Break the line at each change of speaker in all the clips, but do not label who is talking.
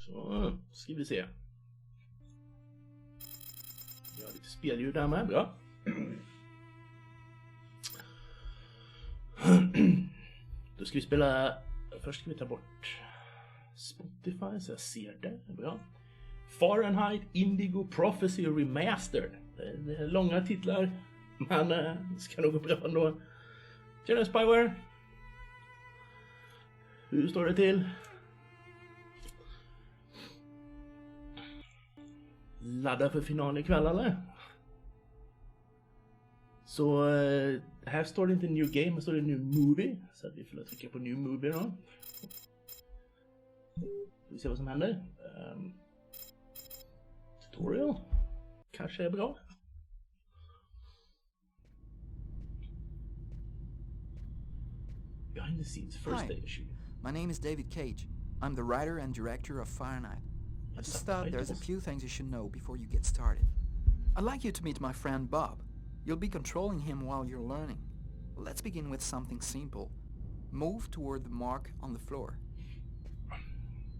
Så ska vi se. Jag har lite spelljud där med, bra. Då ska vi spela... Först ska vi ta bort Spotify så jag ser det, bra. Fahrenheit, Indigo, Prophecy Remastered. Det är långa titlar, men ska nog gå bra ändå. Tjena Spyware! Hur står det till? Ladda för final ikväll eller? Så här står det inte new game, här står det new movie. Så att vi får trycka på new movie då. Vi ser vad som händer. Tutorial. Kanske är bra. Behind the scenes, first day issue.
My name is David Cage. I'm the writer and director of Fahrenheit. I just thought there's a few things you should know before you get started. I'd like you to meet my friend Bob. You'll be controlling him while you're learning. Let's begin with something simple. Move toward the mark on the floor.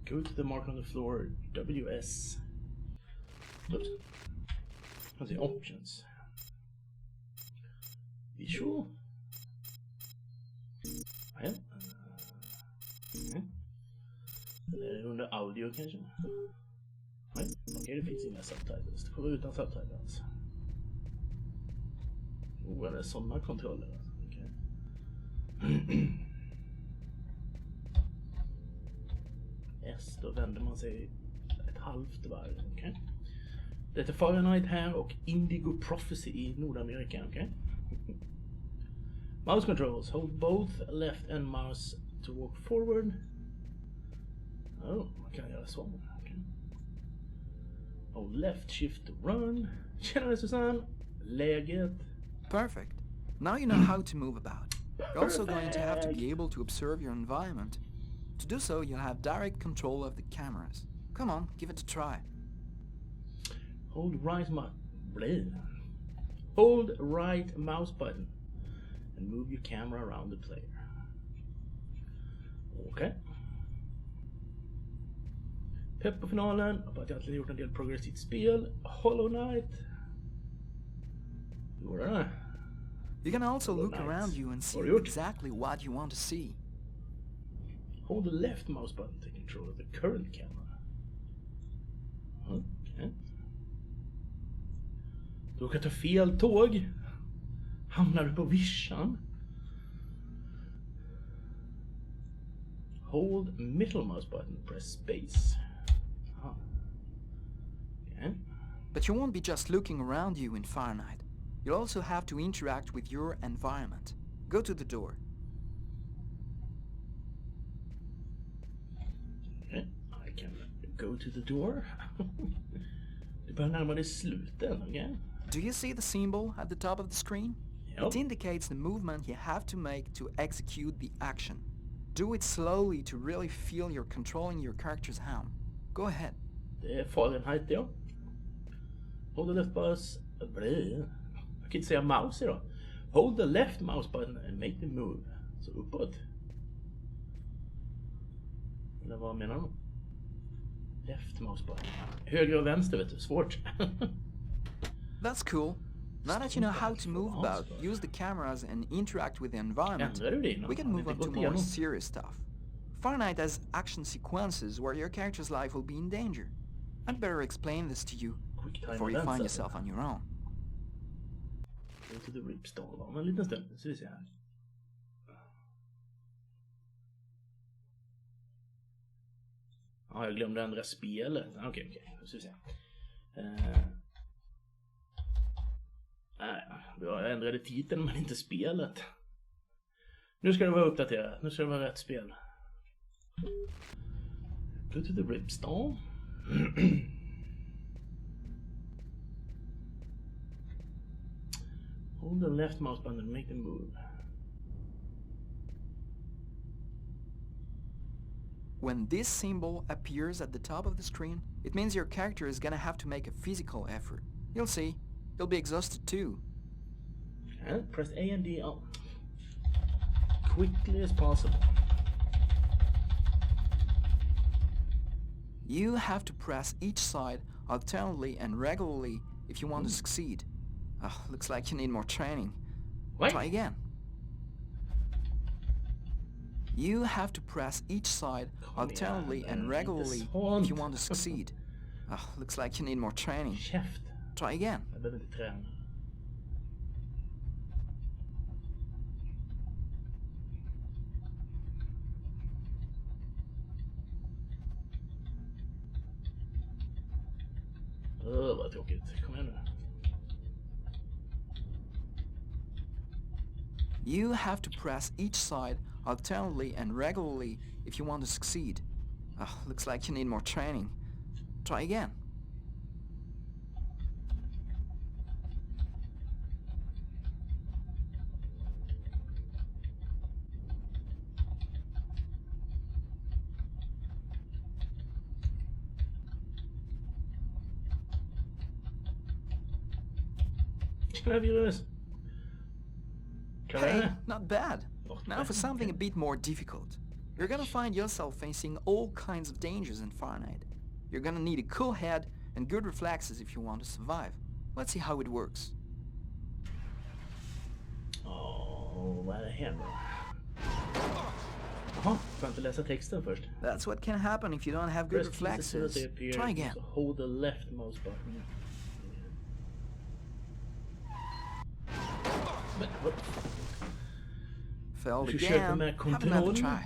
Go to the mark on the floor, WS. Oops. Let's see, options. Visual. Ja. Eller under audio kanske. Nej, okej, det finns inga subtitles. Det kommer utan subtitles. Det är sådana kontroller. Okay. S, då vänder man sig ett halvt varv. Okay. Det är Fahrenheit här och Indigo Prophecy i Nordamerika. Okay. Mouse controls. Hold both left and mouse to walk forward. Oh, man kan göra så. Okay. Hold left shift to run. Tjena Susanne. Läget.
Perfect. Now you know how to move about. You're also going to have to be able to observe your environment. To do so, you'll have direct control of the cameras. Come on, give it a try.
Hold right mouse button and move your camera around the player. Okay. Pepp på finalen. På att jag äntligen gjort en del progressivt spel. Hollow Knight.
You can also look around you and see exactly what you want to see.
Hold the left mouse button to control of the current camera. Okay. Du kan ta fel tåg. Hamnar du på vischan. Hold middle mouse button, press space. Okay.
But you won't be just looking around you in Fahrenheit. You'll also have to interact with your environment. Go to the door.
Okay, I can go to the door. Det börjar närma dig slutet, okay?
Do you see the symbol at the top of the screen?
Yep.
It indicates the movement you have to make to execute the action. Do it slowly to really feel you're controlling your character's hand. Go ahead.
Det är Fahrenheit, ja. Hold the left mouse... Jag kan inte säga mouse då. Hold the left mouse button and make the move. Så uppåt. Eller vad menar du? Left mouse button. Höger och vänster, vet du. Svårt.
That's cool. Now that you know how to move about, use the cameras and interact with the environment, we can move on to more serious stuff. Fahrenheit has action sequences where your character's life will be in danger. I'd better explain this to you before you find yourself on your own.
Go to the ripstall. Om en liten stund, så vi ser här. Ja, jag glömde ändra spelet. Okej, så ska vi se. Nej, jag ändrade titeln men inte spelet. Nu ska det vara uppdaterat. Nu ska det vara rätt spel. Go to the ripstall. Hold the left mouse button and make the move.
When this symbol appears at the top of the screen, it means your character is gonna have to make a physical effort. You'll see. You'll be exhausted too.
And press A and D quickly as possible.
You have to press each side alternately and regularly if you want to succeed. Looks like you need more training.
What?
Try again. You have to press each side alternately and regularly if you want to succeed. Looks like you need more training.
Käft.
Try again.
Jag behöver inte träna. Vad tråkigt. Kom igen nu.
You have to press each side alternately and regularly if you want to succeed. Looks like you need more training. Try again. Hey, not bad. Now for something a bit more difficult. You're gonna find yourself facing all kinds of dangers in Fahrenheit. You're gonna need a cool head and good reflexes if you want to survive. Let's see how it works.
Vad är det här då? Jaha, får jag inte läsa texten först?
That's what can happen if you don't have good reflexes. Try again.
So hold the left mouse button.
Failed again. Have another try.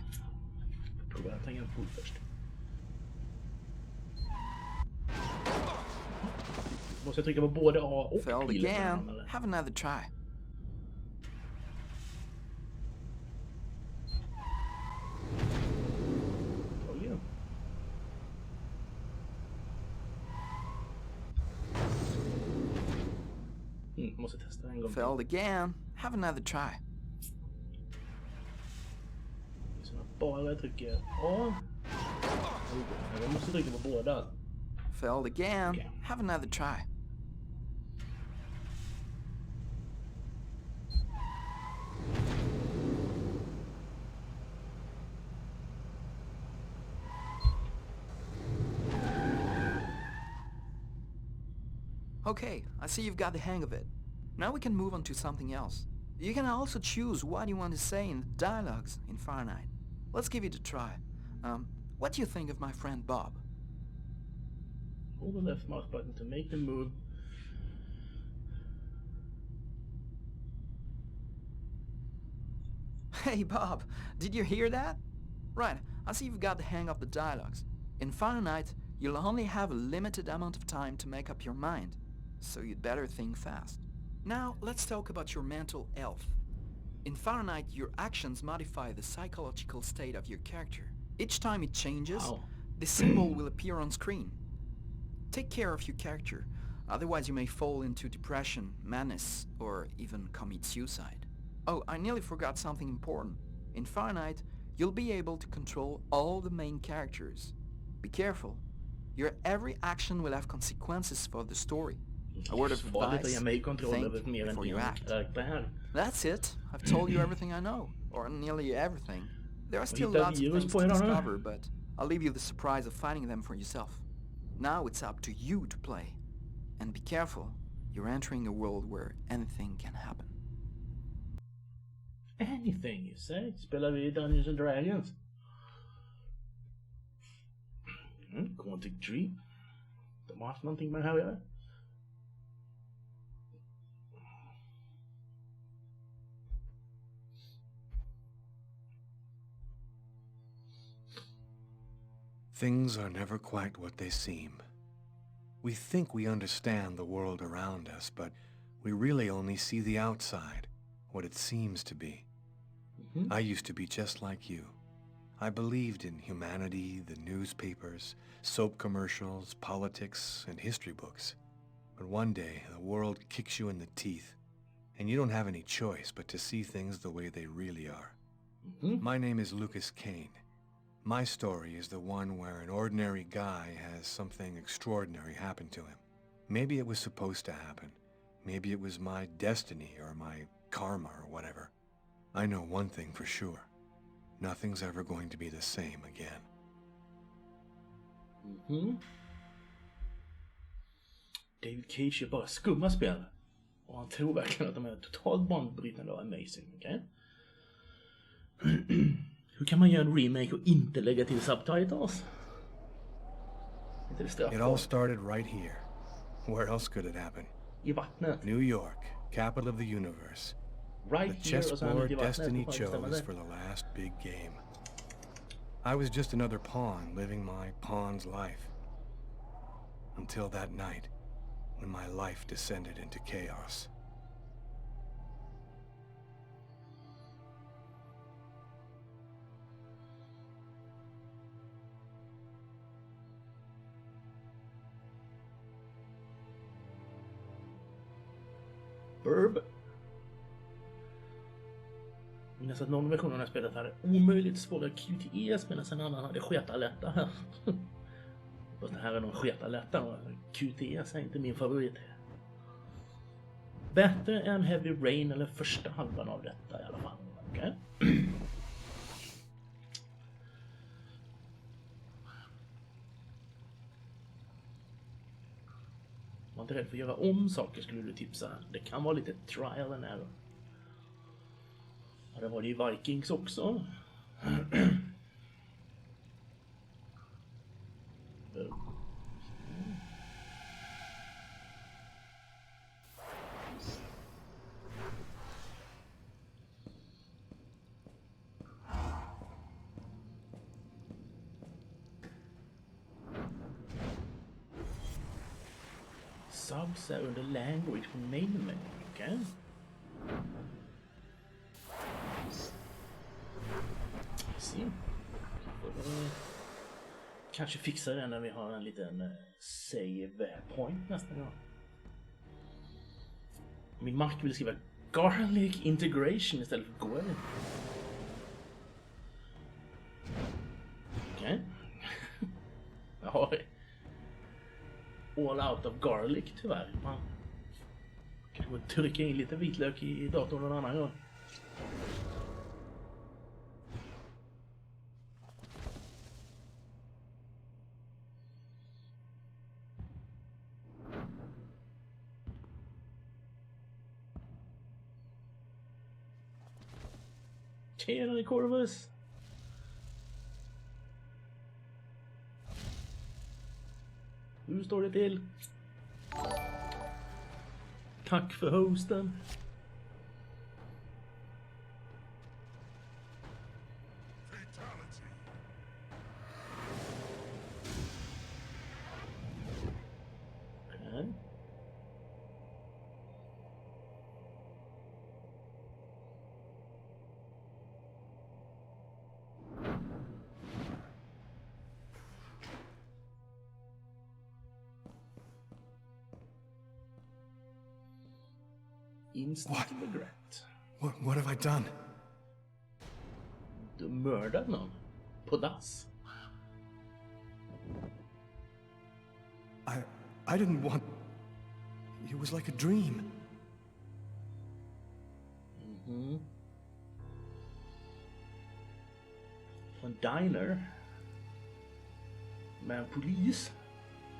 Prova tangentbord först. Måste jag trycka på både A och
failed again. Have another try.
Måste testa en gång.
Failed again. Have another try.
Så bara trycker A. Jag måste trycka på båda.
Failed again. Okay. Have another try. Okay, I see you've got the hang of it. Now we can move on to something else. You can also choose what you want to say in the dialogues in Fahrenheit. Let's give it a try. What do you think of my friend Bob?
Hold the left mouse button to make the move.
Hey Bob, did you hear that? Right, I see you've got the hang of the dialogues. In Fahrenheit, you'll only have a limited amount of time to make up your mind, so you'd better think fast. Now, let's talk about your mental health. In Fahrenheit, your actions modify the psychological state of your character. Each time it changes, the symbol will appear on screen. Take care of your character, otherwise you may fall into depression, madness, or even commit suicide. Oh, I nearly forgot something important. In Fahrenheit, you'll be able to control all the main characters. Be careful. Your every action will have consequences for the story. A word of advice, think before you act. That's it. I've told you everything I know, or nearly everything. There are still lots of things to discover, but I'll leave you the surprise of finding them for yourself. Now it's up to you to play. And be careful, you're entering a world where anything can happen.
Anything, you say? Spelar vi Dungeons and Dragons? Quantic Dream. De har haft någonting med det här att göra.
Things are never quite what they seem. We think we understand the world around us, but we really only see the outside, what it seems to be. I used to be just like you. I believed in humanity, the newspapers, soap commercials, politics, and history books. But one day, the world kicks you in the teeth, and you don't have any choice but to see things the way they really are. My name is Lucas Kane. My story is the one where an ordinary guy has something extraordinary happen to him. Maybe it was supposed to happen. Maybe it was my destiny or my karma or whatever. I know one thing for sure. Nothing's ever going to be the same again.
David Cage är bara skumma spel. Och han tror verkligen att de är totalt banbrytande och amazing, okej? Hur kan man göra en remake och inte lägga till subtitles?
It all started right here. Where else could it happen?
I vattnet.
New York, capital of the universe.
Right
the
here,
chessboard destiny chose for the last big game. I was just another pawn living my pawn's life. Until that night, when my life descended into chaos.
Verb. Jag minns att någon version av det här spelet hade omöjligt svåra QTEs medan en annan hade sketalätta här. Fast det här är någon sketalätta och QTEs är inte min favorit. Bättre än Heavy Rain eller första halvan av detta i alla fall. Okay. Var inte rädd för att göra om saker skulle du tipsa. Det kan vara lite trial and error. Ja, det var det i Vikings också. Subs är under language på main menu, okej? Se. Kanske fixar det när vi har en liten save point nästa gång. Min Mac vill skriva garlic integration istället för go. Okej. Jag har all out of garlic tyvärr. Man kan gå och trycka in lite vitlök i datorn någon annan gång. Tjenare Corvus! Hur står det till? Tack för hosten. Okay. Instant regret.
What have I done?
Du mördade någon på dass.
I didn't want... It was like a dream.
Mhm. På en diner. Med en polis.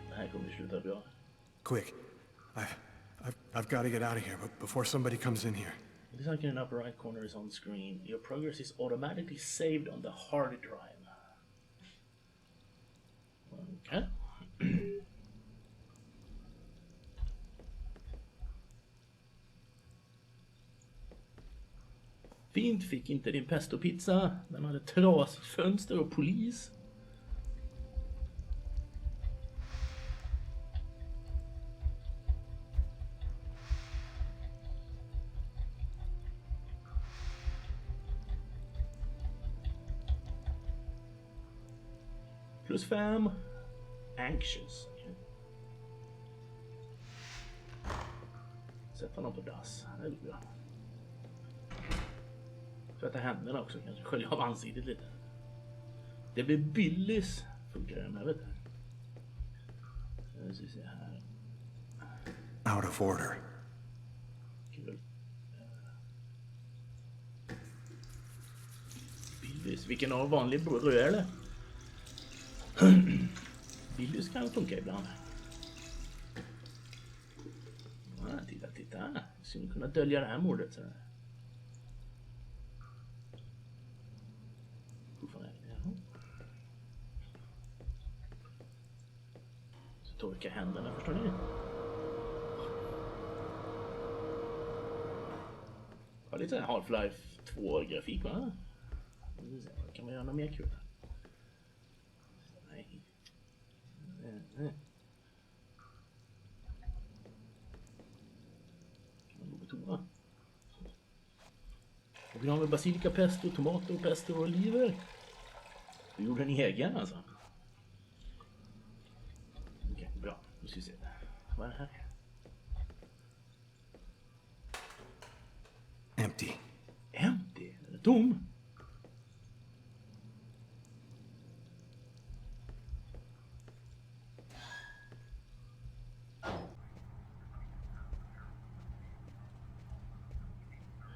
Det här kommer sluta bra.
Quick. I've got to get out of here before somebody comes in here.
This icon in the upper right corner is on screen. Your progress is automatically saved on the hard drive. Okay. Fint, fick inte din pestopizza. Den hade trasigt fönster och polis. +5. Anxious. Okay. Sätt honom på dass. Det är bra. Tvätta händerna också kanske. Skölja av ansiktet lite. Det blir Billys. Funkar det med, vet du. Nu ska vi se här.
Out of order.
Kul. Billys. Vilken av vanlig bröd eller? Billys kan funka ibland. Ja, titta. Skulle kunna dölja det här mordet så. Så torka händerna, förstår ni? Ja, lite Half-Life 2-grafik, va? Kan man göra något mer kul? Kan man gå på toa? Och vi har med basilika, pesto, tomater, pesto och oliver. Vi gjorde en egen alltså. Okej, bra. Nu ska vi se. Vad är det här?
empty.
Empty? Den är tom.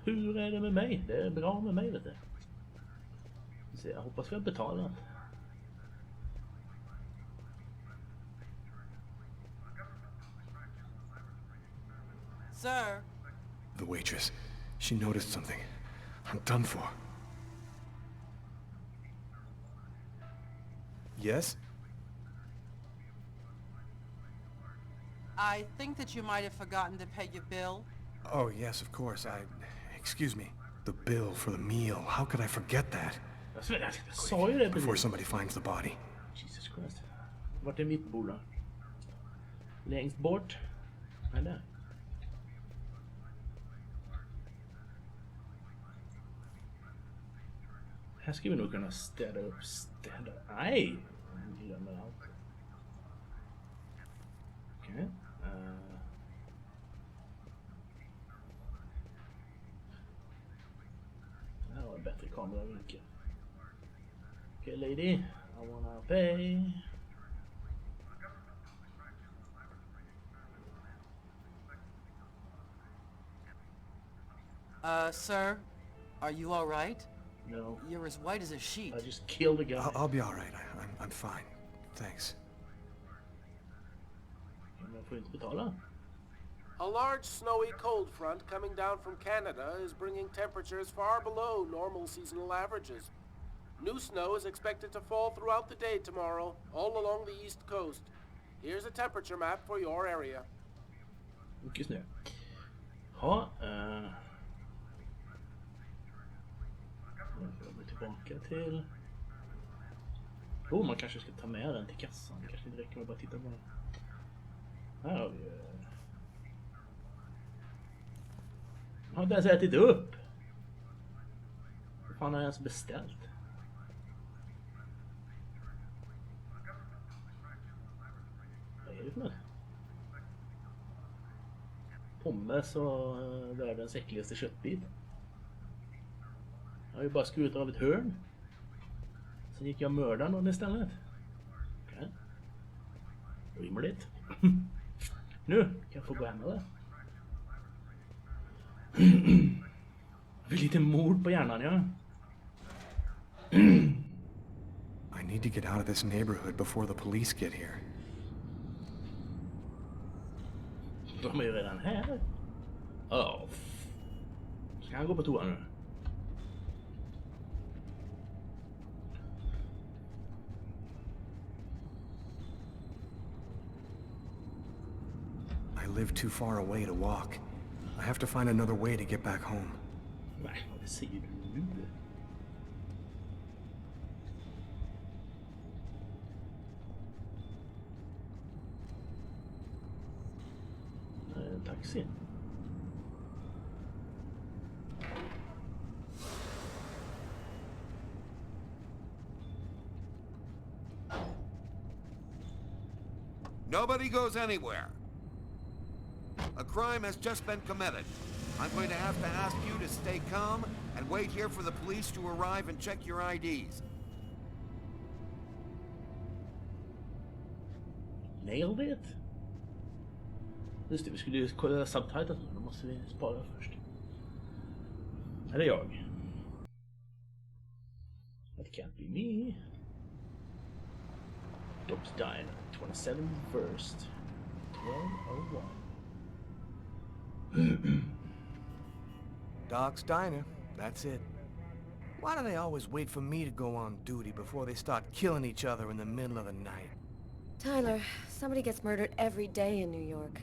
Hur är det med mig? Det är bra med mig, vet du. Så jag hoppas vi betalar.
Sir?
The waitress. She noticed something. I'm done for. Yes?
I think that you might have forgotten to pay your bill.
Oh, yes, of course. Excuse me. The bill for the meal. How could I forget that?
Jag sa ju det
Before somebody finds the body.
Jesus Christ. Vart är mitt bord då? Längst bort? Nej, där. Här ska vi nog kunna städa upp. Nej! Jag glömmer allt. Okej. Här har en bättre kameravinkel. Okej, lady. I wanna pay.
Sir? Are you all right?
No.
You're as white as a sheet.
I just killed a guy.
I'll be all right. I'm fine. Thanks.
Man får inte betala.
A large snowy cold front coming down from Canada is bringing temperatures far below normal seasonal averages. New snow is expected to fall throughout the day tomorrow, all along the east coast. Here's a temperature map for your area.
Mycket snö. Ja, jag går tillbaka till... man kanske ska ta med den till kassan. Det kanske inte räcker med att bara titta på den. Här har vi... Jag har inte ens ätit upp. Vad fan har jag ens beställt? Vad är det för något? Pommes och världens äckligaste köttbit. Jag har ju bara skurit av ett hörn. Sen gick jag mörda någon istället. Okej. Rimligt. Nu kan jag få gå hem eller? Jag fick lite mord på hjärnan, ja.
I need to get out of this neighborhood before the police get here.
De är ju redan här. Ska han gå på toa nu?
I live too far away to walk. I have to find another way to get back home.
Nej, vad säger du nu? Taxi.
Nobody goes anywhere. A crime has just been committed. I'm going to have to ask you to stay calm and wait here for the police to arrive and check your IDs.
Nailed it. Just det, vi skulle ju kolla subtitles, då måste vi spara först. Här är jag. That can't be me. Dobbs Diner, 27st, 1201.
Doc's Diner, that's it. Why do they always wait for me to go on duty before they start killing each other in the middle of the night?
Tyler, somebody gets murdered every day in New York.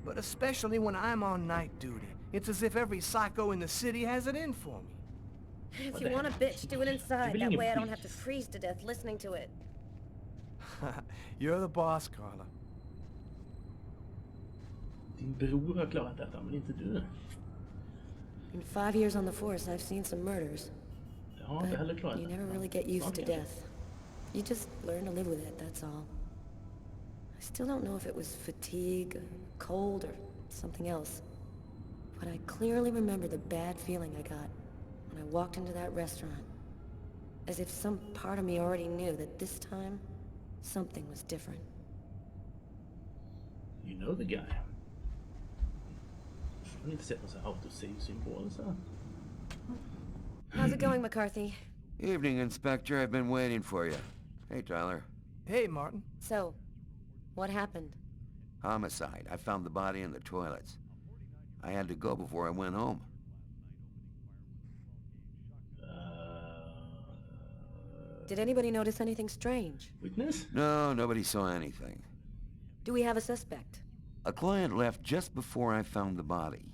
But especially when I'm on night duty. It's as if every psycho in the city has it in for me.
If you want a bitch, do it inside. That way I don't have to freeze to death listening to it.
You're the boss, Carla.
Din bror har klarat detta, men inte du.
In 5 years on the force, I've seen some murders.
Jag har inte heller klarat
You
detta.
never really get used to death. You just learn to live with it, that's all. I still don't know if it was fatigue, or cold, or something else. But I clearly remember the bad feeling I got when I walked into that restaurant. As if some part of me already knew that this time, something was different.
You know the guy. Jag har inte sett någon sån här autosave-symbol så.
How's it going, McCarthy?
Evening, Inspector. I've been waiting for you. Hey, Tyler.
Hey, Martin.
So, what happened?
Homicide. I found the body in the toilets. I had to go before I went home.
Did anybody notice anything strange?
Witness?
No, nobody saw anything.
Do we have a suspect?
A client left just before I found the body.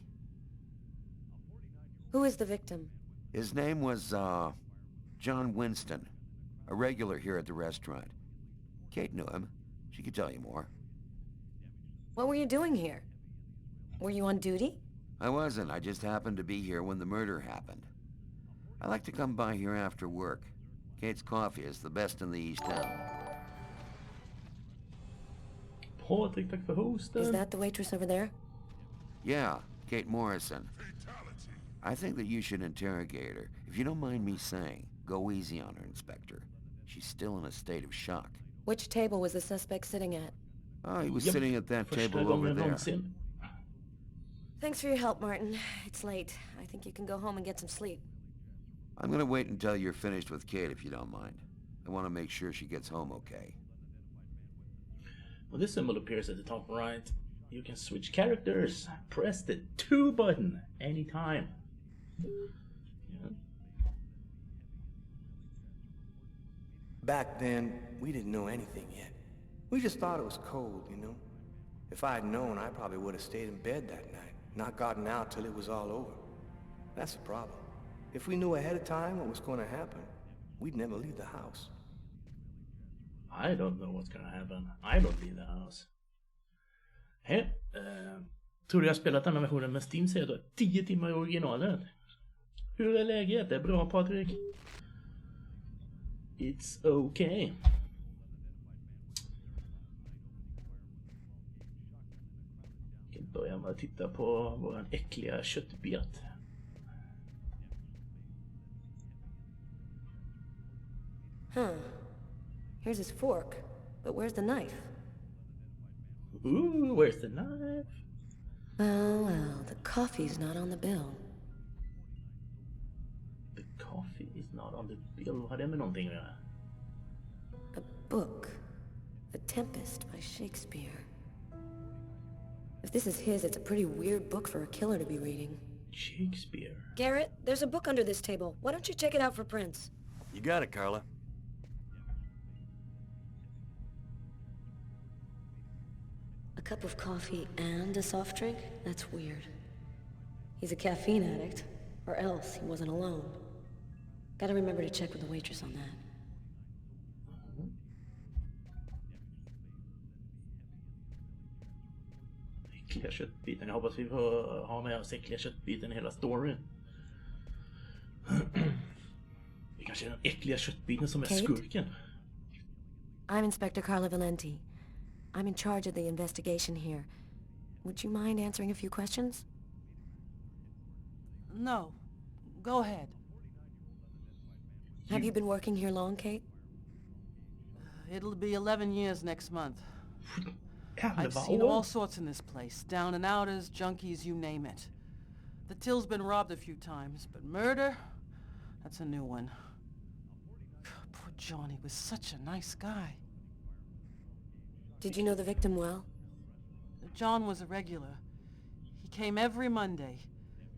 Who is the victim?
His name was, John Winston. A regular here at the restaurant. Kate knew him. She could tell you more.
What were you doing here? Were you on duty?
I wasn't. I just happened to be here when the murder happened. I like to come by here after work. Kate's coffee is the best in the East End.
Patrik, tack för hosten.
Is that the waitress over there?
Yeah, Kate Morrison. I think that you should interrogate her. If you don't mind me saying, go easy on her, Inspector. She's still in a state of shock.
Which table was the suspect sitting at?
Oh, he was sitting at that table over there.
Thanks for your help, Martin. It's late. I think you can go home and get some sleep.
I'm gonna wait until you're finished with Kate, if you don't mind. I want to make sure she gets home okay.
Well, this symbol appears at the top right. You can switch characters. Press the 2 button anytime. Yeah.
Back then, we didn't know anything yet. We just thought it was cold, you know? If I had known, I probably would have stayed in bed that night, not gotten out till it was all over. That's the problem. If we knew ahead of time what was going to happen, we'd never leave the house.
I don't know what's gonna happen. I don't leave the house. Hej. Tror du jag spelat den här versionen med Steam säger då 10 timmar i originalet. Hur är läget? Det är bra, Patrik. It's okay. Jag kan börja med att titta på våran äckliga köttbit.
Huh. Here's his fork, but where's the knife?
Ooh, where's the knife?
Well, the coffee's not on the bill.
The coffee is not on the bill. Vad har det med någonting att göra?
A book. The Tempest by Shakespeare. If this is his, it's a pretty weird book for a killer to be reading.
Shakespeare.
Garrett, there's a book under this table. Why don't you check it out for prints?
You got it, Carla.
A cup of coffee and a soft drink? That's weird. He's a caffeine addict, or else he wasn't alone. Gotta remember to check with the waitress on that.
Äckliga köttbiten. Jag hoppas vi får ha med oss äckliga köttbiten i hela storyn. Det kanske är den äckliga köttbiten som är skurken.
I'm Inspector Carla Valenti. I'm in charge of the investigation here. Would you mind answering a few questions?
No. Go ahead.
Have you been working here long, Kate?
It'll be 11 years next month. I've seen all sorts in this place. Down and outers, junkies, you name it. The till's been robbed a few times, but murder? That's a new one. Poor Johnny was such a nice guy.
Did you know the victim well?
John was a regular. He came every Monday.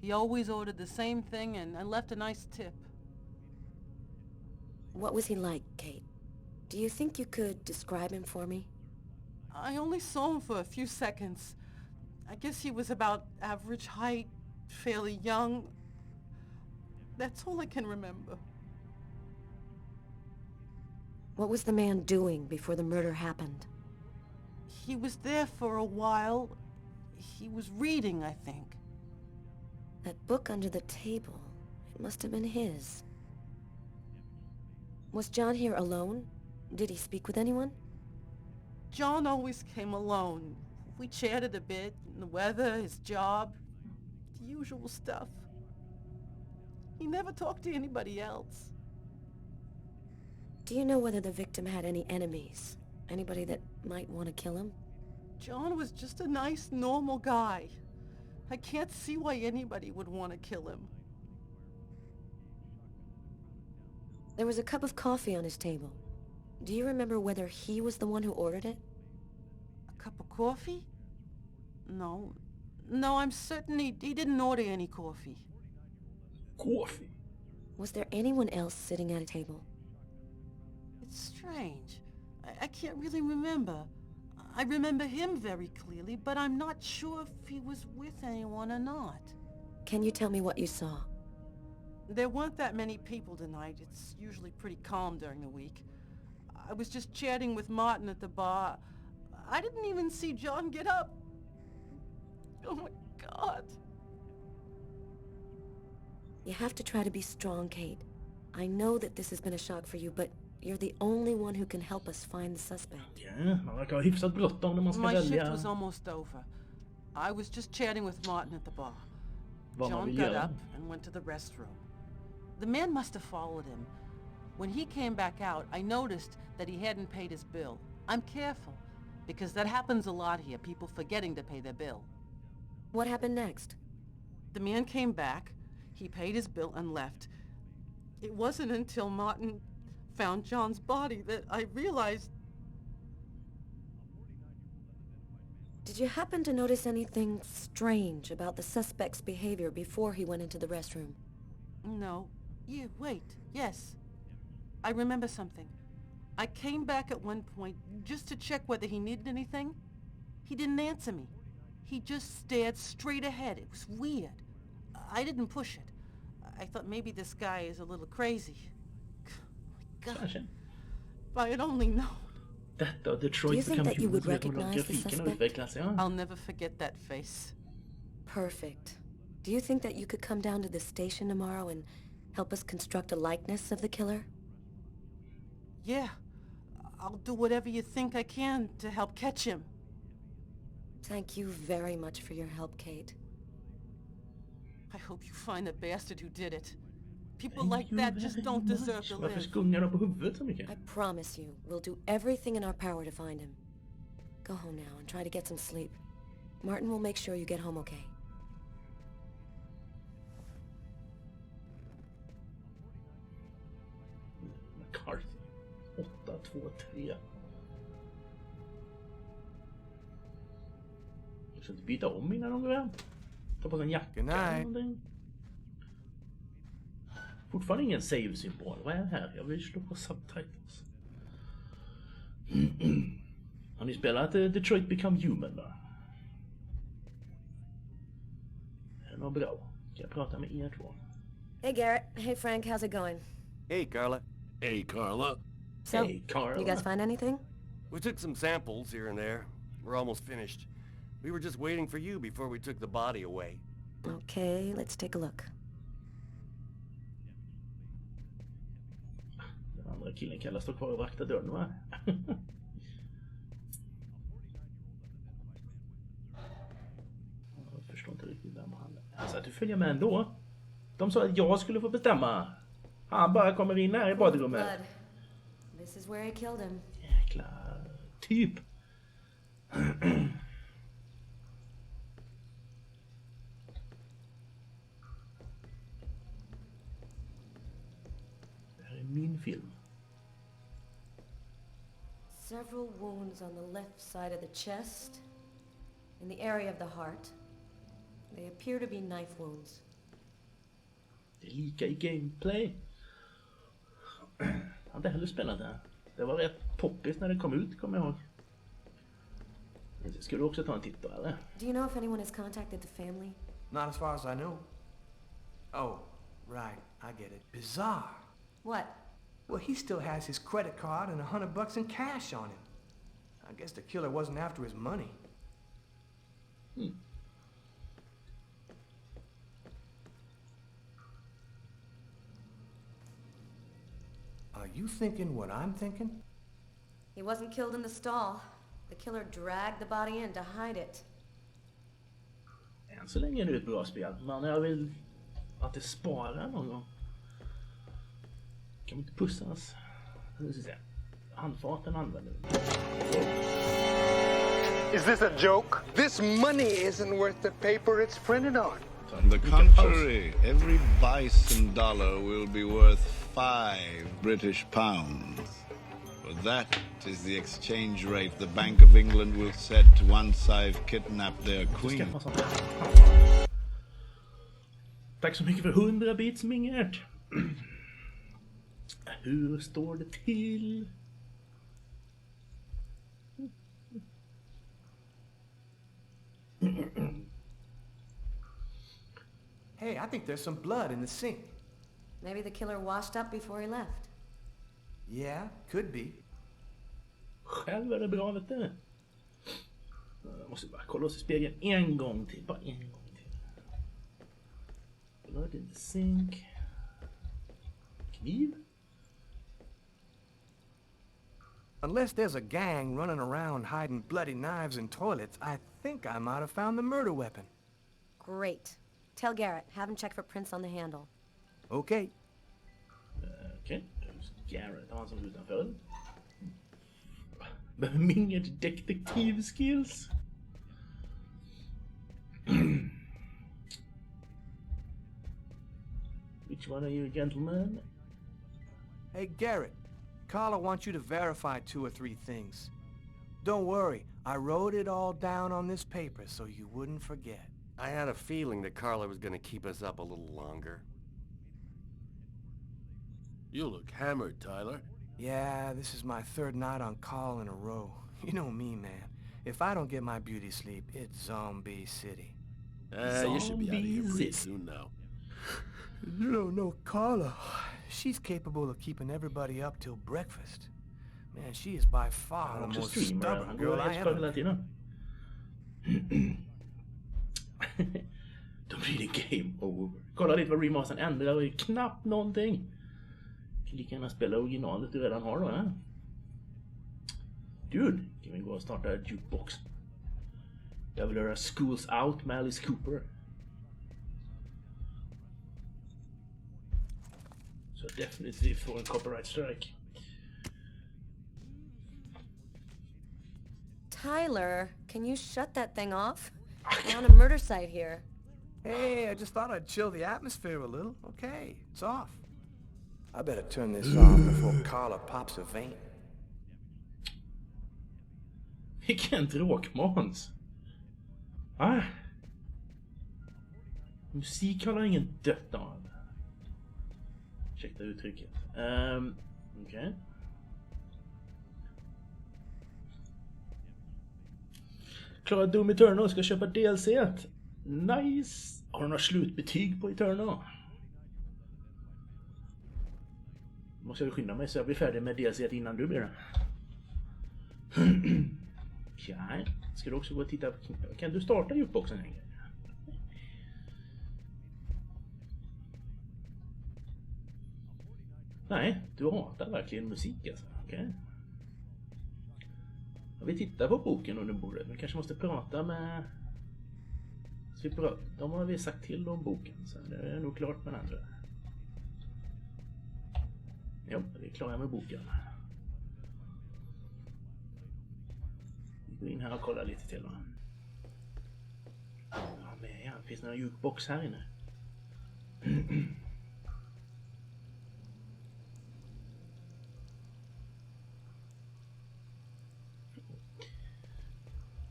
He always ordered the same thing and left a nice tip.
What was he like, Kate? Do you think you could describe him for me?
I only saw him for a few seconds. I guess he was about average height, fairly young. That's all I can remember.
What was the man doing before the murder happened?
He was there for a while. He was reading, I think.
That book under the table, it must have been his. Was John here alone? Did he speak with anyone?
John always came alone. We chatted a bit, the weather, his job. The usual stuff. He never talked to anybody else.
Do you know whether the victim had any enemies? Anybody that might want to kill him?
John was just a nice, normal guy. I can't see why anybody would want to kill him.
There was a cup of coffee on his table. Do you remember whether he was the one who ordered it?
A cup of coffee? No, I'm certain he didn't order any coffee.
Coffee?
Was there anyone else sitting at a table?
It's strange. I can't really remember. I remember him very clearly, but I'm not sure if he was with anyone or not.
Can you tell me what you saw?
There weren't that many people tonight. It's usually pretty calm during the week. I was just chatting with Martin at the bar. I didn't even see John get up. Oh my God.
You have to try to be strong, Kate. I know that this has been a shock for you, but you're the only one who can help us find the suspect.
Ja, man verkar ha hyfsat bråttom när man ska
My shift
välja
was almost over. I was just chatting with Martin at the bar.
vad man
John
vill
got
göra.
up and went to the restroom. The man must have followed him. When he came back out, I noticed that he hadn't paid his bill. I'm careful, because that happens a lot here, people forgetting to pay their bill.
What happened next?
The man came back, he paid his bill and left. It wasn't until Martin found John's body that I realized...
Did you happen to notice anything strange about the suspect's behavior before he went into the restroom?
No. Wait. Yes. I remember something. I came back at one point just to check whether he needed anything. He didn't answer me. He just stared straight ahead. It was weird. I didn't push it. I thought maybe this guy is a little crazy. Oh my God. If I had only known.
Detta och Detroit Become Human, så vet man hur grafiken har utvecklats. Ja.
I'll never forget that face.
Perfect. Do you think that you could come down to the station tomorrow and help us construct a likeness of the killer?
Yeah. I'll do whatever you think I can to help catch him.
Thank you very much for your help, Kate.
I hope you find the bastard who did it. People like that just don't deserve to
Varför
live.
skungar de på huvudet så mycket?
I promise you, we'll do everything in our power to find him. Go home now and try to get some sleep. Martin will make sure you get home okay.
McCarthy. 8-2-3. Jag ska inte byta om innan de går hem. Ta på sig en jacka eller någonting. Fortfarande ingen save-symbol. Vad är det här? Jag vill slå på subtitles. Har ni spelat Detroit Become Human då? Är det något bra? Kan jag prata med er två?
Hey Garrett. Hey Frank, how's it going?
Hey, Carla.
Hey, Carla.
So,
Hey, Carla.
you guys find anything?
We took some samples here and there. We're almost finished. We were just waiting for you before we took the body away.
Okay, let's take a look.
Den andra killen kallas stå kvar och vakta dörren, va? Jag förstår inte riktigt vem han är. Alltså att du följer med ändå. De sa att jag skulle få bestämma. Han bara kommer in här i badrummet.
This is where he killed him.
Jäkla typ. Det här är min film.
Several wounds on the left side of the chest, in the area of the heart. They appear to be knife wounds.
Det är lika i gameplay. Jag har inte heller spelat det här. Det var rätt poppis när det kom ut, kommer jag ihåg. Ska du också ta en titt då, eller?
Do you know if anyone has contacted the family?
Not as far as I know. Oh, right, I get it. Bizarre.
What?
Well, he still has his credit card and $100 in cash on him. I guess the killer wasn't after his money. Are you thinking what I'm thinking?
He wasn't killed in the stall. The killer dragged the body in to hide it.
så länge är det ett bra spel. Men jag vill att det sparar någon gång. Kan man inte pussas? Nu ska vi se. Handfaten använder vi.
Is this a joke? This money isn't worth the paper it's printed on.
On the contrary, every bison dollar will be worth 5 British pounds. For that is the exchange rate the Bank of England will set once I've kidnapped their queen.
Tack så mycket för 100 bits, Mingert. Hur står det till?
Hey, I think there's some blood in the sink.
Maybe the killer washed up before he left.
Yeah, could be.
Själv är det bra, vet du. Jag måste bara kolla oss i spegeln en gång till. Bara en gång till. Blood in the sink. Kniv.
Unless there's a gang running around hiding bloody knives in toilets, I think I might have found the murder weapon.
Great. Tell Garrett, have him check for prints on the handle.
Okay.
Okej, Garrett, han som är utanför. Behöver Mingert detektivskills. Which one are you, gentlemen?
Hey, Garrett. Carla wants you to verify 2 or 3 things. Don't worry, I wrote it all down on this paper so you wouldn't forget.
I had a feeling that Carla was gonna keep us up a little longer. You look hammered, Tyler.
Yeah, this is my 3rd night on call in a row. You know me, man. If I don't get my beauty sleep, it's Zombie City.
You should be out of here pretty soon now.
You don't know Carla. She's capable of keeping everybody up till breakfast. Man, she is by far the most stubborn girl I ever met.
Då blir det game over. Kolla lite vad remastern ändrar och knappt någonting. Lika gärna spela originalet du redan har då, ja? Dude, kan vi gå och starta jukebox? Jag vill höra Schools Out med Alice Cooper. Så definitivt får en copyright strike.
Tyler, can you shut that thing off? We're on a murder site here.
Hey, I just thought I'd chill the atmosphere a little. Okay, it's off. I better turn this off before Carla pops a vein.
Vilken tråkmåns. Musik har ingen dött av. Ursäkta uttrycket. Okej. Klara Doom Eternal, ska köpa DLC. Nice. Har du några slutbetyg på Eternal? Måste jag skynda mig så jag blir färdig med DLC innan du blir det. Ja, ska du också gå och titta på... Kan du starta jukeboxen en gång? Nej, du hatar verkligen musik alltså. Okej. Vi tittar på boken under bordet. Vi kanske måste prata med... De har vi sagt till om boken. Så det är nog klart med andra. Ja, vi är klara med boken. Vi går in här och kollar lite till. Ja, men ja, finns det någon jukebox här inne?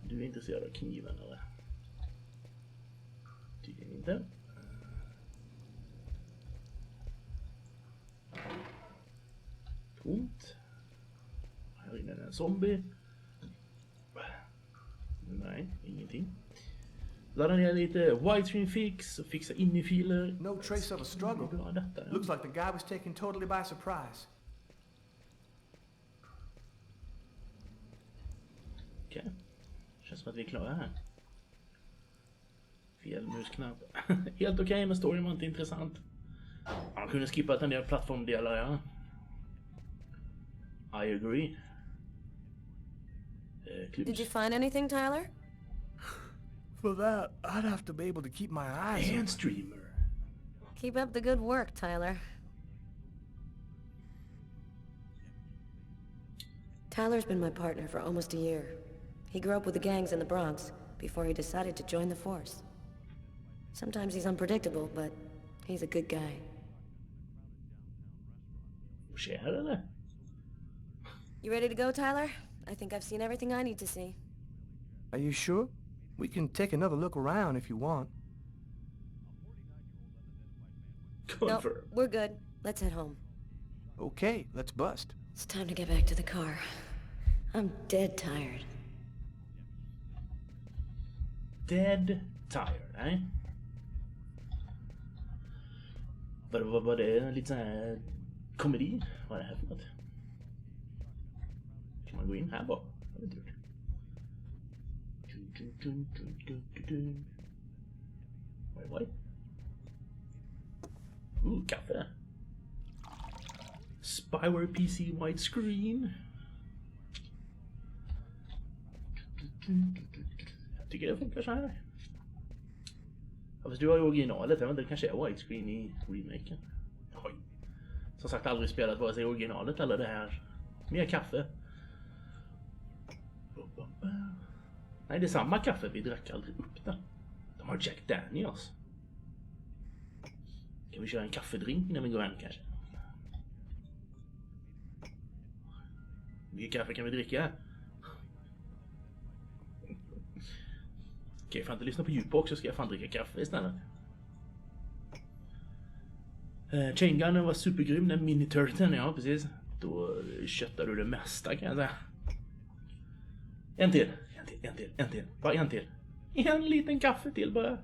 Du är intresserad av kniven eller? Tydligen inte. Tomt. Här inne är en zombie. Nej, ingenting. Ladda ner lite widescreen fix och fixa in-i-filer.
No trace of a struggle.
Bra detta, ja.
Looks like the guy was taken totally by surprise.
Okej. Känns som att vi är klara här. Fel musknapp. Helt okej, men storyn var inte intressant. Man kunde skippa en del plattformdelar, ja. I agree.
Did you find anything, Tyler?
For that, I'd have to be able to keep my eyes
And streamer.
Keep up the good work, Tyler. Tyler's been my partner for almost a year. He grew up with the gangs in the Bronx before he decided to join the force. Sometimes he's unpredictable, but he's a good guy. You ready to go, Tyler? I think I've seen everything I need to see.
Are you sure? We can take another look around if you want.
No, we're good. Let's head home.
Okay, let's bust.
It's time to get back to the car. I'm dead tired.
Dead tired, nej? Vad var det? Lite sån här komedi? Vad är det här för något? Kan man gå in här bara? Jag vet inte. Vad? Kaffe. Spyware PC widescreen. Jag tycker det funkar så här. Ja, fast du har ju originalet, jag vet inte, det kanske är widescreen i remaken. Jag har som sagt aldrig spelat vare sig originalet eller det här. Mer kaffe. Nej, det är samma kaffe, vi drack aldrig upp det. De har Jack Daniels. Kan vi köra en kaffedrink när vi går hem kanske? Vilket kaffe kan vi dricka? Okej, för att inte lyssna på djup också ska jag fan dricka kaffe istället. Chaingunnen var supergrym, den mini-turten, ja precis. Då köttar du det mesta kan jag säga. En till. Bara en till. En liten kaffe till bara.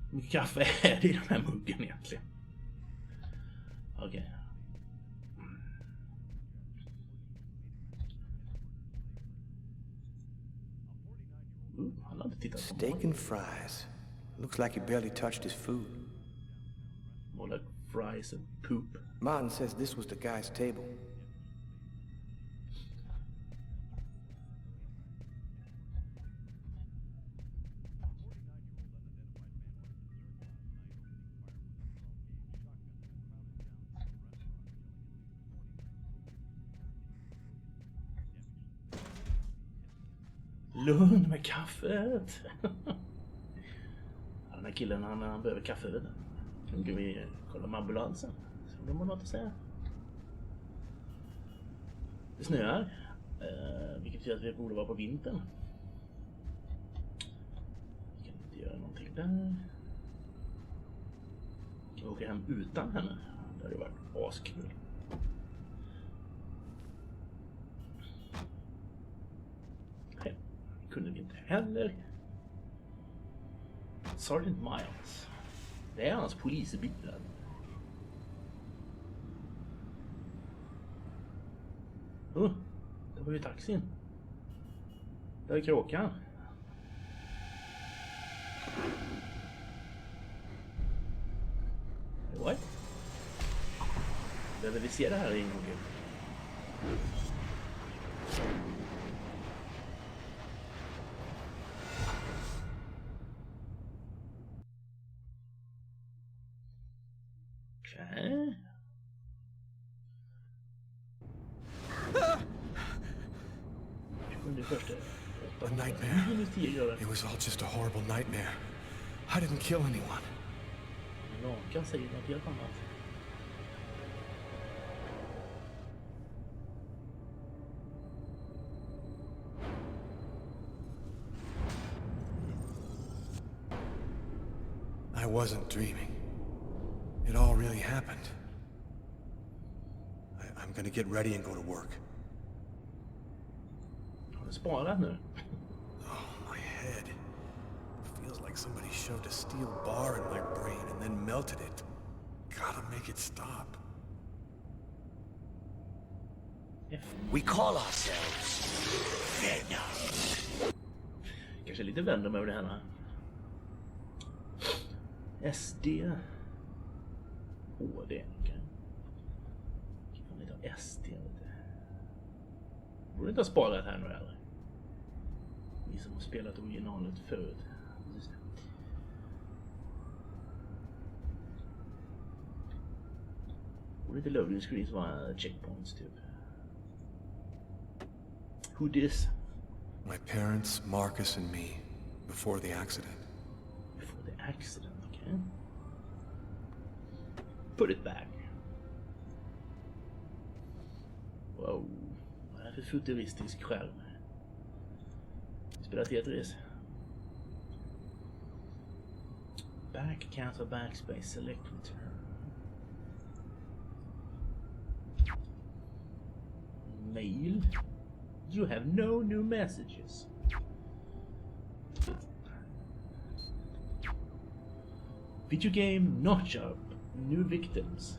Hur mycket kaffe är det i den här muggen egentligen? Okej. Han hade tittat på
Steak and fries. Looks like he barely touched his food.
More like fries and poop.
Martin says this was the guy's table.
Lugn med kaffet. Den här killen han behöver kaffe, vet du. Nu ska vi kolla med ambulansen. Så de har något att säga. Det snöar. Vilket betyder att vi borde vara på vintern. Vi kan inte göra någonting där. Kan vi åka hem utan henne? Det hade varit askul. Nej, kunde vi inte heller. Sergeant Miles. Det är hans polisbil. Det var ju taxin. Där är kråkan. What? Behöver vi se det här en gång?
A nightmare. It was all just a horrible nightmare. I didn't kill anyone.
Någon kan säga något helt annat.
I wasn't dreaming. It all really happened. I'm gonna get ready and go to work.
Har du sparat nu?
Oh, my head. Feels like somebody shoved a steel bar in my brain and then melted it. Gotta make it stop.
We call ourselves Venom.
Kanske lite vänder mig över det här. SD. HD. Kan vi ta SD? Borde inte ha sparat här nu eller? Ni som har spelat originalet förut. Borde inte loading screens vara checkpoints typ? Who dis?
My parents, Marcus and me, before the accident.
Before the accident, okay. Put it back. Wow, vad är det för futuristisk skärm? Vi spelar Tetris. Back, cancel, backspace, select, return. Mail. You have no new messages. Video game notch up. New victims.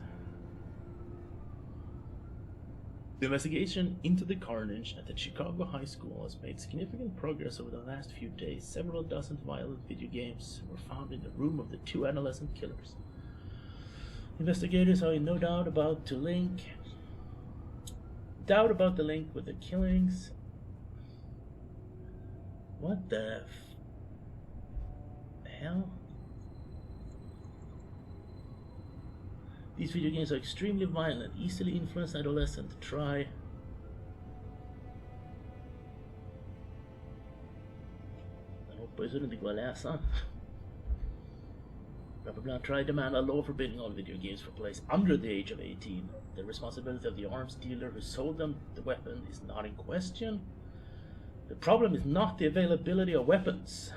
The investigation into the carnage at the Chicago High School has made significant progress over the last few days. Several dozen violent video games were found in the room of the two adolescent killers. Investigators are in no doubt about the link with the killings. What the hell? These video games are extremely violent, easily influence adolescents. Try. Jag hoppas så det inte går att läsa. Try demand a law forbidding all video games for place under the age of 18. The responsibility of the arms dealer who sold them the weapon is not in question. The problem is not the availability of weapons.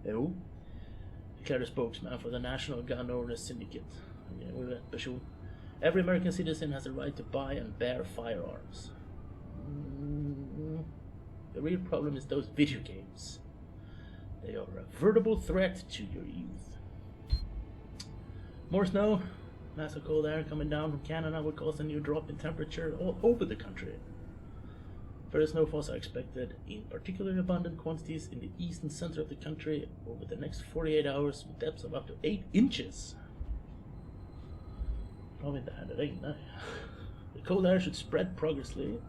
Jo, declared a spokesman for the National Gun Owners Syndicate. Every American citizen has the right to buy and bear firearms. The real problem is those video games. They are a veritable threat to your youth. More snow. Massive cold air coming down from Canada will cause a new drop in temperature all over the country. Further snowfalls are expected in particularly abundant quantities in the east and center of the country over the next 48 hours with depths of up to 8 inches. Probably inte här det regnar. The cold air should spread progressively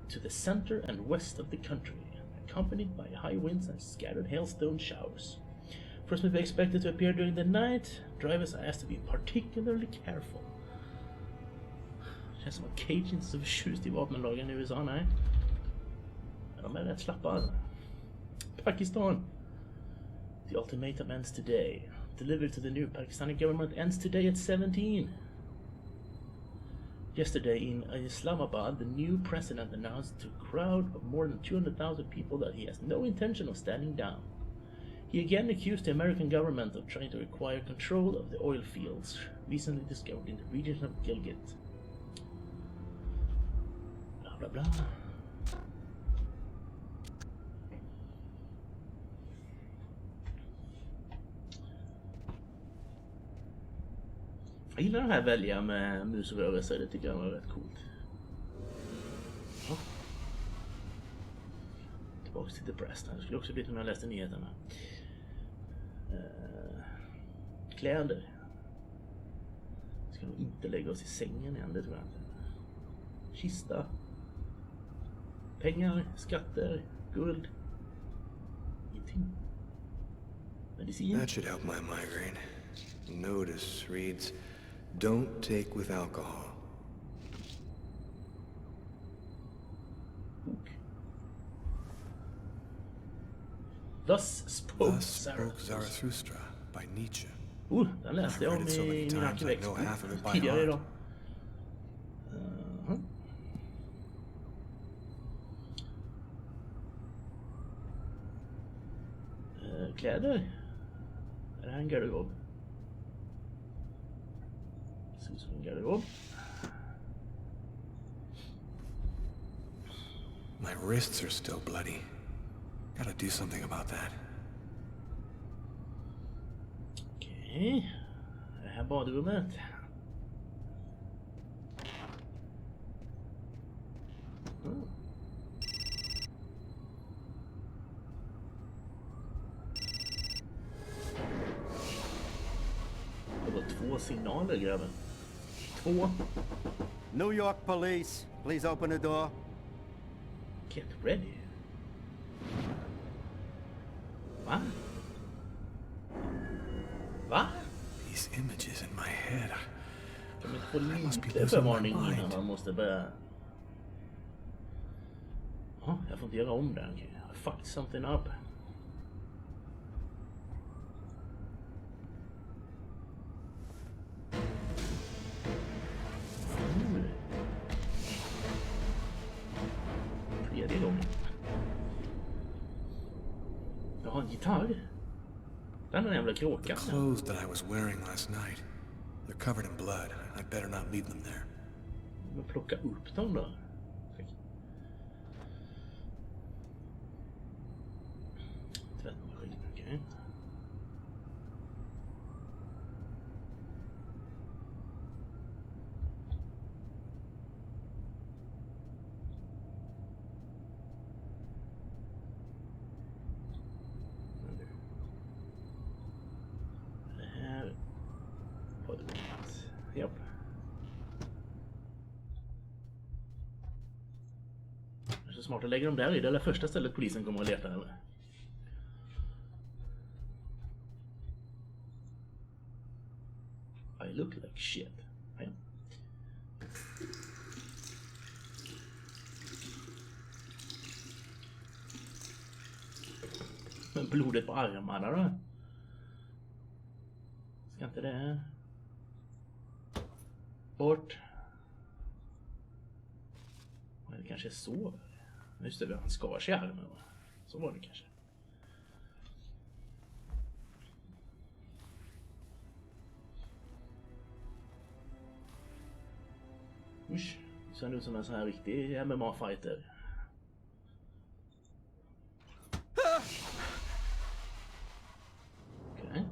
to the center and west of the country, accompanied by high winds and scattered hailstone showers. Frost may be expected to appear during the night. Drivers are asked to be particularly careful. Känns som att Cage inte är så förtjust i vapenlagen i USA, nej. De är rätt slappa. Pakistan. The ultimatum ends today. Delivered to the new Pakistani government ends today at 17. Yesterday in Islamabad, the new president announced to a crowd of more than 200,000 people that he has no intention of standing down. He again accused the American government of trying to acquire control of the oil fields recently discovered in the region of Gilgit. Blah blah blah. Jag gillar den här välja med musrörelser, det tycker jag var rätt coolt. Tillbaks till Depressed. Det skulle också bli när jag läste nyheterna. Kläder. Ska nog inte lägga oss i sängen än, det tror jag inte. Kista. Pengar, skatter, guld. Ingenting. Medicin.
That should help my migraine. Notice reads, don't take with alcohol.
Thus spoke
Zarathustra by Nietzsche.
Den läste jag om i min arkivex tidigare idag. Kläder. Är det här en garderob? Det ser ut som en garderob.
My wrists are still bloody. Gotta do something about that.
Okej. Det här badrummet. Det var 2 signaler, grabben. 2.
New York police, please open the door.
Get ready. Va? Va?
These images in my head.
Kan man inte få lite förvarning innan man måste börja... Ja, jag får inte göra om det. Okay. I fucked something up. Tredje gången. Jag har en gitarr. Den är en jävla kråka.
The clothes that I was wearing last night. They're covered in blood. I'd better not leave them there.
Men plocka upp dem då. Tvättmaskin, okej. Det här var det plats. Japp. Det är så smart att lägga dem där i. Det är det första stället polisen kommer att leta eller? I look like shit. Ja. Men blodet på armarna då? Ska inte det... Bort. Men det kanske är så. Just det, han skar sig i armen. Så var det kanske. Usch, det ser ut som en sån här riktig MMA-fighter. Okej.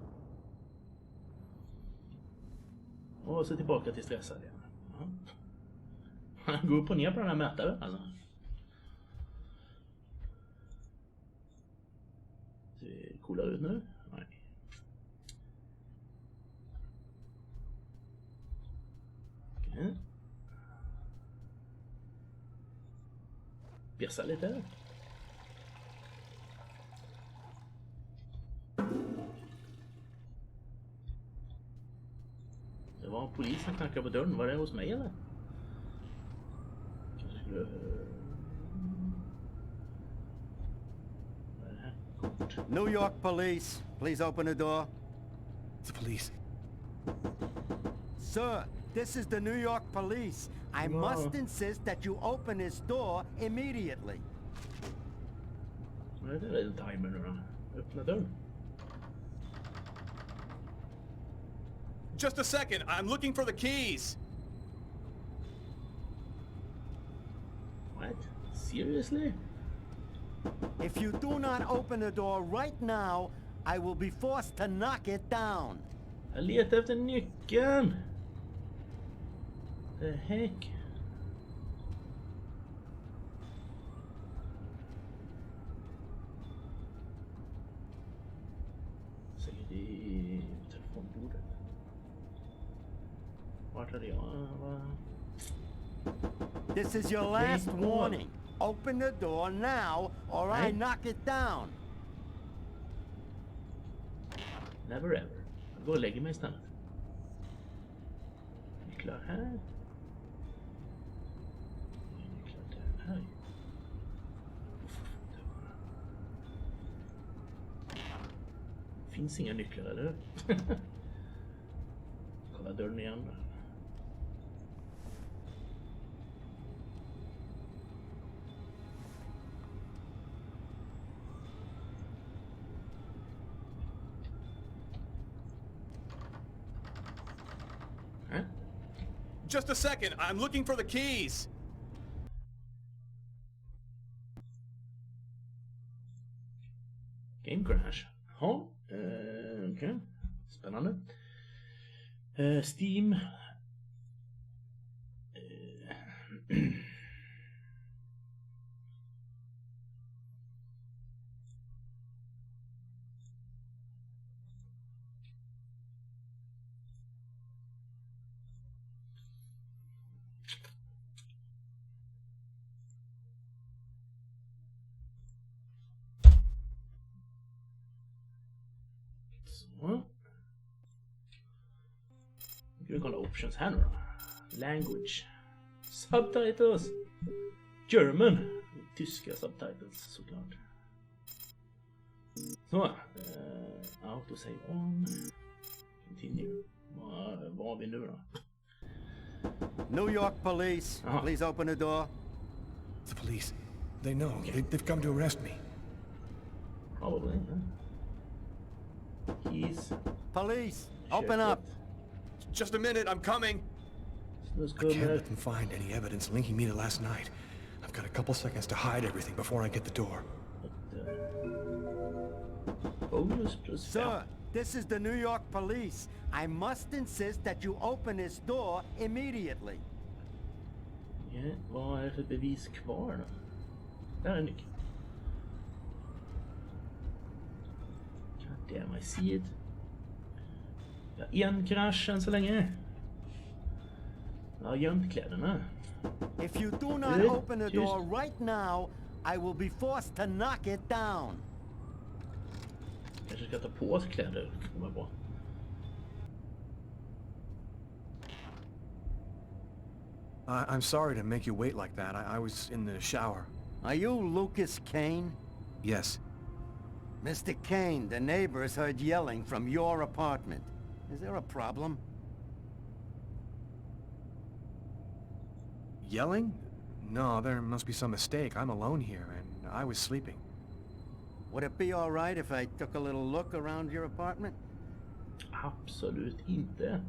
Och så tillbaka till stressad igen. Han går upp och ner på den här mätaren alltså. Det coolar ut nu. Nej. Okej. Bjässa lite. Det var en polis som knackade på dörren. Var det hos mig eller? Kanske skulle... Vad är det här? Kort.
New York Police, please open the door.
The police.
Sir, this is the New York Police. I must insist that you open this door immediately.
Vad är det en timer nu då? Öppna dörren.
Just a second, I'm looking for the keys.
What? Seriously?
If you do not open the door right now, I will be forced to knock it down.
Jag letar efter nyckeln. The heck? Säkert i telefonbordet. Vart är det jag?
This is your last warning. Open the door now or I knock it down.
Never ever. Jag går och lägger mig istället. Nycklar här. Nycklar där. Här. Finns inga nycklar, eller hur? Kolla dörren igen.
Just a second, I'm looking for the keys.
Game crash. Ja, okej. Spännande. Steam. Ja. Vi kan kolla options här nu då. Language. Subtitles. German. Tyska subtitles såklart. Så. Auto save on. Continue. Vad har vi nu då?
New York police. Please open the door.
The police. They know. Okay. They've come to arrest me.
Probably. Keys.
Police, open up.
Just a minute, I'm coming.
I can't let them find any evidence linking me to last night. I've got a couple seconds to hide everything before I get the door.
Sir, this is the New York police. I must insist that you open this door immediately.
Ja, vad är det för bevis kvar då? Där är nyckeln. God damn, I see it. Ja, en krasch än så länge. Jag har gömt kläderna.
If you do not open the door right now, I will be forced to knock it down.
Kanske ska ta på oss kläder, kommer jag på.
I'm sorry to make you wait like that. I was in the shower.
Are you Lucas Kane?
Yes.
Mr. Kane, the neighbors heard yelling from your apartment. Is there a problem?
Yelling? No, there must be some mistake. I'm alone here, and I was sleeping.
Would it be all right if I took a little look around your apartment?
Absolut inte.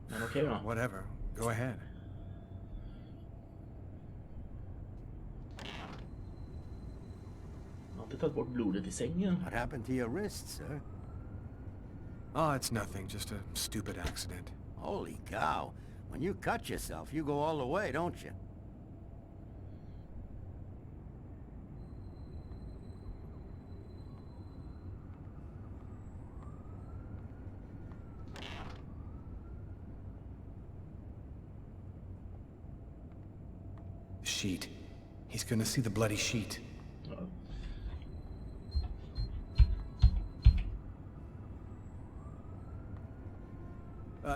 Men okej då.
Whatever. Go ahead.
Jag har inte tagit bort blodet i sängen.
What happened to your wrist, sir?
Oh, it's nothing. Just a stupid accident.
Holy cow. When you cut yourself, you go all the way, don't you?
The sheet. He's gonna see the bloody sheet.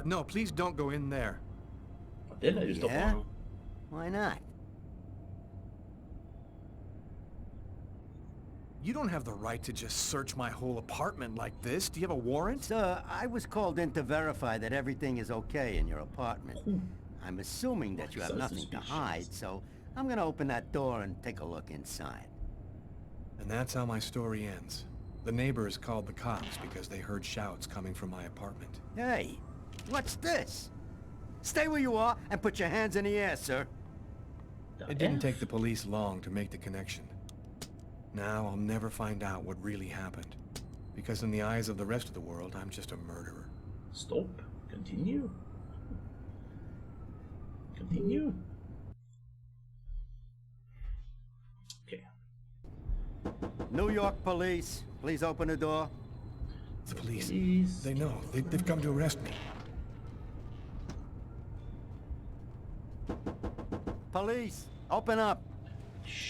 No, please don't go in there.
Yeah? Why not?
You don't have the right to just search my whole apartment like this. Do you have a warrant?
Sir, I was called in to verify that everything is okay in your apartment. I'm assuming that you have nothing to hide, so I'm gonna open that door and take a look inside.
And that's how my story ends. The neighbors called the cops because they heard shouts coming from my apartment.
Hey, what's this? Stay where you are and put your hands in the air, sir.
It didn't take the police long to make the connection. Now I'll never find out what really happened. Because in the eyes of the rest of the world, I'm just a murderer.
Stop. Continue. Continue. Okay.
New York police, please open the door.
The police. They know. They've come to arrest me.
Police, open up.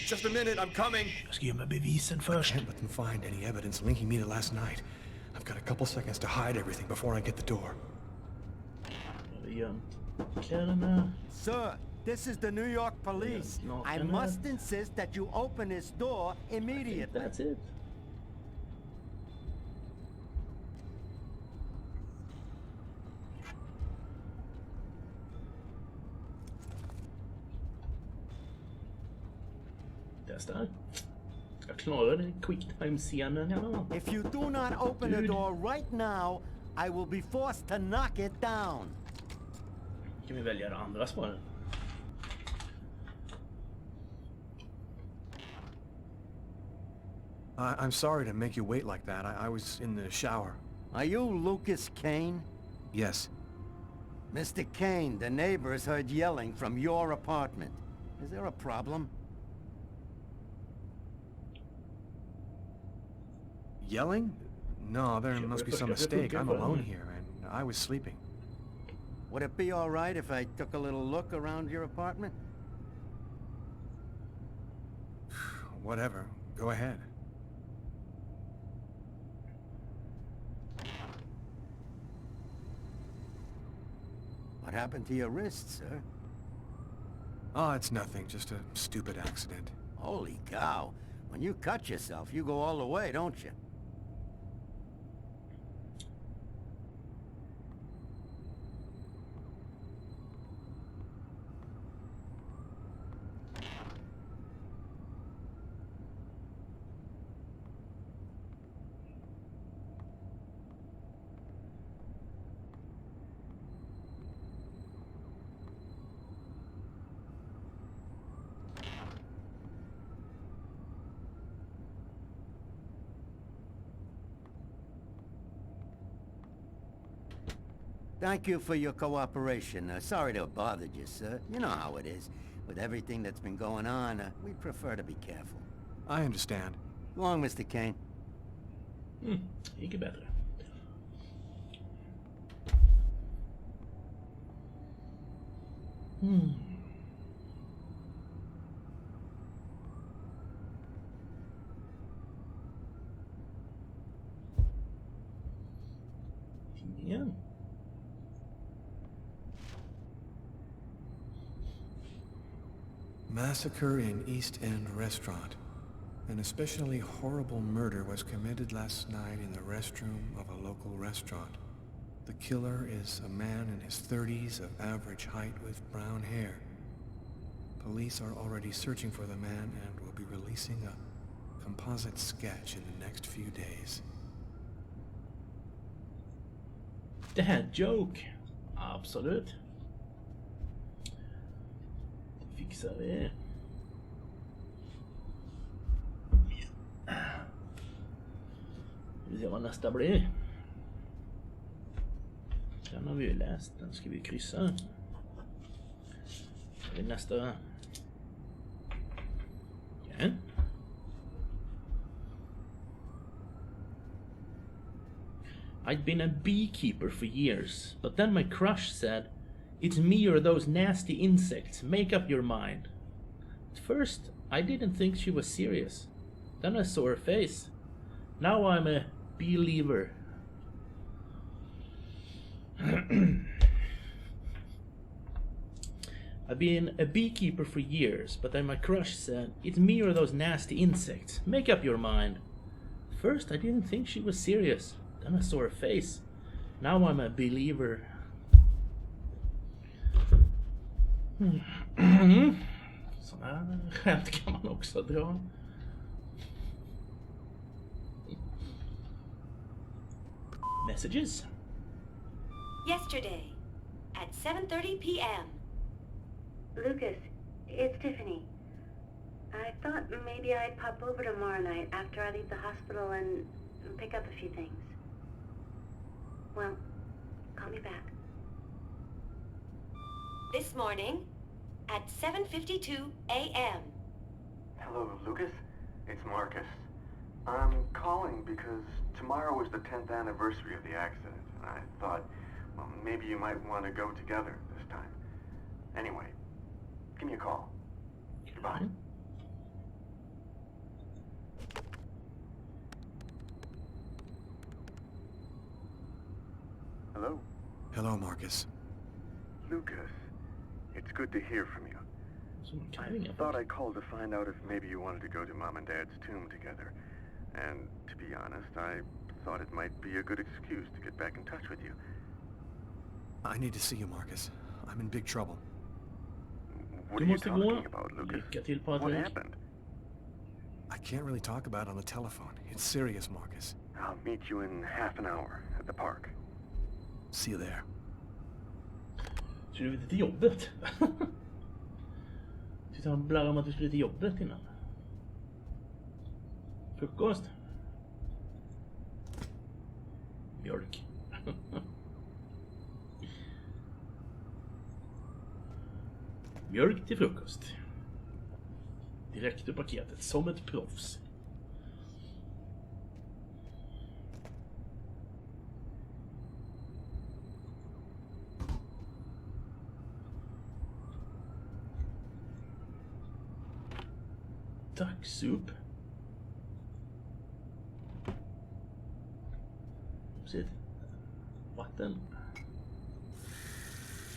Just a minute, I'm coming.
Jag ska gömma bevisen först.
I can't let them find any evidence linking me to last night. I've got a couple seconds to hide everything before I get the door.
Jag har gömt kläderna.
Sir, this is the New York police. I must insist that you open this door immediately.
That's it. Testar. Jag klarade quicktime-scenen i alla fall.
If you do not open the door right now, I will be forced to knock it down.
Kan vi välja det andra svaret?
I'm sorry to make you wait like that. I was in the shower.
Are you Lucas Kane?
Yes.
Mr. Kane, the neighbors heard yelling from your apartment. Is there a problem?
Yelling? No, there must be some mistake. I'm alone here, and I was sleeping.
Would it be all right if I took a little look around your apartment?
Whatever. Go ahead.
What happened to your wrist, sir?
Oh, it's nothing. Just a stupid accident.
Holy cow. When you cut yourself, you go all the way, don't you? Thank you for your cooperation. Sorry to have bothered you, sir. You know how it is. With everything that's been going on, we prefer to be careful.
I understand.
Go on, Mr. Kane.
Gick bättre. Igen.
Massacre in East End restaurant. An especially horrible murder was committed last night in the restroom of a local restaurant. The killer is a man in his 30s of average height with brown hair. Police are already searching for the man and will be releasing a composite sketch in the next few days.
Det här joke. Absolut. Det fixar vi. Vi ser vad nästa blir. Den har vi ju läst. Den ska vi kryssa. Det är nästa. Okay. I'd been a beekeeper for years, but then my crush said, "It's me or those nasty insects, make up your mind." At first, I didn't think she was serious. Then I saw her face. Now I'm a believer. I've been a beekeeper for years, but then my crush said, "It's me or those nasty insects, make up your mind." At first, I didn't think she was serious. Then I saw her face. Now I'm a believer. Sådana skämt kan man också dra. Messages.
Yesterday, at 7:30 p.m.
Lucas, it's Tiffany. I thought maybe I'd pop over tomorrow night after I leave the hospital and pick up a few things. Well, call me back.
This morning, at 7:52 a.m.
Hello, Lucas. It's Marcus. I'm calling because tomorrow is the 10th anniversary of the accident, and I thought, well, maybe you might want to go together this time. Anyway, give me a call. Goodbye. Hello?
Hello, Marcus.
Lucas, it's good to hear from you. I thought I'd call to find out if maybe you wanted to go to Mom and Dad's tomb together. And to be honest, I thought it might be a good excuse to get back in touch with you.
I need to see you, Marcus. I'm in big trouble.
What are you talking about, Lucas? What happened?
I can't really talk about it on the telephone. It's serious, Marcus.
I'll meet you in half an hour at the park.
See you there.
Så du vet till jobbet? Sitter han blarrar om att du skulle till jobbet innan? Frukost? Mjölk. Mjölk till frukost. Direkt ur paketet, som ett proffs. Tacksup. Precis. Vatten.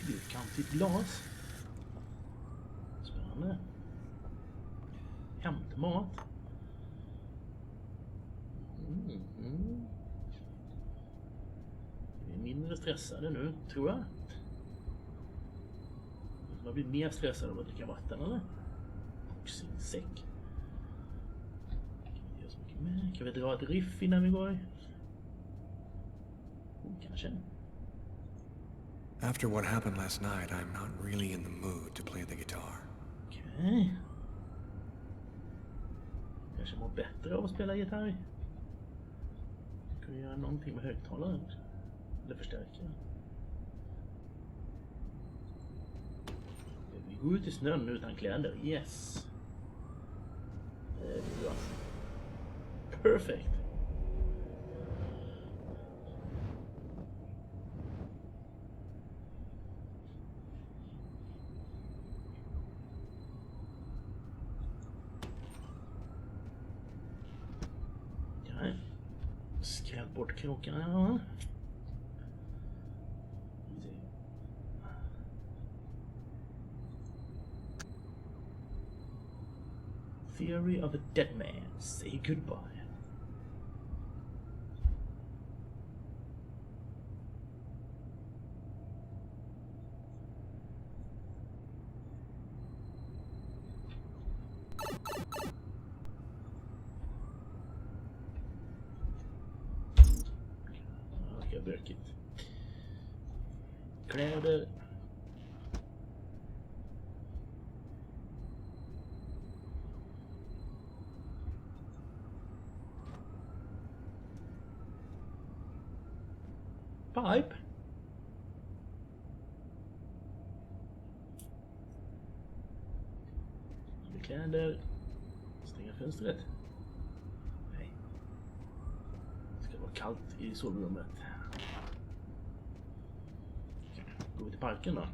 Fyrkantigt glas. Spännande. Hämtmat. Vi är mindre stressade nu, tror jag. Man blir mer stressad av att dricka vatten, eller? Och sin säck. Kan vi dra ett riff innan vi går? Kanske.
After what happened last night, I'm not really in the mood to play the guitar.
Okej. Kanske mår bättre av att spela gitarr. Kan vi göra någonting med högtalaren? Eller förstärka? Vi går ut i snön utan kläder. Yes. Det är bra. Perfect. Skräll bort krokarna, ja. Theory of a dead man. Say goodbye. Bökigt. Kläder. Pipe. Kläder. Stänga fönstret. Nej. Det ska vara kallt i sovrummet. Går vi till parken då?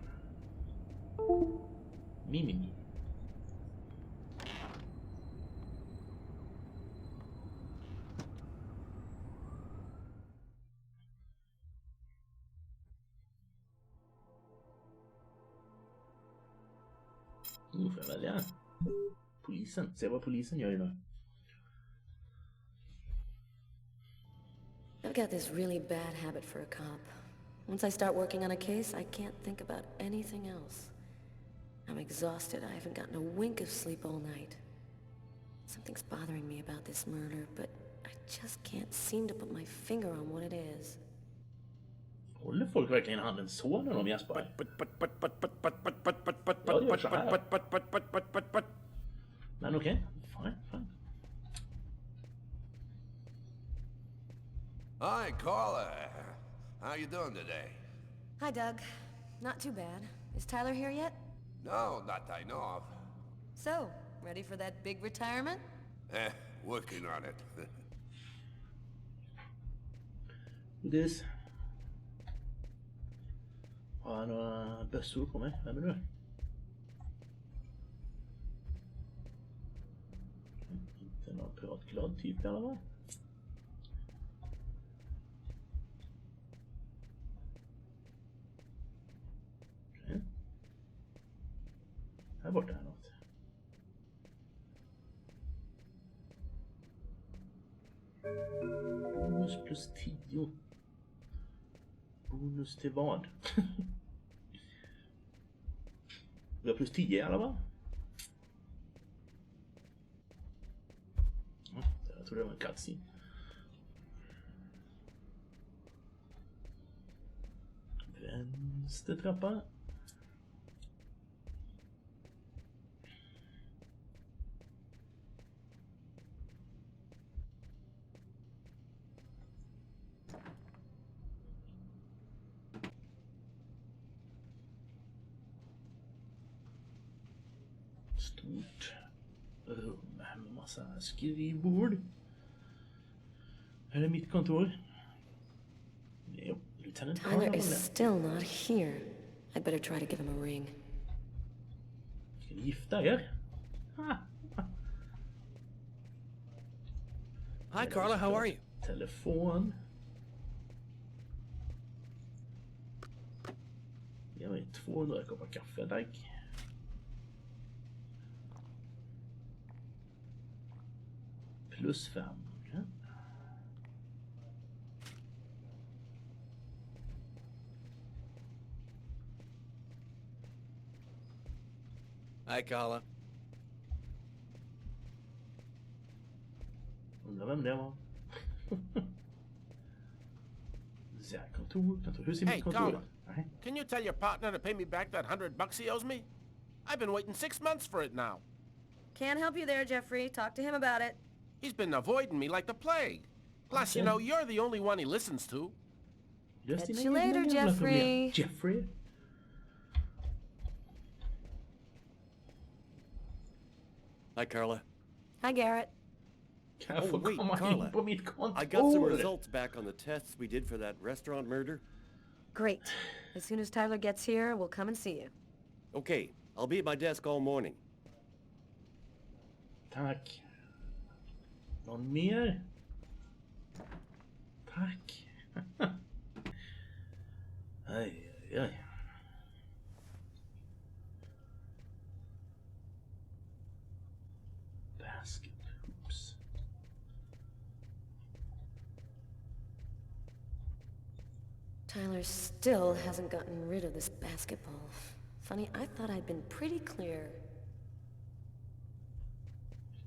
Mimimi. Nu får jag välja. Polisen. Se vad polisen gör idag.
I've got this really bad habit for a cop. Once I start working on a case, I can't think about anything else. I'm exhausted. I haven't gotten a wink of sleep all night. Something's bothering me about this murder, but I just can't seem to put my finger on what it is.
Håller folk verkligen handen så när de gäspar? Jag gör så här. Men okej. Fine.
Hi, Carla. How you doing today?
Hi, Doug. Not too bad. Is Tyler here yet?
No, not that I know of.
So, ready for that big retirement?
Working on it.
This. Har jag några bössor på mig? Vem är du? Inte någon pratglad typ i alla fall. Okay. Här borta är något. Bonus plus 10. Bonus till vad? Vi har plus 10 i alla fall. Jag tror det var en cutscene. Vänster trappa. Stort rum med massa skrivbord. Här är mitt kontor. Jo, Lieutenant
Tyler is still not here. I'd better try to give him a ring.
Ska ni gifta er?
Hi, Carla. How are you?
Telefon. Ja, 200 koppar kaffe, tack. Plus 5. Okay.
Hi, Carla.
Undrar vem det var. Kontor. Hur ser mitt kontor ut?
Can you tell your partner to pay me back that $100 he owes me? I've been waiting 6 months for it now.
Can't help you there, Jeffrey. Talk to him about it.
He's been avoiding me like the plague. Plus, you know, you're the only one he listens to.
Catch you later, Jeffrey.
Jeffrey?
Hi, Carla.
Hi, Garrett.
Oh, wait, Carla. I got some results back on the tests we did for that restaurant murder.
Great. As soon as Tyler gets here, we'll come and see you.
Okay, I'll be at my desk all morning.
Tack. Någon mer? Tack. Aj, aj, aj. Basket hoops.
Tyler still hasn't gotten rid of this basketball. Funny, I thought I'd been pretty clear.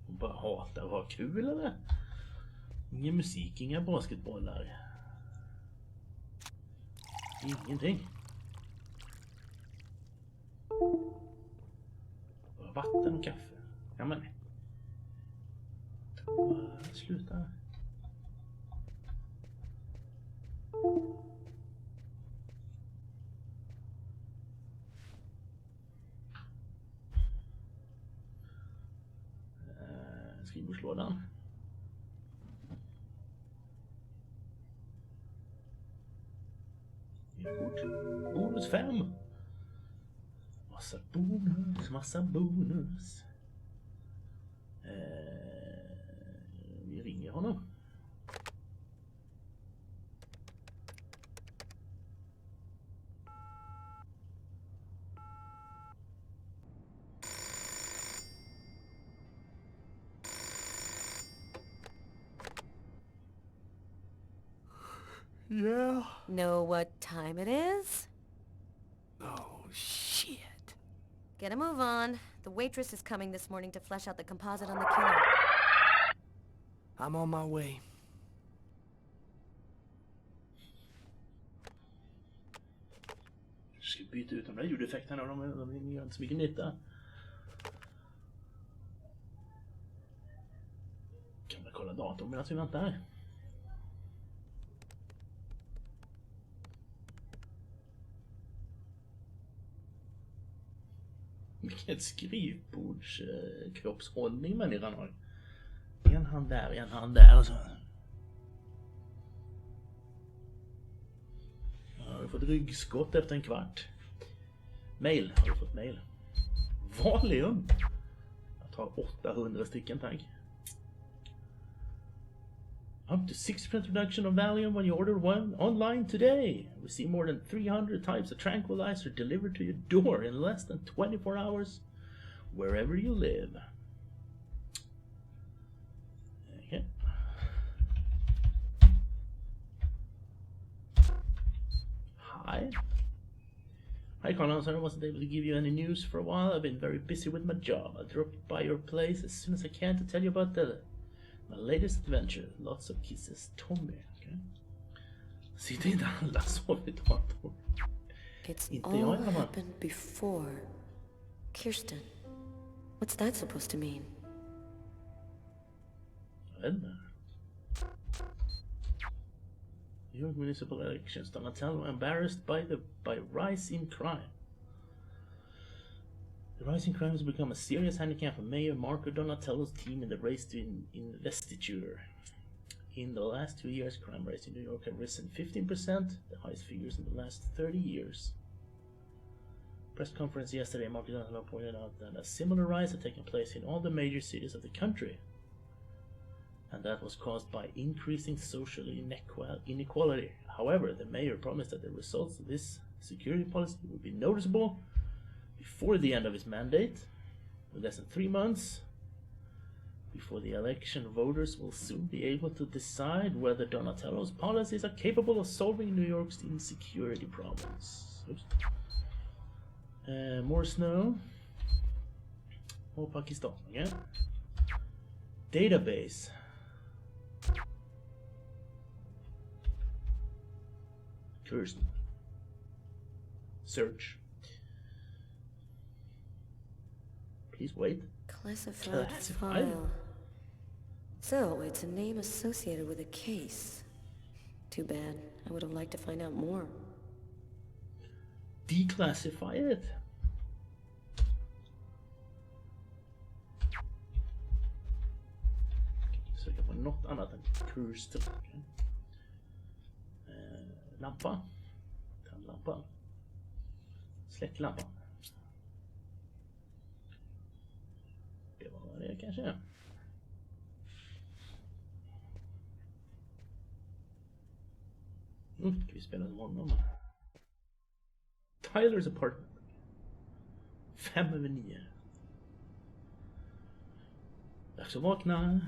Hon bara hatar att ha kul, eller? Ingen musik, inga basketbollar. Ingenting. Bara vatten och kaffe. Ja, men. Sluta. Skrivbordslådan. Bonus 5. Massa bonus. Vi ringer honom.
Yeah. Know what time it is?
Oh, shit.
Get a move on. The waitress is coming this morning to flesh out the composite on the killer.
I'm on my way.
Jag ska byta ut de där ljudeffekterna, de gör inte så mycket nytta. Kan man kolla datorn medan vi väntar här. Vilket skrivbords kroppshållning människan har. En hand där och så. Har du fått ryggskott efter en kvart? Mail, har du fått mail? Valium? Jag tar 800 stycken, tack. Up to 6% reduction of Valium when you order one online today. We see more than 300 types of tranquilizer delivered to your door in less than 24 hours, wherever you live. Okay. Hi. Hi, Colin. Sorry I wasn't able to give you any news for a while. I've been very busy with my job. I'll drop by your place as soon as I can to tell you about my latest adventure. Lots of kisses, Tommy. Okay. Sitter inte alla så vid datorn?
It's all happened before. Kirsten. What's that supposed to mean?
Jag vet inte. New York municipal elections. Donatello embarrassed by rise in crime. The rising crime has become a serious handicap for Mayor Marco Donatello's team in the race to investiture. In the last 2 years, crime rates in New York have risen 15%, the highest figures in the last 30 years. Press conference yesterday, Marco Donatello pointed out that a similar rise had taken place in all the major cities of the country. and that was caused by increasing social inequality. However, the mayor promised that the results of this security policy would be noticeable before the end of his mandate. With less than 3 months before the election, voters will soon be able to decide whether Donatello's policies are capable of solving New York's insecurity problems. Oops. More snow. More Pakistan again. Database. Kirsten. Search. Please wait.
Classified file. So, it's a name associated with a case. Too bad. I would have liked to find out more.
Declassify it. Söka på något annat än Kirsten. Lampa. Tändlampa. Släck lampan. Det var det kanske. Ska vi spela med honom? Tyler's apartment. 5/9. Dags att vakna.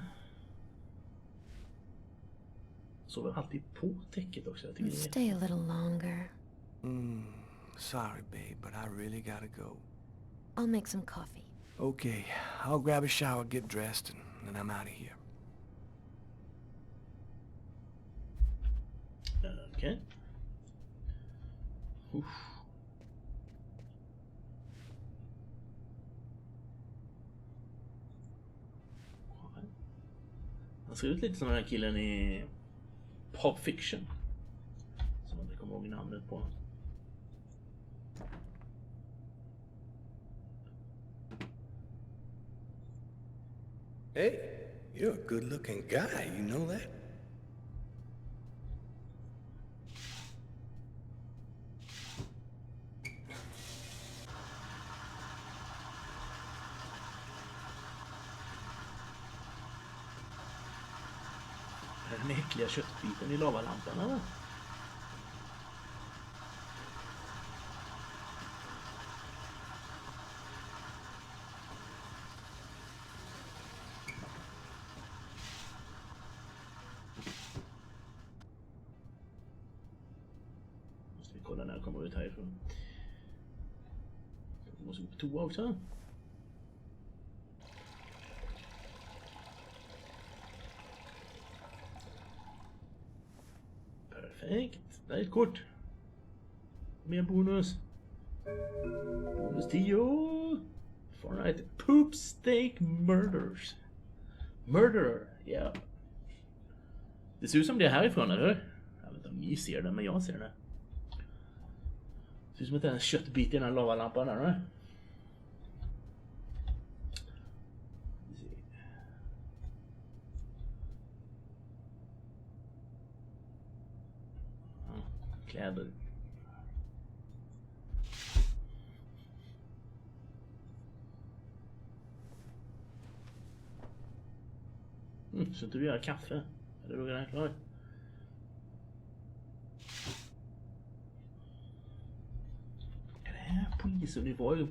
Sover alltid på täcket också. Jag tycker det är...
Stay a little longer.
Sorry, babe, but I really gotta go.
I'll make some coffee.
Okay, I'll grab a shower, get dressed, and then I'm out of here.
Okay. Han ser ut lite som den här killen i Pulp Fiction. Som jag inte kommer ihåg namnet på.
Hey, you're a good-looking guy, you know that?
Den äckliga köttbiten i lavalampan, eller? Måste vi kolla när jag kommer ut härifrån. Jag måste gå på toa också. Perfekt. Det är ett kort. Mer bonus. Bonus 10. Fortnite. Poop steak murders. Murderer. Ja. Yeah. Det ser ut som det är härifrån, eller? Jag vet inte om ni ser det, men jag ser det. Det ser ut som att det är en köttbit i den här lavalampan, eller? Kläder. Så inte vi gör kaffe. Eller då är det klart. Är det här polisuniform? Oh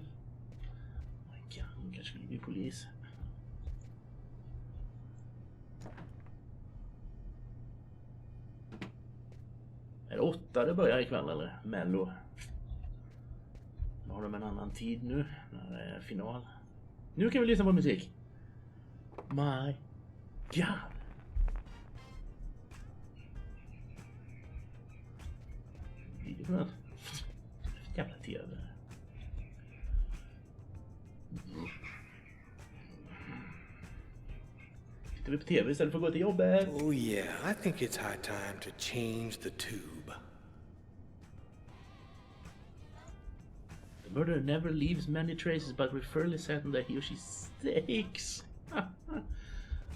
my god, hon kanske vill bli polis. Är det 8 det börjar ikväll eller? Mello. Nu har de en annan tid nu när det är final. Nu kan vi lyssna på musik. My god. Vad blir det för något? Jävla tv. Tittar vi på tv istället för att gå till jobbet?
Oh yeah, I think it's high time to change the tube.
The murderer never leaves many traces, but we're fairly certain that he or she stakes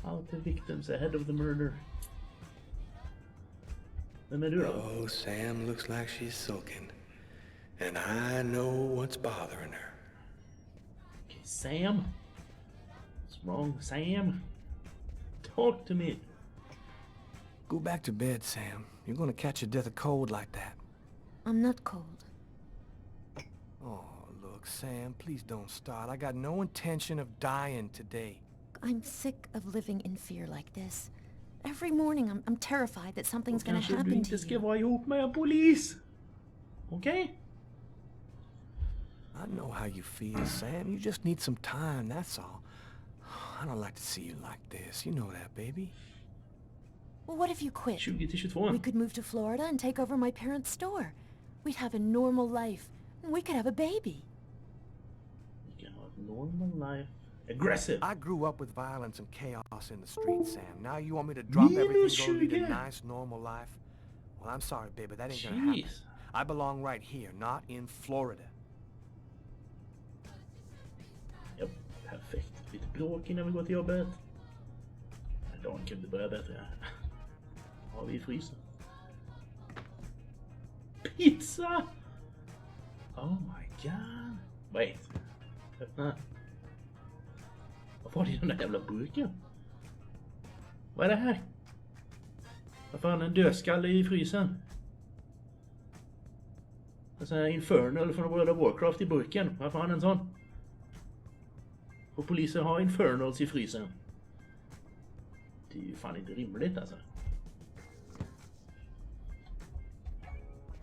out the victims ahead of the murder. Vem är du då?
Oh, Sam looks like she's sulking. And I know what's bothering her.
Okay, Sam? What's wrong, Sam? Talk to me.
Go back to bed, Sam. You're gonna catch your death of cold like that.
I'm not cold.
Oh, look, Sam, please don't start. I got no intention of dying today.
I'm sick of living in fear like this. Every morning I'm terrified that something's gonna happen to you.
Kanske du inte ska vara ihop med en polis. Okay?
I know how you feel, Sam. You just need some time, that's all. I don't like to see you like this. You know that, baby.
Well, what if you quit?
20 till 22.
We could move to Florida and take over my parents' store. We'd have a normal life. And we could have a baby.
We can have a normal life. Aggressive.
I grew up with violence and chaos in the streets, Sam. Now you want me to drop everything and go lead a nice, normal life? Well, I'm sorry, baby. That ain't gonna happen. I belong right here, not in Florida.
Japp, perfekt. Lite bråk innan vi går till jobbet. Dagen kan det börja bättre. Har vi i frysen? Pizza! Oh my god. Wait. Öppna. Vad var det i den där jävla burken? Vad är det här? Varför har han en dödskalle i frysen? En sån här Infernal från World of Warcraft i burken. Varför har han en sån? Och poliser har Infernals i frysen. Det är ju fan inte rimligt alltså.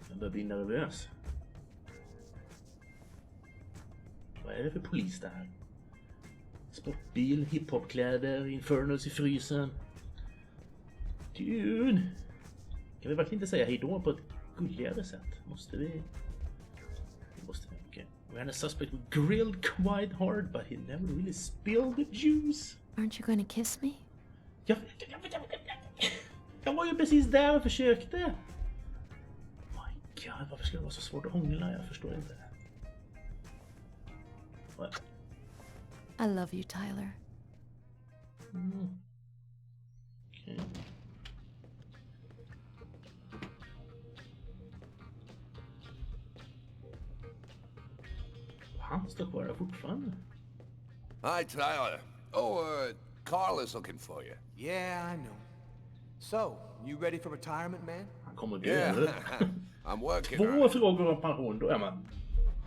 Jag börjar bli nervös. Vad är det för polis där? Sportbil, hiphopkläder, Infernals i frysen. Dude! Kan vi verkligen inte säga hejdå på ett gulligare sätt? Måste vi? Okay. We had a suspect who grilled quite hard, but he never really spilled the juice.
Aren't you going to kiss me?
Jag var ju precis där och försökte. My god, varför ska det vara så svårt att hångla? Jag förstår inte. What?
I love you, Tyler.
Okay. Han står kvar där fortfarande.
Hi, Tyler. Carl is looking for you.
Yeah, I know. So, you ready for retirement, man?
Han kommer dö.
I'm working.
Två frågor om pension, då är man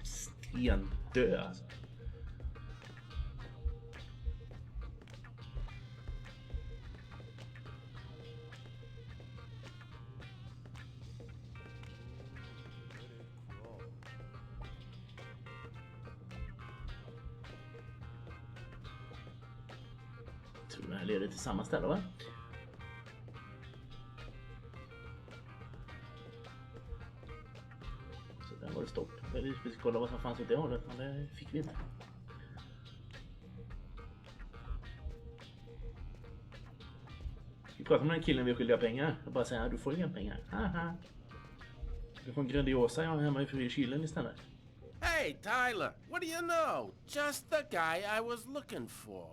stendöd alltså. Jag tror det här leder till samma ställe, va? Så där var det stopp. Vi skulle kolla vad som fanns åt det hållet, men det fick vi inte. Vi pratade med den killen vi skyldiga pengar. Jag bara säger, du får inga pengar. Haha. Du får en Grandiosa jag har hemma i kylen istället.
Hey, Tyler, what do you know? Just the guy I was looking for.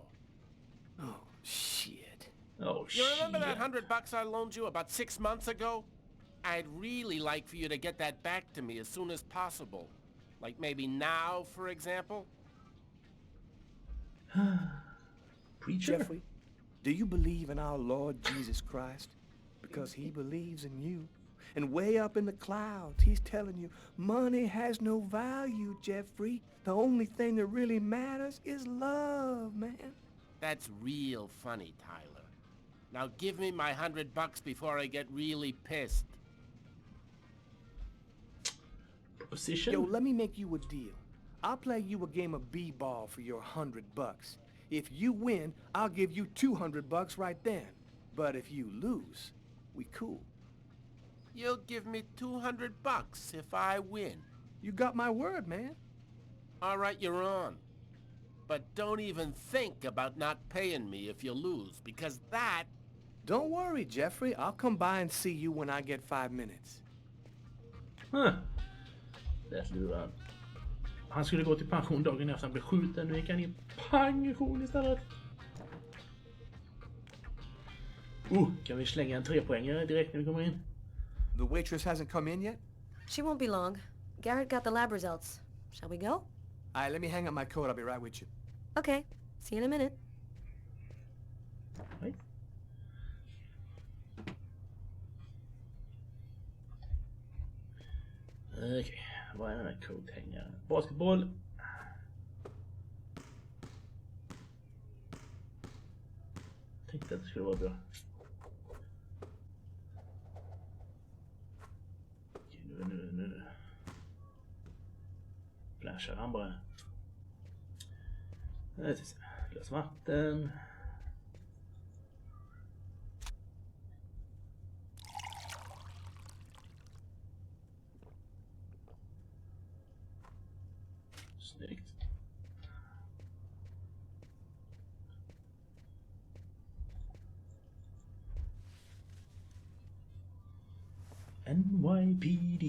Oh, shit.
Oh,
you remember that $100 I loaned you about 6 months ago? I'd really like for you to get that back to me as soon as possible. Like maybe now, for example?
Preacher?
Jeffrey, do you believe in our Lord Jesus Christ? Because he believes in you. And way up in the clouds, he's telling you, money has no value, Jeffrey. The only thing that really matters is love, man.
That's real funny, Tyler. Now give me my $100 before I get really pissed.
Proposition?
Yo, let me make you a deal. I'll play you a game of b-ball for your $100. If you win, I'll give you $200 right then. But if you lose, we cool.
You'll give me $200 if I win.
You got my word, man.
All right, you're on. But don't even think about not paying me if you lose, because that...
Don't worry, Jeffrey. I'll come by and see you when I get 5 minutes.
Huh. Det lurar. Han skulle gå till pension dagen efter han blev skjuten. Nu gick han i pension istället. Kan vi slänga en 3-poängare direkt när vi kommer in?
The waitress hasn't come in yet?
She won't be long. Garrett got the lab results. Shall we go?
All right, let me hang up my coat. I'll be right with you.
Okay. See you in a minute.
Right. Okej, vad är den här coat-hängaren? Basketboll. Tänkte att det skulle vara bra. Okej, nu. Flashar han bara. Glas vatten. Snyggt. NYPD.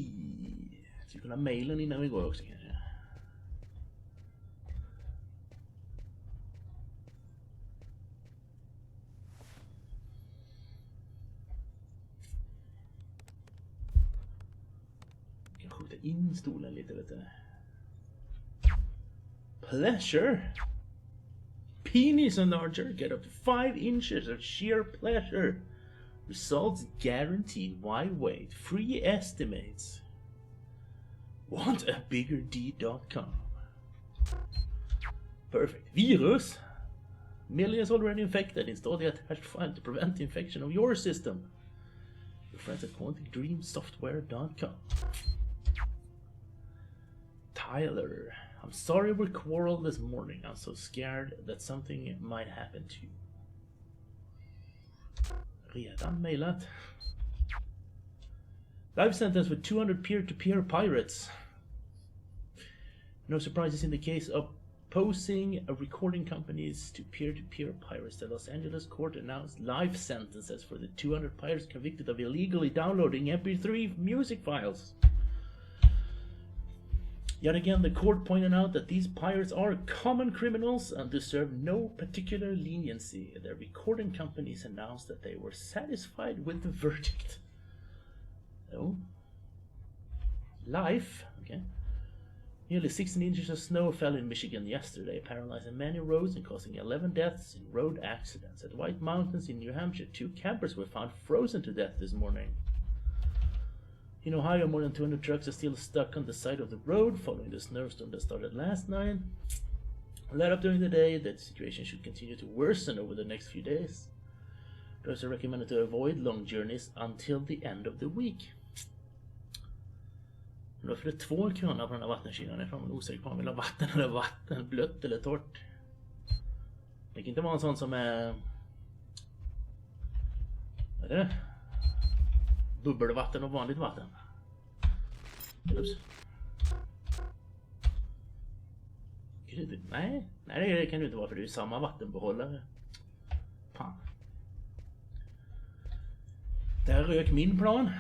Ska vi kunna mailen innan vi går också kanske? Jag kan skjuta in stolen lite, vet du. Pleasure? Penis enlarger get up to 5 inches of sheer pleasure. Results guaranteed. Why wait? Free estimates. Want a bigger D.com. Perfect. Virus? Millions already infected. Install the attached file to prevent the infection of your system. Your friends at QuanticDreamSoftware.com. Tyler. I'm sorry we quarreled this morning. I'm so scared that something might happen to you. Redan mailat. Life sentence for 200 peer-to-peer pirates. No surprises in the case of posing recording companies to peer-to-peer pirates. The Los Angeles court announced life sentences for the 200 pirates convicted of illegally downloading MP3 music files. Yet again, the court pointed out that these pirates are common criminals and deserve no particular leniency. The recording companies announced that they were satisfied with the verdict. Oh. Life. Okay. Nearly 16 inches of snow fell in Michigan yesterday, paralyzing many roads and causing 11 deaths in road accidents. At White Mountains in New Hampshire, 2 campers were found frozen to death this morning. In Ohio, more than 200 trucks are still stuck on the side of the road following the snowstorm that started last night. Let up during the day, the situation should continue to worsen over the next few days. Drivers are recommended to avoid long journeys until the end of the week. Varför är det 2 kranar på den här vattenkylan? Jag är fan osäker på om man vill ha vatten eller vatten, blött eller torrt. Det kan inte vara en sån som är... Vad är det? Bubbelvatten och vanligt vatten. Ups. Nej, det kan det inte vara för det är samma vattenbehållare. Fan. Där rök min plan.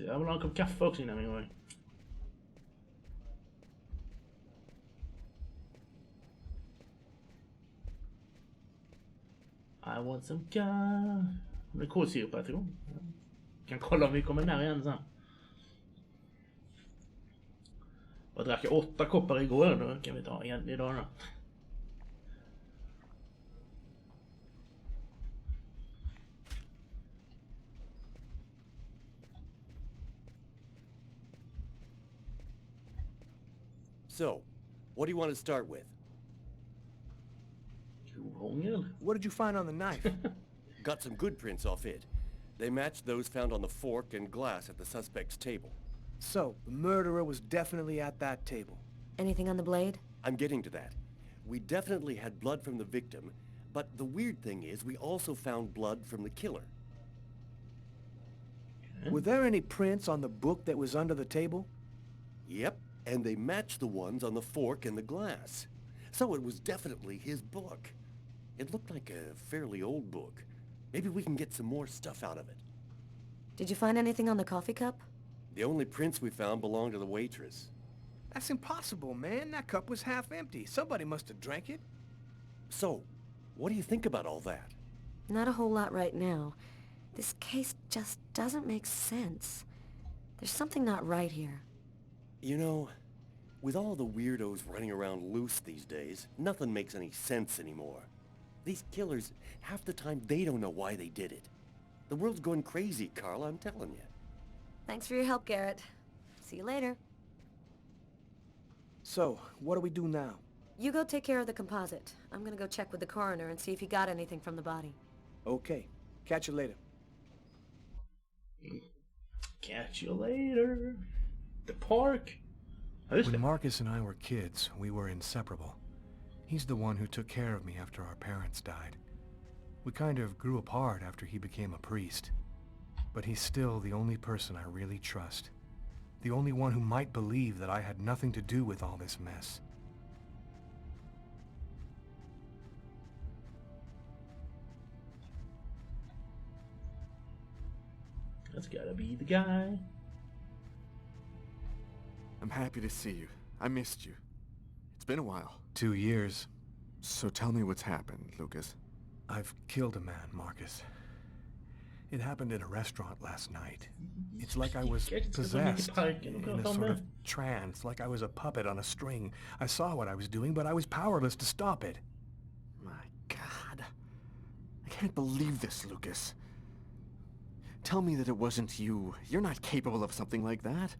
Jag vill ha en kopp kaffe också innan vi går. I want some kaffe. Med kolsyra, jag tror. Kan kolla om vi kommer nära igen sen. Jag drack 8 koppar igår, då kan vi ta en idag då.
So, what do you want to start with?
What did you find on the knife?
Got some good prints off it. They matched those found on the fork and glass at the suspect's table.
So, the murderer was definitely at that table.
Anything on the blade?
I'm getting to that. We definitely had blood from the victim, but the weird thing is we also found blood from the killer.
Were there any prints on the book that was under the table?
Yep, and they matched the ones on the fork and the glass. So it was definitely his book. It looked like a fairly old book. Maybe we can get some more stuff out of it.
Did you find anything on the coffee cup?
The only prints we found belonged to the waitress.
That's impossible, man. That cup was half empty. Somebody must have drank it.
So, what do you think about all that?
Not a whole lot right now. This case just doesn't make sense. There's something not right here.
You know, with all the weirdos running around loose these days, nothing makes any sense anymore. These killers, half the time they don't know why they did it. The world's going crazy, Carl, I'm telling you.
Thanks for your help, Garrett. See you later.
So, what do we do now?
You go take care of the composite. I'm gonna go check with the coroner and see if he got anything from the body.
Okay. Catch you later.
Catch you later. The park.
When Marcus and I were kids, we were inseparable. He's the one who took care of me after our parents died. We kind of grew apart after he became a priest. But he's still the only person I really trust. The only one who might believe that I had nothing to do with all this mess.
That's gotta be the guy.
I'm happy to see you. I missed you. It's been a while.
2 years.
So tell me what's happened, Lucas.
I've killed a man, Marcus. It happened in a restaurant last night. It's like I was possessed, in a sort of trance, like I was a puppet on a string. I saw what I was doing, but I was powerless to stop it.
My God. I can't believe this, Lucas. Tell me that it wasn't you. You're not capable of something like that.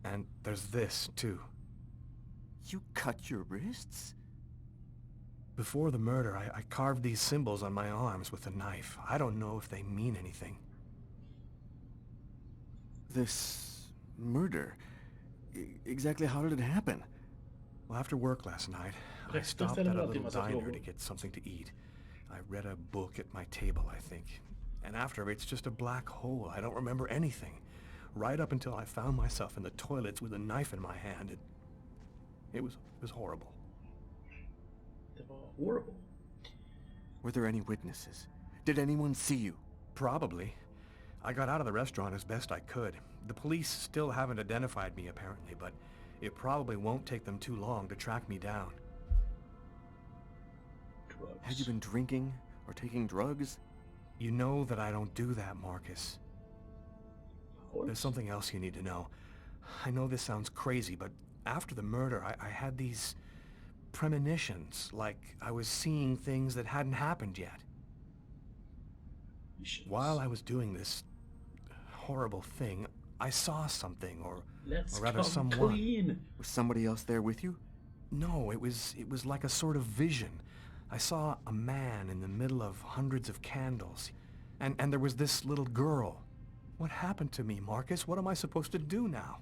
And there's this, too.
You cut your wrists?
Before the murder, I carved these symbols on my arms with a knife. I don't know if they mean anything.
This murder? Exactly how did it happen?
Well, after work last night, I stopped at a little diner to get something to eat. I read a book at my table, I think. And after, it's just a black hole. I don't remember anything. Right up until I found myself in the toilets with a knife in my hand. It was horrible.
Horrible.
Were there any witnesses? Did anyone see you?
Probably. I got out of the restaurant as best I could. The police still haven't identified me, apparently, but it probably won't take them too long to track me down.
Drugs.
Had you been drinking or taking drugs?
You know that I don't do that, Marcus. There's something else you need to know. I know this sounds crazy, but after the murder, I had these premonitions, like I was seeing things that hadn't happened yet. While I was doing this horrible thing, I saw something, or rather someone.
Clean.
Was somebody else there with you?
No, it was like a sort of vision. I saw a man in the middle of hundreds of candles, and there was this little girl. What happened to me, Marcus? What am I supposed to do now?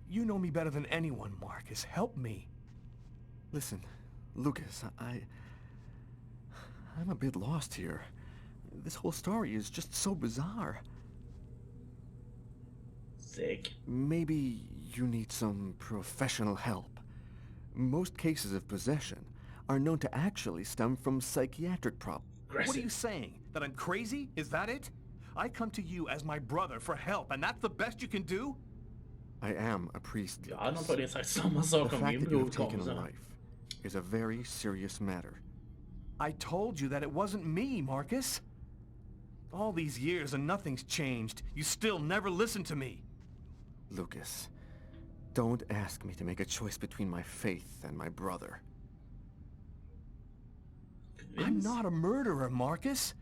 You know me better than anyone, Marcus. Help me.
Listen, Lucas, I'm a bit lost here. This whole story is just so bizarre.
Sick.
Maybe you need some professional help. Most cases of possession are known to actually stem from psychiatric problems.
What are you saying? That I'm crazy? Is that it? I come to you as my brother for help, and that's the best you can do?
I am a priest.
Jag hade antagligen sagt samma sak om min bror kom sen.
Is a very serious matter.
I told you that it wasn't me, Marcus. All these years and nothing's changed. You still never listen to me.
Lucas, don't ask me to make a choice between my faith and my brother.
I'm not a murderer, Marcus.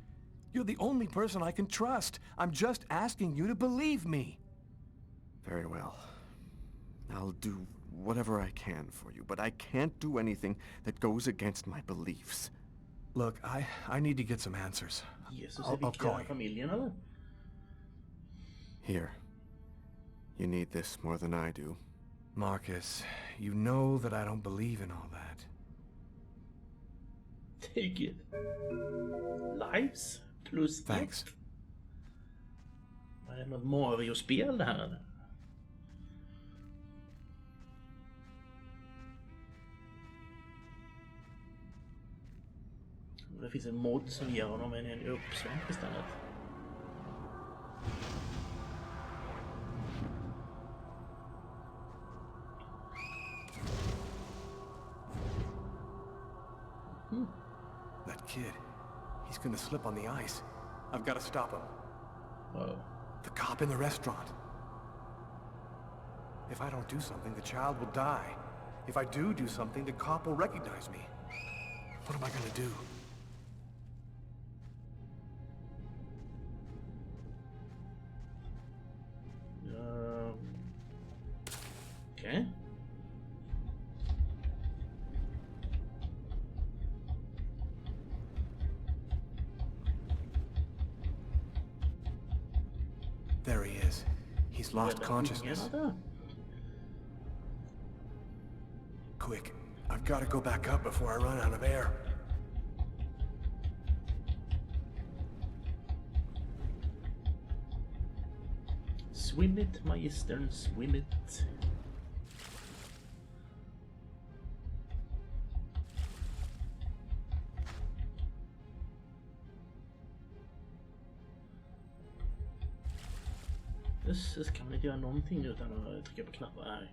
You're the only person I can trust. I'm just asking you to believe me.
Very well. I'll do whatever I can for you, but I can't do anything that goes against my beliefs.
Look, I need to get some answers. I'll call you.
Familjen, eller?
Here. You need this more than I do.
Marcus, you know that I don't believe in all that.
Take it. Lives plus
Thanks.
Vad är det, något Mario-spel det här? Det finns en mod som ger honom en uppsvamp istället.
That kid, he's gonna slip on the ice. I've got to stop him.
Whoa.
The cop in the restaurant. If I don't do something, the child will die. If I do something, the cop will recognize me. What am I gonna do? There he is. He's lost consciousness. Quick, I've got to go back up before I run out of air.
Swim it, magistern, swim it. Jösses, kan man inte göra någonting utan att trycka på knappar här.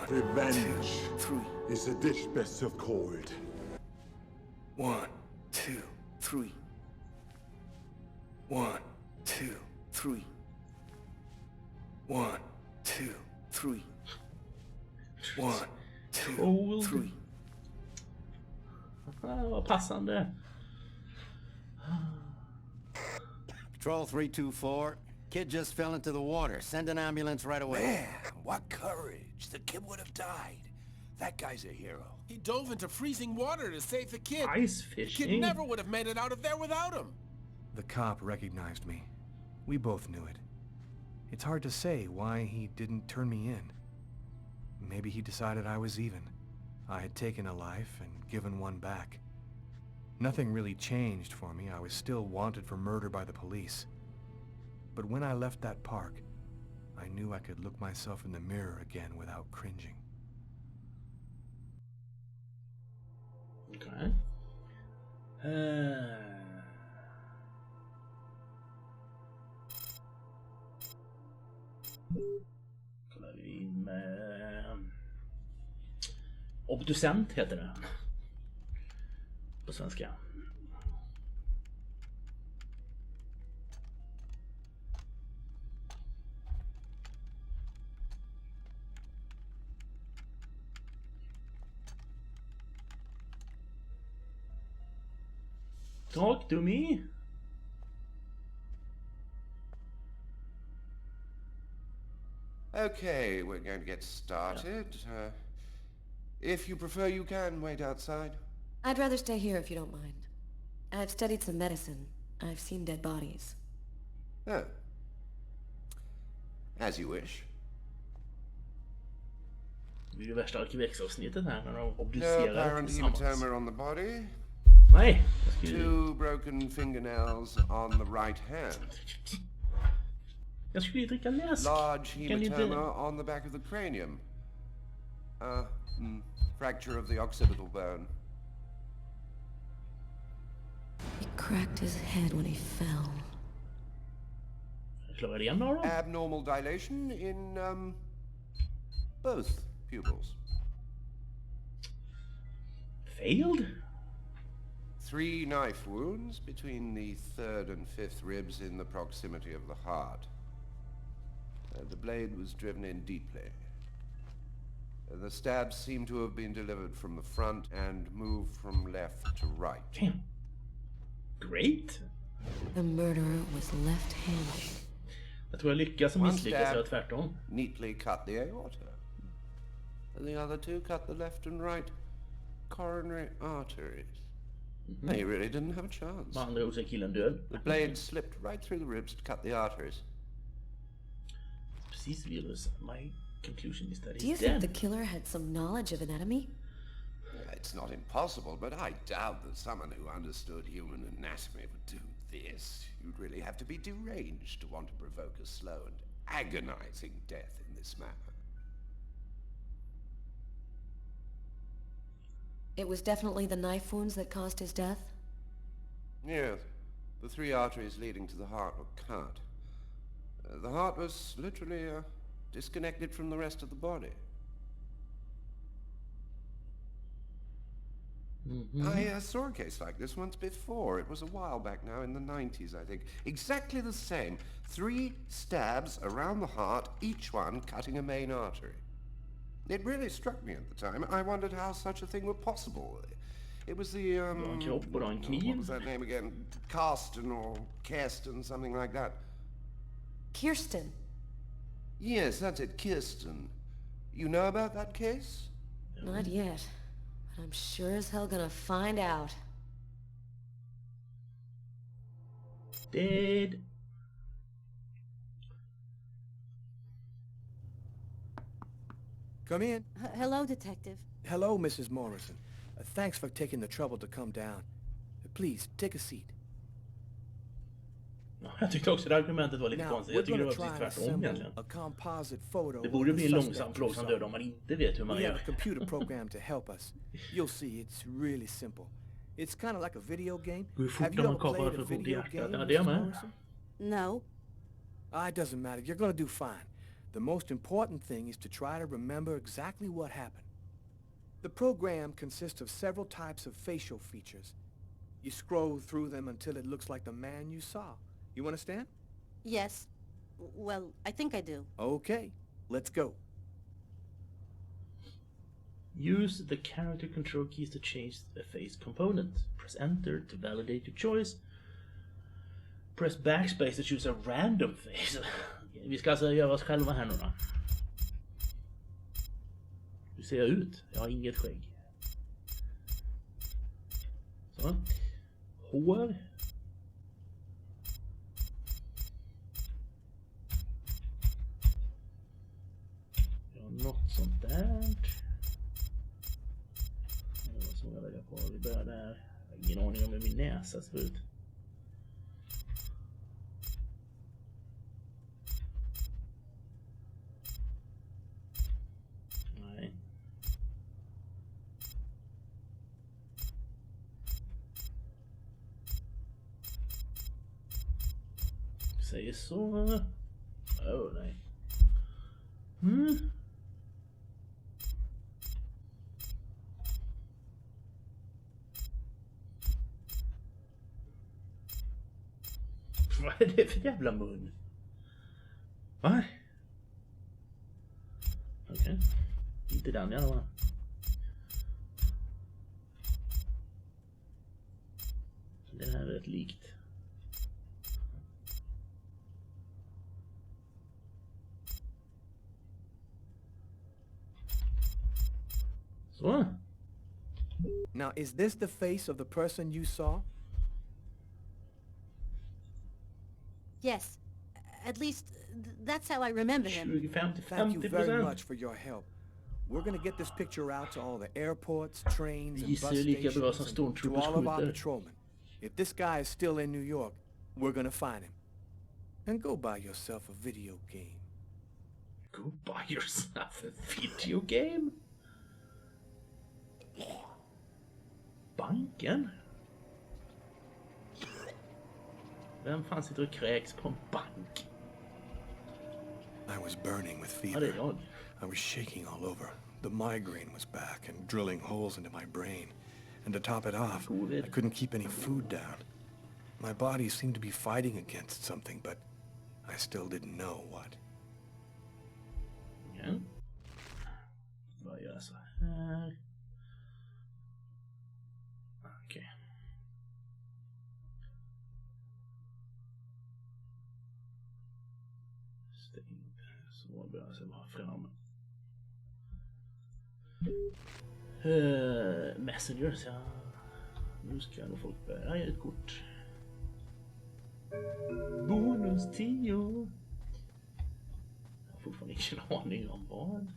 Revenge is a dish best served cold.
1, 2, 3. 1, 2, 3. 1, 2, 3. 1, 2, 3.
Vad passande.
Patrol 324. Kid just fell into the water. Send an ambulance right away.
Man, what courage. The kid would have died. That guy's a hero.
He dove into freezing water to save the kid.
Ice
The
fishing.
kid never would have made it out of there without him.
The cop recognized me. We both knew it. It's hard to say why he didn't turn me in. Maybe he decided I was even. I had taken a life and given one back. Nothing really changed for me. I was still wanted for murder by the police. But when I left that park, I knew I could look myself in the mirror again without cringing.
Okay. Kollar vi in med obducent heter det på svenska. Talk to me.
Okay, we're going to get started. If you prefer, you can wait outside.
I'd rather stay here if you don't mind. I've studied some medicine. I've seen dead bodies.
Oh. As you wish.
Det är ju värsta arkivexavsnittet här när de
No
obducerar
apparent
tillsammans.
hematoma on the body.
Nej.
2 broken fingernails on the right hand.
Jag skulle ju dricka läsk.
Large
Kan
hematoma
inte...
on the back of the cranium. Fracture of the occipital bone.
He cracked his head when he fell.
Abnormal dilation in, both pupils.
Failed?
3 knife wounds between the 3rd and 5th ribs in the proximity of the heart. The blade was driven in deeply. The stabs seem to have been delivered from the front and moved from left to right.
Damn. Great.
The murderer was left-handed.
Jag tror jag lyckas och misslyckas eller tvärtom.
Neatly cut the aorta. And the other 2 cut the left and right coronary arteries. He really didn't have a chance.
Med andra ord så är killen död.
The blade slipped right through the ribs to cut the arteries.
Precis, virus. My conclusion is that he's
Do you
dead.
think the killer had some knowledge of anatomy?
It's not impossible, but I doubt that someone who understood human anatomy would do this. You'd really have to be deranged to want to provoke a slow and agonizing death in this manner.
It was definitely the knife wounds that caused his death?
Yes. The 3 arteries leading to the heart were cut. The heart was literally disconnected from the rest of the body. I saw a case like this once before. It was a while back now, in the 90s, I think. Exactly the same. 3 stabs around the heart, each one cutting a main artery. It really struck me at the time. I wondered how such a thing were possible. It was the,
en kropp och en kniv.
what was that name again? Kirsten, something like that.
Kirsten.
Yes, that's it, Kirsten. You know about that case?
Not yet. But I'm sure as hell gonna find out.
Dead.
Come in.
Hello, Detective.
Hello, Mrs. Morrison. Thanks for taking the trouble to come down. Please, take a seat.
Jag tyckte också det argumentet var lite konstigt. Jag tycker det var precis tvärtom egentligen. Det borde bli en långsam plågsam död om man inte vet hur man gör.
We have a computer program to help us. You'll see, it's really simple. It's kind of like a video game.
Hur fort när man kapar för fort i hjärtat? Ja, det är med.
No.
It doesn't matter. You're gonna do fine. The most important thing is to try to remember exactly what happened. The program consists of several types of facial features. You scroll through them until it looks like the man you saw. You understand?
Yes. Well, I think I do.
Okay, let's go.
Use the character control keys to change the face component. Press enter to validate your choice. Press backspace to choose a random face. Vi ska alltså göra oss själva här nu då. Hur ser jag ut? Jag har inget skägg. Så. Hår. Ja, något sånt där. Vad ska jag välja på? Vi börjar där. Jag har ingen aning om hur min näsa ser ut. Nej. Säger så. Nej. Vad är det för jävla mun? Va? Okej. Inte den i alla fall. Den här är rätt likt. Så.
Now, is this the face of the person you saw?
Yes. At least, that's how I remember him.
Thank you very much for your help. We're gonna get this picture out to all the airports, trains, and bus stations, and to all of our patrolmen. If this guy is still in New York, we're gonna find him. And go buy yourself a video game.
Go buy yourself a video game? Banken? Vem fan sitter och kräks på en bank?
I was burning with fever. I was shaking all over. The migraine was back and drilling holes into my brain. And to top it off, I couldn't keep any food down. My body seemed to be fighting against something, but I still didn't know what.
Ja. Vad gör jag så här? Okej. Stäng. Så börjar jag se bara framme. Messenger, så nu ska nog folk börja ge ett kort. Bonus 10. Jag har fortfarande ingen aning om vad.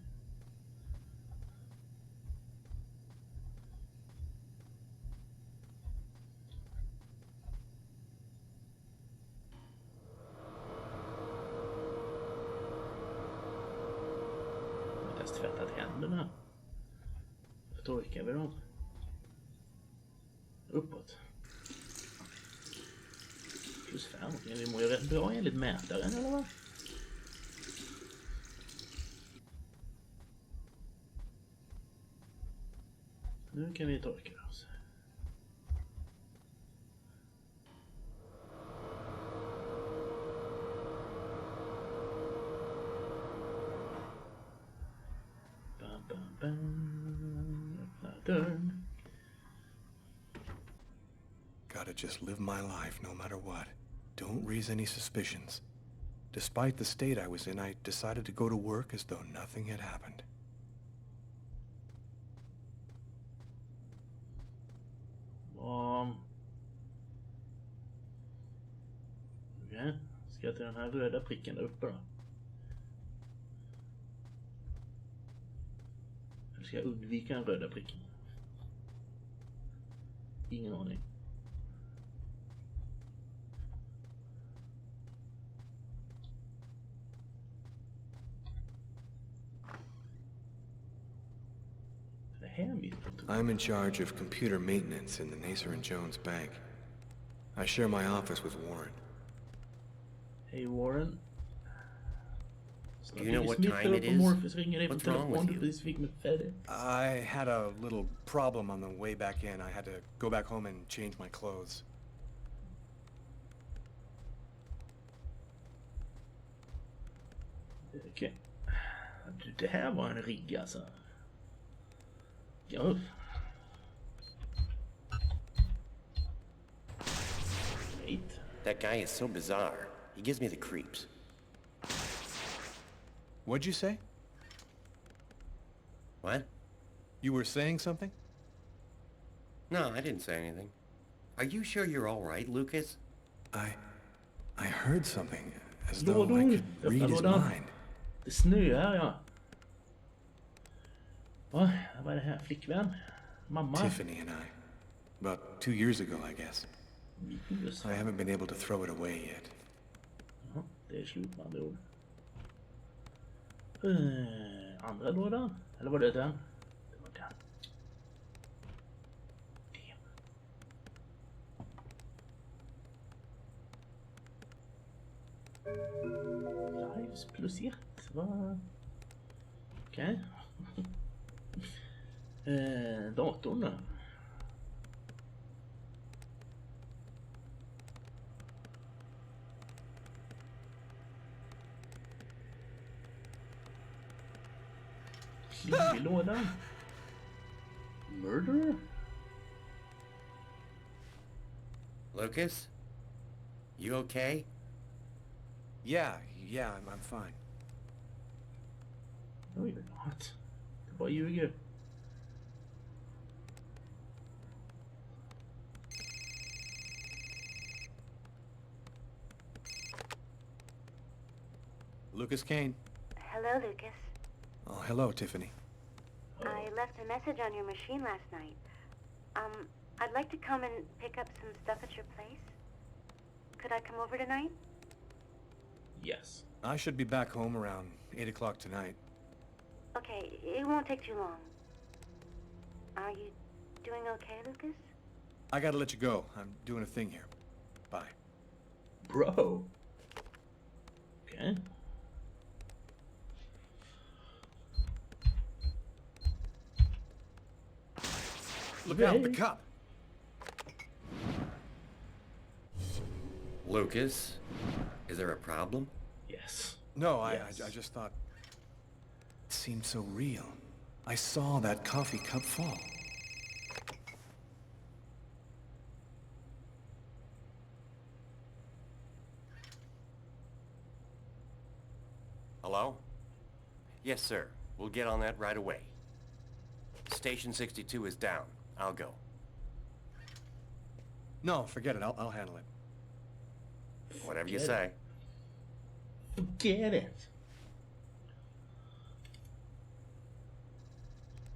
Jag har inte ens tvättat händerna. Torkar vi dem. Uppåt. +5. Vi mår ju rätt bra enligt mätaren, eller vad? Nu kan vi torka oss. Bam, bam, bam. Öppna dörren.
gotta just live my life no matter what. Don't raise any suspicions. Despite the state I was in, I decided to go to work as though nothing had happened.
Okej, ska jag till den här röda pricken där uppe då? Eller ska jag undvika den röda pricken? Ingen aning.
I'm in charge of computer maintenance in the Nacer & Jones bank. I share my office with Warren.
Hey Warren.
Do you know what time it is? What's wrong with you?
I had a little problem on the way back in. I had to go back home and change my clothes.
Okej. Det här var en rigg alltså. Ja. Wait.
That guy is so bizarre. He gives me the creeps.
What'd you say?
What?
You were saying something?
No, I didn't say anything. Are you sure you're all right, Lucas?
I heard something, as though I could read his mind.
Det snöar, ja. Vad är det här? Flickvän? Mamma?
Tiffany and I. About 2 years ago, I guess. I haven't been able to throw it away yet.
Ja, det är slut med andra ord. Andra lådan? Eller var det den? Det var den. Lives plus 1, va? Okej. Datorn då? I lådan? Murderer?
Lucas? You okay?
Yeah, I'm fine.
No, you're not. Det bara ljuger.
Lucas Kane.
Hello, Lucas.
Oh, hello, Tiffany.
I left a message on your machine last night. I'd like to come and pick up some stuff at your place. Could I come over tonight?
Yes.
I should be back home around 8 o'clock tonight.
Okay, it won't take too long. Are you doing okay, Lucas?
I gotta let you go. I'm doing a thing here. Bye.
Bro. Okay.
Look out, the cop!
Lucas, is there a problem?
Yes.
No, I just thought... It seemed so real. I saw that coffee cup fall.
Hello? Yes, sir. We'll get on that right away. Station 62 is down. I'll go.
No, forget it. I'll handle it.
Whatever you say.
Forget it.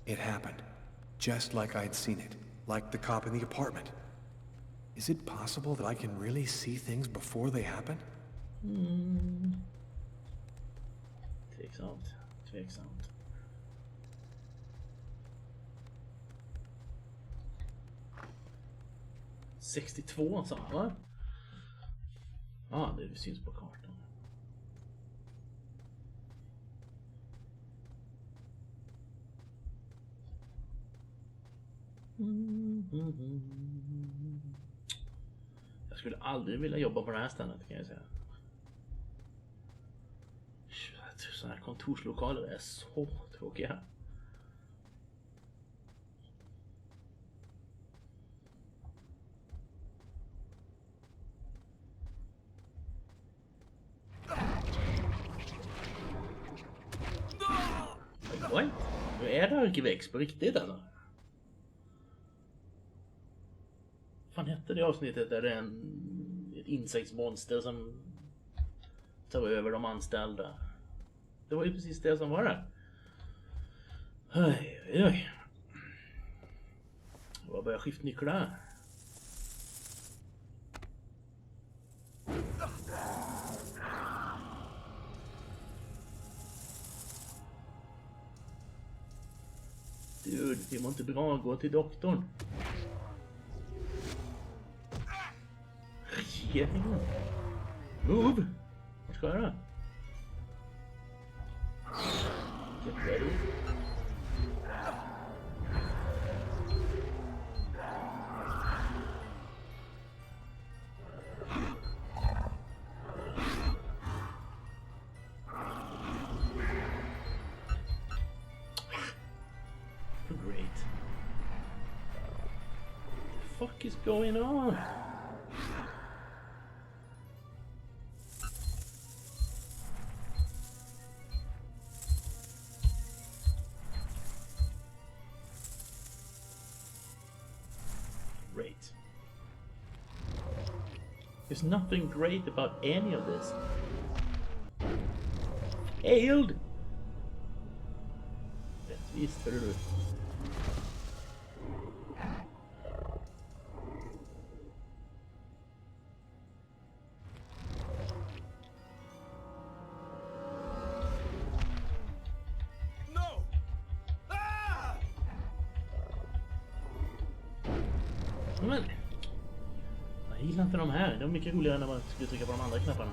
It happened. Just like I'd seen it. Like the cop in the apartment. Is it possible that I can really see things before they happen?
Tveksamt. Tveksamt. $62 sa han, va? Ja, det syns på kartan. Jag skulle aldrig vilja jobba på det här stället, kan jag säga. Sådana här kontorslokaler är så tråkiga. What? Nu är det Arkivex på riktigt eller? Vad fan hette det avsnittet där det är ett insektsmonster som tar över de anställda? Det var ju precis det som var det. Oj, oj, oj. Vad börjar skiftnycklarna? Dude, det var inte bra att gå till doktorn. Regeringen. Move! Vad ska jag göra? Get ready. Great. What the fuck is going on? Great. There's nothing great about any of this. Failed! Rättvist, hörru du. Men jag gillar inte de här. De är mycket roligare när man skulle trycka på de andra knapparna.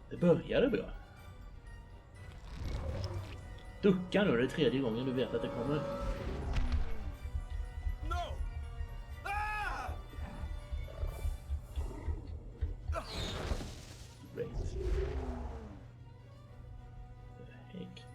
Det började bra. Ducka nu, det är tredje gången du vet att det kommer. Great. Heck.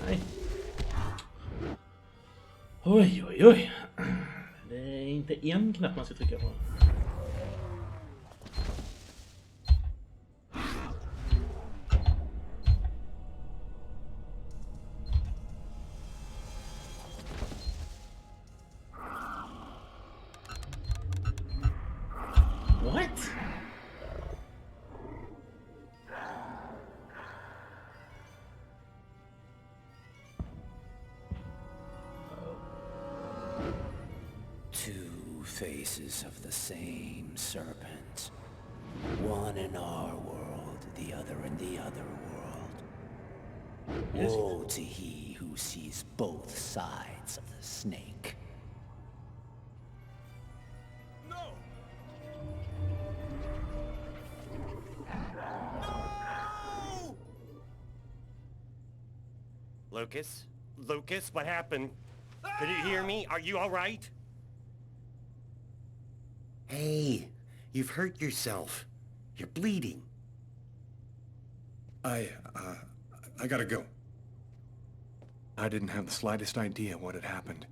Nej. Oj, oj, oj. Det är inte en knapp man ska trycka på. What?
Two faces of the same serpent. One in our world, the other in the other world. Woe to he who sees both sides of the snake.
Lucas? Lucas, what happened? Can you hear me? Are you all right?
Hey, you've hurt yourself. You're bleeding.
I gotta go. I didn't have the slightest idea what had happened.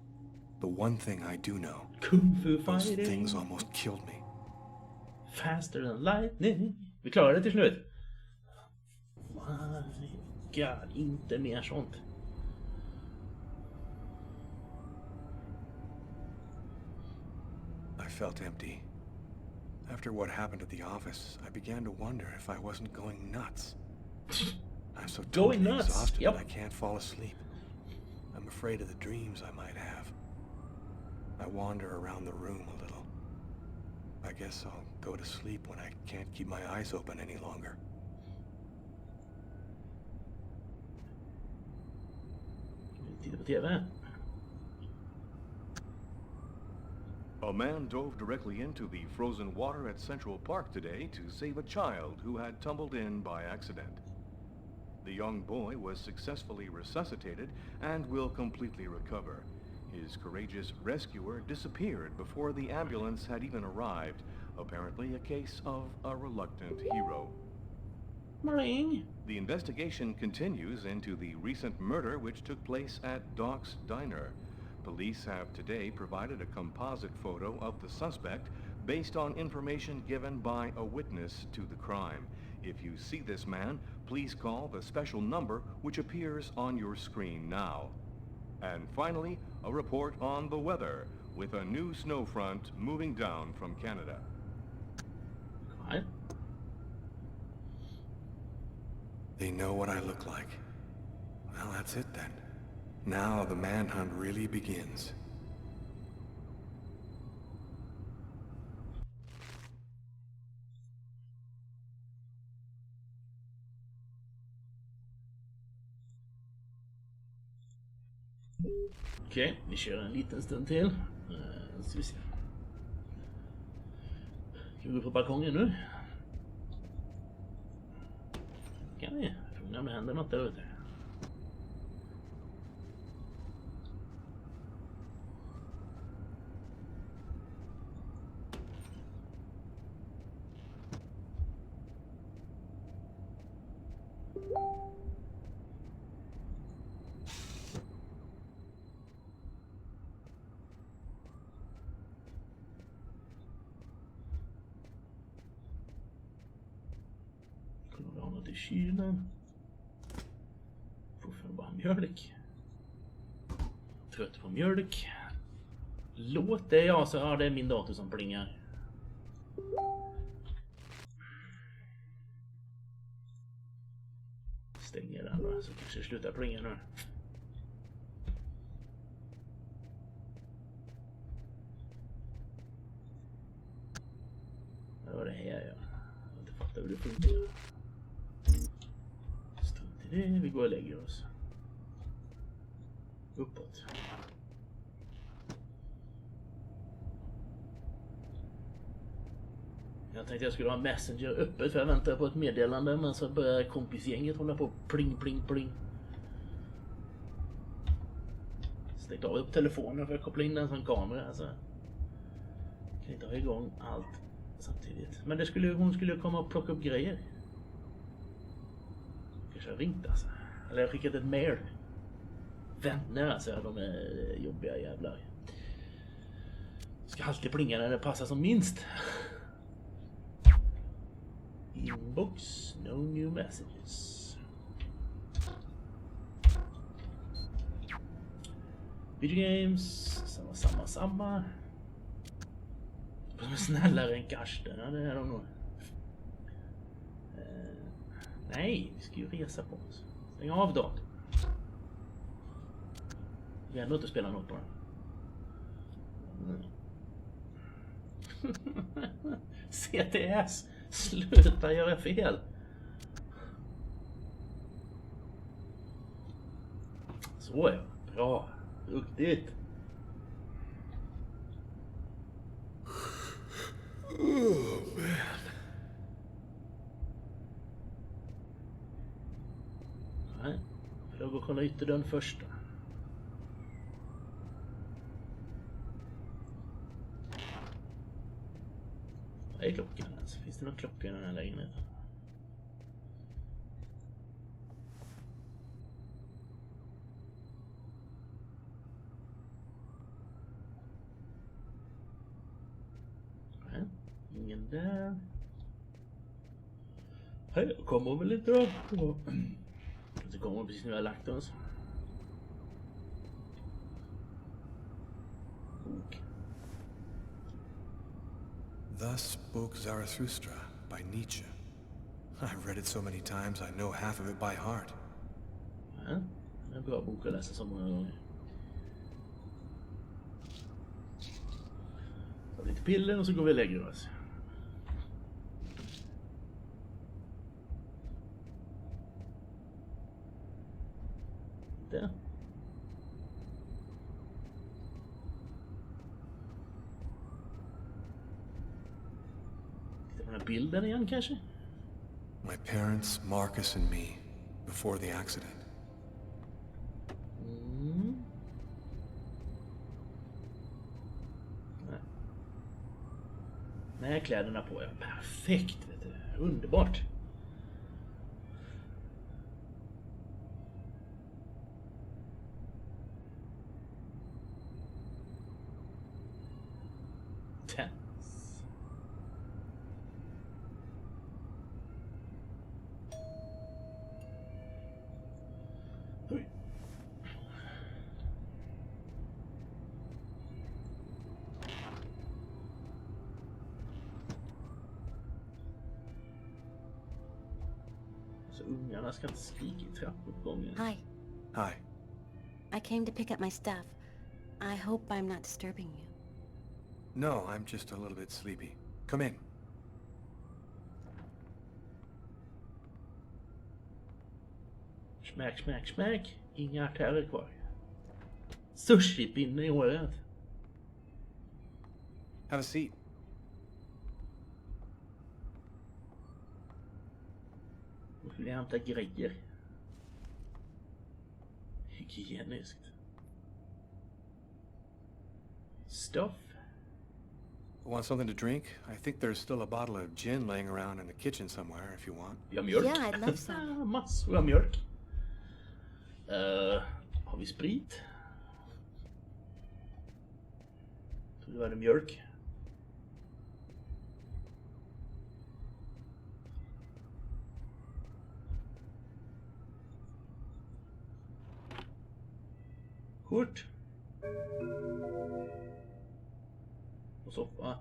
The one thing I do know,
Kung Fu
those
fighting.
things almost killed me.
Faster than lightning. Vi klarade det till slut. My God, inte mer sånt.
felt empty. After what happened at the office, I began to wonder if I wasn't going nuts. I'm so totally exhausted that I can't fall asleep. I'm afraid of the dreams I might have. I wander around the room a little. I guess I'll go to sleep when I can't keep my eyes open any longer.
Titta på TV.
A man dove directly into the frozen water at Central Park today to save a child who had tumbled in by accident. The young boy was successfully resuscitated and will completely recover. His courageous rescuer disappeared before the ambulance had even arrived, apparently a case of a reluctant hero.
Morning.
The investigation continues into the recent murder which took place at Doc's Diner. Police have today provided a composite photo of the suspect based on information given by a witness to the crime. If you see this man, please call the special number which appears on your screen now. And finally, a report on the weather, with a new snow front moving down from Canada.
Right.
They know what I look like. Well, that's it then. Now the manhunt really begins.
Okej, vi kör en liten stund till. Ska vi se. Ska vi gå på balkongen nu? Kan vi? Fråga om det händer något där ute. I kylen. Fortfarande bara mjölk. Trött på mjölk. Låt det jag så ja, det är min dator som plingar. Stänger den då så kanske det slutar plinga nu. Vad var det här jag? Jag inte fattar hur det funkar. Vi går och lägger oss. Uppåt. Jag tänkte jag skulle ha Messenger öppet för jag väntar på ett meddelande, men så börjar kompisgänget hålla på pling pling pling. Stängt av upp telefonen för att koppla in den som kamera. Alltså. Kan inte ha igång allt samtidigt. Men hon skulle komma och plocka upp grejer. Jag har ringt alltså. Eller jag har skickat ett mail. Vänner alltså, de är jobbiga jävlar. Ska alltid plinga när det passar som minst. Inbox, no new messages. Video games, samma. De är snällare än Karsten, ja, det är de nog. Nej, vi ska ju resa på oss. Stäng av datorn. Vi har ändå inte spelat något på den. CTS, sluta göra fel. Så är det. Bra. Duktigt.
Oh, man.
Nej, jag går och kolla ytterdörren först då. Vad är klockan alltså? Finns det någon klocka i den här lägenheten? Nej, ingen där. Hej, kommer väl lite då? Det kommer precis när vi har lagt oss. Bok.
Thus spoke Zarathustra by Nietzsche. I've read it so many times I know half of it by heart.
Ja, det är en bra bok att läsa så många gånger. Så lite piller och så går vi och lägger oss. Där. Titta på den här bilden igen kanske?
My parents, Marcus and me, before the accident.
Nej, kläderna på är perfekt, vet du. Underbart. Tense. Oj. Så ungarna ska inte skrika i trappuppgången.
Hi.
Hi.
I came to pick up my stuff. I hope I'm not disturbing you.
No, I'm just a little bit sleepy. Come in.
Smack, smack, smack. Inga artärer kvar. Sushi-pinne i håret.
Have a seat.
Nu vill jag hämta grejer. Hygieniskt. Stuff.
Want something to drink? I think there's still a bottle of gin laying around in the kitchen somewhere if you want.
Ja, mjölk.
Yeah, I'd love some.
Massor av mjölk. Har vi sprit? Tror du det mjölk? Kort. Och soppa.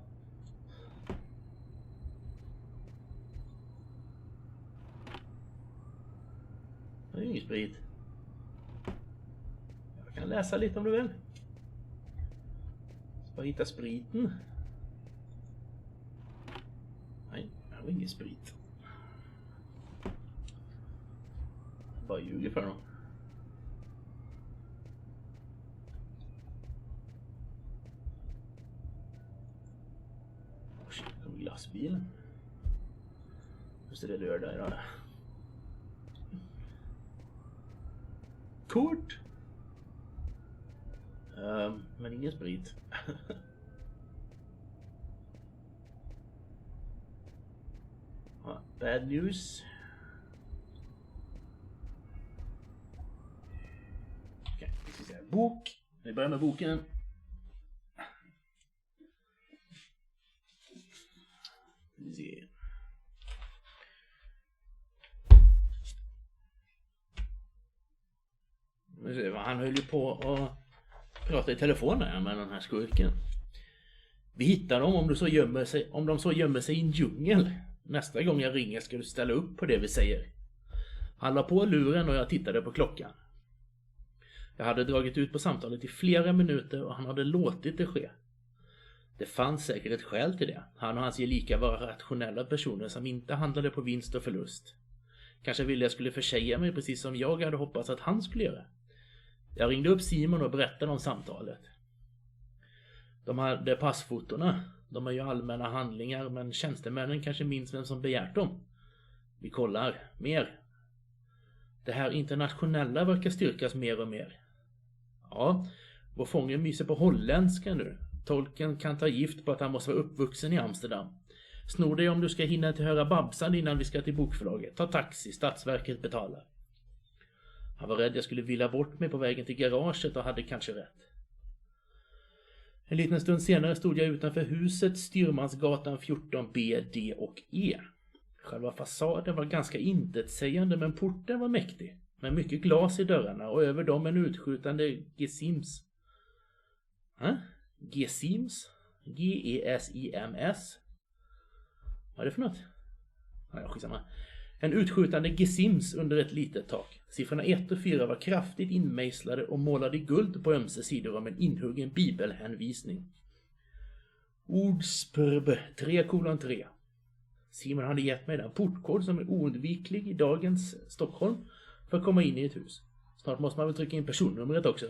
Det är ingen sprit. Jag kan läsa lite om du vill. Ska hitta spriten. Nej, jag har ingen sprit. Jag bara ljuger för dem. Oh shit, det kommer glassbilen. Just det, lördag idag. Kort. Men ingen sprit. Bad news. Okej, vi ska se. Bok. Vi börjar med boken. Vi ser. Han höll ju på att prata i telefon där med den här skurken. Vi hittar dem om de så gömmer sig i en djungel. Nästa gång jag ringer ska du ställa upp på det vi säger. Han la på luren och jag tittade på klockan. Jag hade dragit ut på samtalet i flera minuter och han hade låtit det ske. Det fanns säkert ett skäl till det. Han och hans gelika var rationella personer som inte handlade på vinst och förlust. Kanske ville jag skulle försäga mig precis som jag hade hoppats att han skulle göra. Jag ringde upp Simon och berättade om samtalet. De hade passfotorna. De är ju allmänna handlingar, men tjänstemännen kanske minns vem som begärt dem. Vi kollar. Mer. Det här internationella verkar styrkas mer och mer. Ja, vår fånge myser på holländska nu. Tolken kan ta gift på att han måste vara uppvuxen i Amsterdam. Snor dig om du ska hinna till höra Babsan innan vi ska till bokförlaget. Ta taxi, Stadsverket betalar. Han var rädd jag skulle vila bort mig på vägen till garaget och hade kanske rätt. En liten stund senare stod jag utanför huset, Styrmansgatan 14B, D och E. Själva fasaden var ganska intetsägande, men porten var mäktig. Med mycket glas i dörrarna och över dem en utskjutande gesims. Gesims? Gesims? Vad är det för något? Ja, skitsamma. En utskjutande gesims under ett litet tak. Siffrorna 1 och 4 var kraftigt inmejslade och målade i guld på ömse sidor om en inhuggen bibelhänvisning. Ordspurb 3:3. Simon hade gett mig den portkod som är oundviklig i dagens Stockholm för att komma in i ett hus. Snart måste man väl trycka in personnumret också.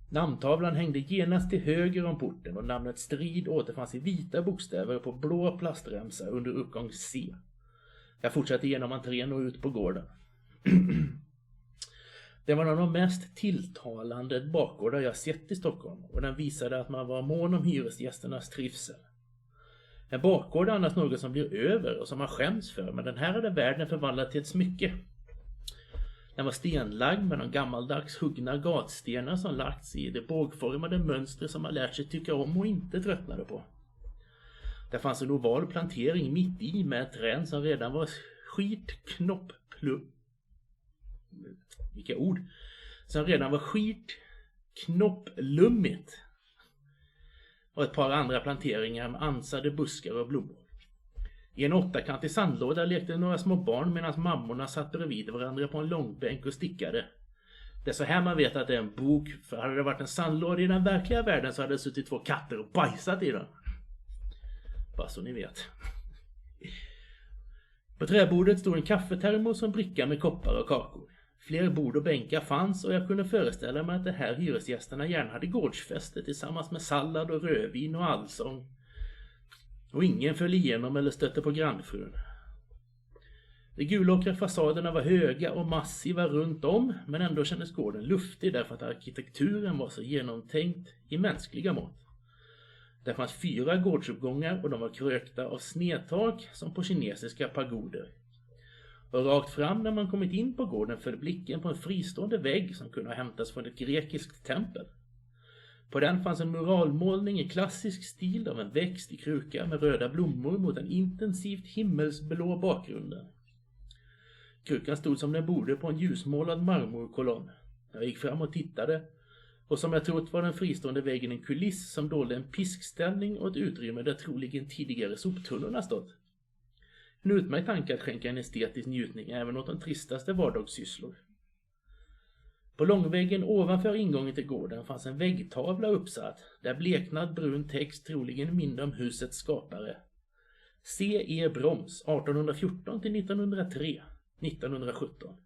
Namntavlan hängde genast till höger om porten och namnet Strid återfanns i vita bokstäver på blå plastremsa under uppgång C. Jag fortsatte genom entrén och ut på gården. Det var en av de mest tilltalande bakgårdar jag sett i Stockholm och den visade att man var mån om hyresgästernas trivsel. En bakgård är annars något som blir över och som man skäms för, men den här hade världen förvandlat till ett smycke. Den var stenlagd med de gammaldags huggna gatstenar som lagts i det bågformade mönster som man lärt sig tycka om och inte tröttnade på. Det fanns en oval plantering mitt i med ett träd som redan var knopplummigt. Och ett par andra planteringar med ansade buskar och blommor. I en 8-kantig sandlåda lekte några små barn medan mammorna satt bredvid varandra på en långbänk och stickade. Det är så här man vet att det är en bok, för hade det varit en sandlåda i den verkliga världen så hade det suttit 2 katter och bajsat i den. Bara så ni vet. På träbordet stod en kaffetermos och en bricka med koppar och kakor. Fler bord och bänkar fanns och jag kunde föreställa mig att det här hyresgästerna gärna hade gårdsfester tillsammans med sallad och rödvin och allsång. Och ingen föll igenom eller stötte på grannfrun. De gulåkra fasaderna var höga och massiva runt om, men ändå kändes gården luftig därför att arkitekturen var så genomtänkt i mänskliga mått. Det fanns 4 gårdsuppgångar och de var krökta av snedtak som på kinesiska pagoder. Och rakt fram när man kommit in på gården föll blicken på en fristående vägg som kunde ha hämtats från ett grekiskt tempel. På den fanns en muralmålning i klassisk stil av en växt i kruka med röda blommor mot en intensivt himmelsblå bakgrunden. Krukan stod som den borde på en ljusmålad marmorkolonn. Jag gick fram och tittade, och som jag trott var den fristående väggen en kuliss som dolde en piskställning och ett utrymme där troligen tidigare soptunnorna stått. En utmärkt tanke att skänka en estetisk njutning även åt de tristaste vardagssysslor. På långväggen ovanför ingången till gården fanns en väggtavla uppsatt där bleknad brun text troligen minne om husets skapare. C.E. Broms 1814 till 1903, 1917.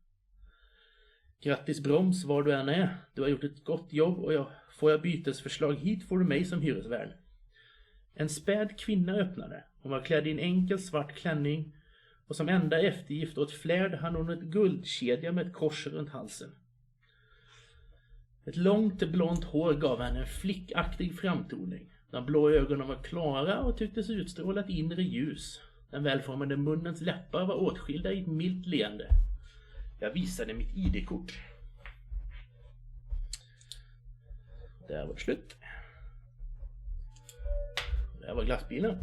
Grattis Broms var du än är. Du har gjort ett gott jobb och får jag bytesförslag hit får du mig som hyresvärd. En späd kvinna öppnade. Hon var klädd i en enkel svart klänning och som enda eftergift åt flärd hade hon ett guldkedja med ett kors runt halsen. Ett långt blont hår gav henne en flickaktig framtoning. De blå ögonen var klara och tycktes utstråla ett inre ljus. Den välformade munnens läppar var åtskilda i ett milt leende. Jag visade mitt ID-kort. Där var det slut. Där var glassbilen.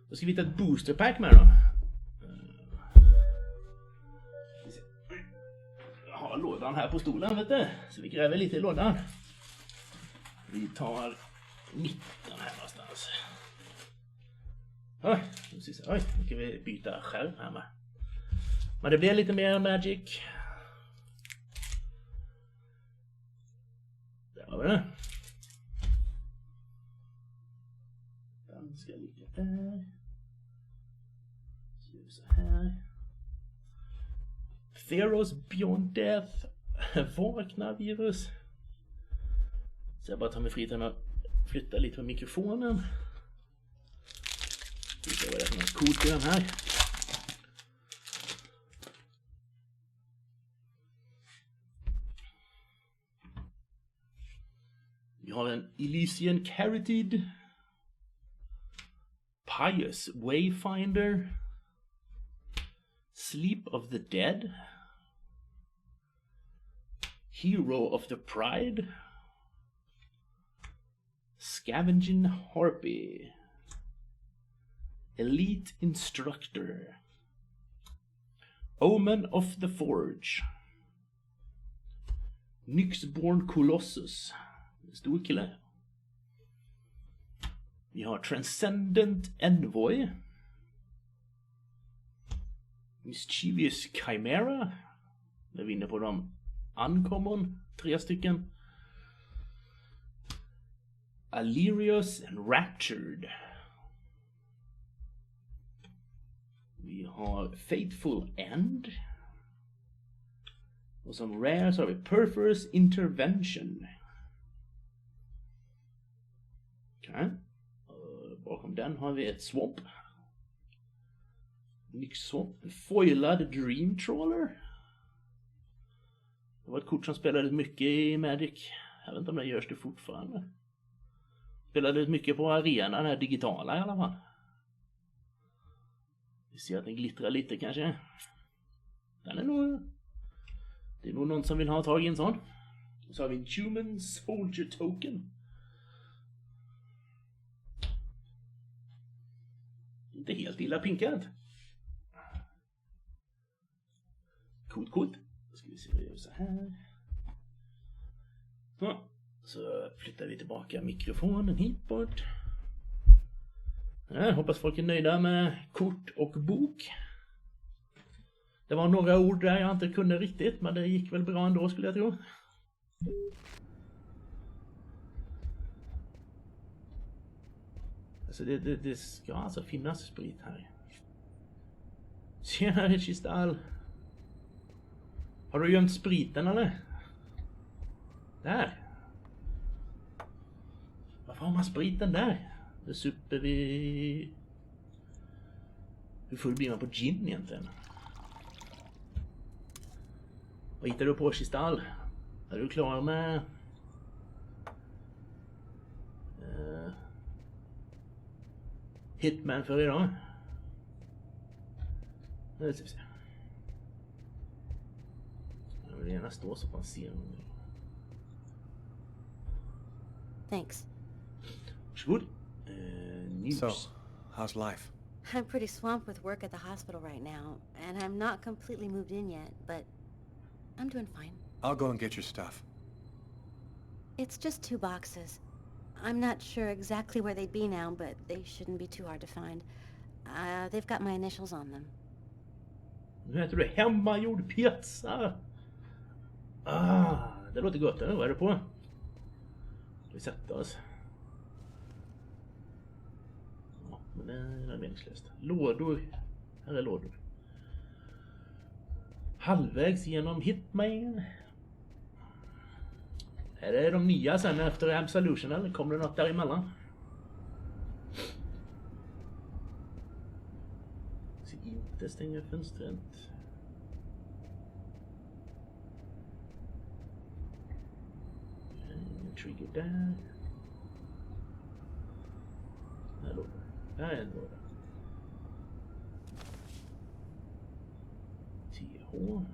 Då ska vi ta ett boosterpack med då. Jag har lådan här på stolen, vet du. Så vi gräver lite i lådan. Vi tar mitten här någonstans. Oj, nu ska vi byta skärm här med. Men det blir lite mer Magic. Där har vi det. Den ska ligga där. Så gör vi så här. Theros Beyond Death. Vakna virus. Så jag bara tar mig friheten att flytta lite på mikrofonen. Vi ser vad det är för något coolt i den här. Vi har en Elysian Carotid, Pious Wayfinder, Sleep of the Dead, Hero of the Pride, Scavenging Harpy, Elite Instructor, Omen of the Forge, Nyxborn Colossus, stor kille. Vi har Transcendent Envoy. Mischievous Chimera. Där vi är inne på de Uncommon. 3 stycken. Alirius and Raptured. Vi har Fateful End. Och som rare så har vi Perforous Intervention. Okej. Bakom den har vi ett Swamp. Nyx Swamp. En foilad Dream Trawler. Det var ett kort som spelades mycket i Magic. Jag vet inte om det görs det fortfarande. Spelades mycket på arenan, här digitala i alla fall. Vi ser att den glittrar lite kanske. Den är nog... Det är nog någon som vill ha tag i en sån. Och så har vi en Human Soldier Token. Inte helt illa pinkat. Coolt. Då ska vi se vad vi gör så här. Så flyttar vi tillbaka mikrofonen hit bort. Ja, hoppas folk är nöjda med kort och bok. Det var några ord där jag inte kunde riktigt, men det gick väl bra ändå skulle jag tro. Alltså det ska alltså finnas sprit här. Tjena Chistal. Har du gömt spriten eller? Där. Varför har man spriten där? Det super vi... Hur full blir man på gin egentligen? Vad hittar du på Chistal? Är du klar med... Hitman för idag? Det ska vi se. Jag vill gärna stå så man ser någonting.
Thanks.
Varsågod. News.
So, how's life?
I'm pretty swamped with work at the hospital right now, and I'm not completely moved in yet, but I'm doing fine.
I'll go and get your stuff.
It's just 2 boxes. I'm not sure exactly where they'd be now, but they shouldn't be too hard to find. They've got my initials on them.
Nu äter du hemmagjord pizza. Det låter gott. Vad är det på? Vi sätter oss. Ja, men det är meningslöst. Lådor. Här är lådor. Halvvägs genom Hitman. Är det de nya sen efter Absolution eller kommer det något däremellan? Så inte stänga fönstret. Trigger där. Där är en låda. TH.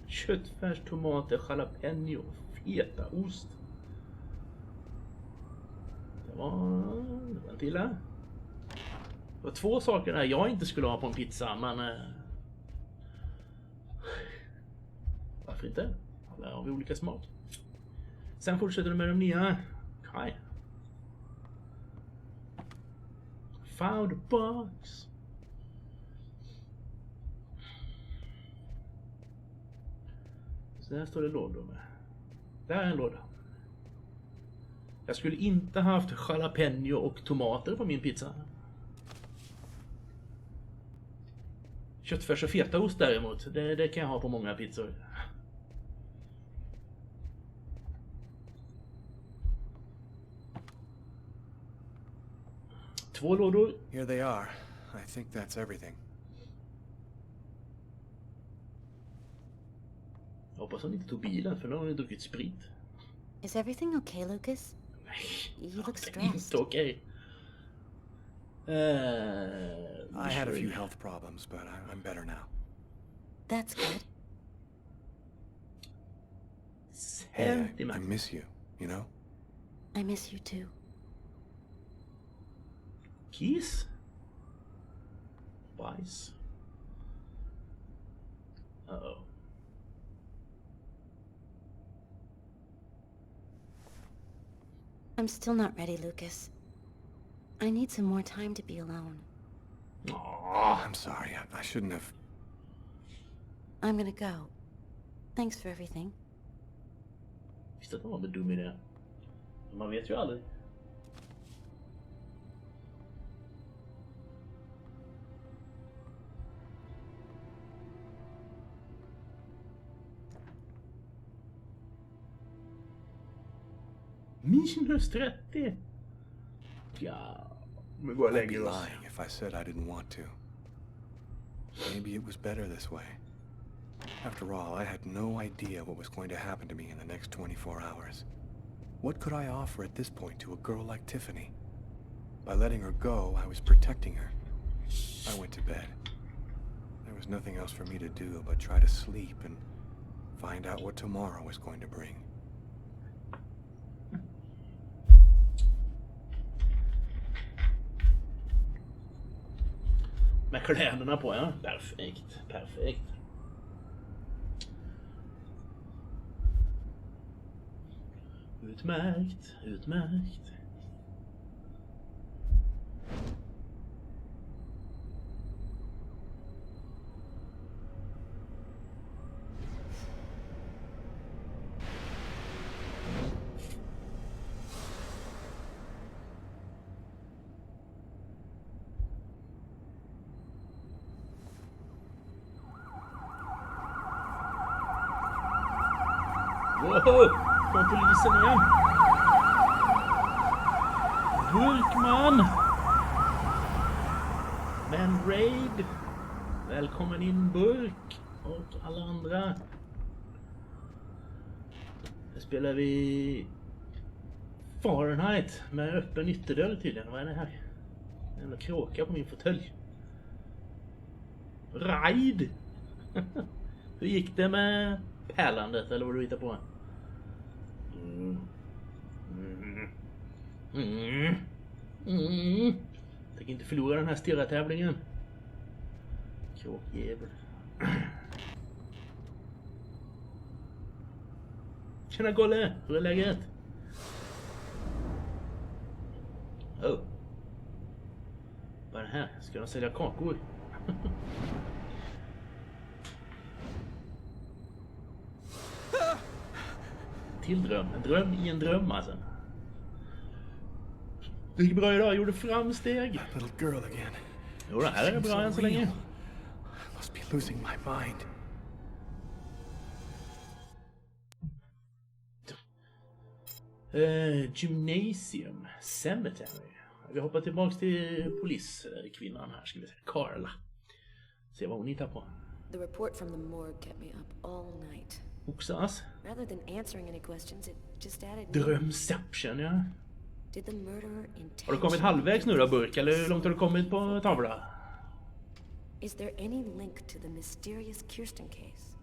Köttfärs, tomater, jalapeno, fetaost. Det var inte illa. Det var 2 saker där jag inte skulle ha på en pizza, men... Varför inte? Alla har vi olika smak. Sen fortsätter du med de nya. Okay. Found a box. Så där står det lådor med. Där är en låda. Jag skulle inte haft jalapeno och tomater på min pizza. Köttfärs och fetaost däremot, det kan jag ha på många pizzor. Två lådor.
Here they are. I think that's everything.
Jag hoppas han inte tog bilen för nu har han druckit sprit.
Is everything okay, Lucas? You look stressed.
Inte okej.
I had a few health problems, but I'm better now.
That's good.
Hey, I miss you, you know?
I miss you too.
Kiss? Bajs? Uh-oh.
I'm still not ready, Lucas. I need some more time to be alone.
Oh, I'm sorry. I shouldn't have...
I'm gonna go. Thanks for everything.
Visst att det var en dum idé. Man vet ju aldrig. Minus 30. Ja, men gå och
I'd be
lägger oss.
lying if I said I didn't want to. Maybe it was better this way. After all, I had no idea what was going to happen to me in the next 24 hours. What could I offer at this point to a girl like Tiffany? By letting her go, I was protecting her. I went to bed. There was nothing else for me to do but try to sleep and find out what tomorrow was going to bring.
Med kläderna på, ja. Perfekt, perfekt. Utmärkt, utmärkt. Wow, kom polisen igen. Burkman. Men Raid. Välkommen in Burk och alla andra. Nu spelar vi Fahrenheit med öppen ytterdörr tydligen. Vad är det här? En kråka på min fåtölj. Raid. Hur gick det med pärlandet eller vad du hittar på? Tänk inte förlora den här stirra-tävlingen. Kråkjävel. Tjena Golle, hur är läget? Oh. Vad är det här? Ska de sälja kakor? Till dröm. En dröm i en dröm alltså. Det gick bra idag. Jag gjorde framsteg.
That little girl again.
Jo, det här är bra än så länge.
I must be losing my mind.
Gymnasium. Cemetery. Vi hoppar tillbaks till poliskvinnan här. Ska vi se. Carla. Se vad hon hittar på.
The report from the morgue kept me up all night.
Oxas.
Rather than answering any questions, it just added.
Drömception, ja.
Did the murderer intentionally...
Har du kommit halvvägs nu då, Burk? Eller hur långt har du kommit på tavla?
Is there any link to the mysterious Kirsten case?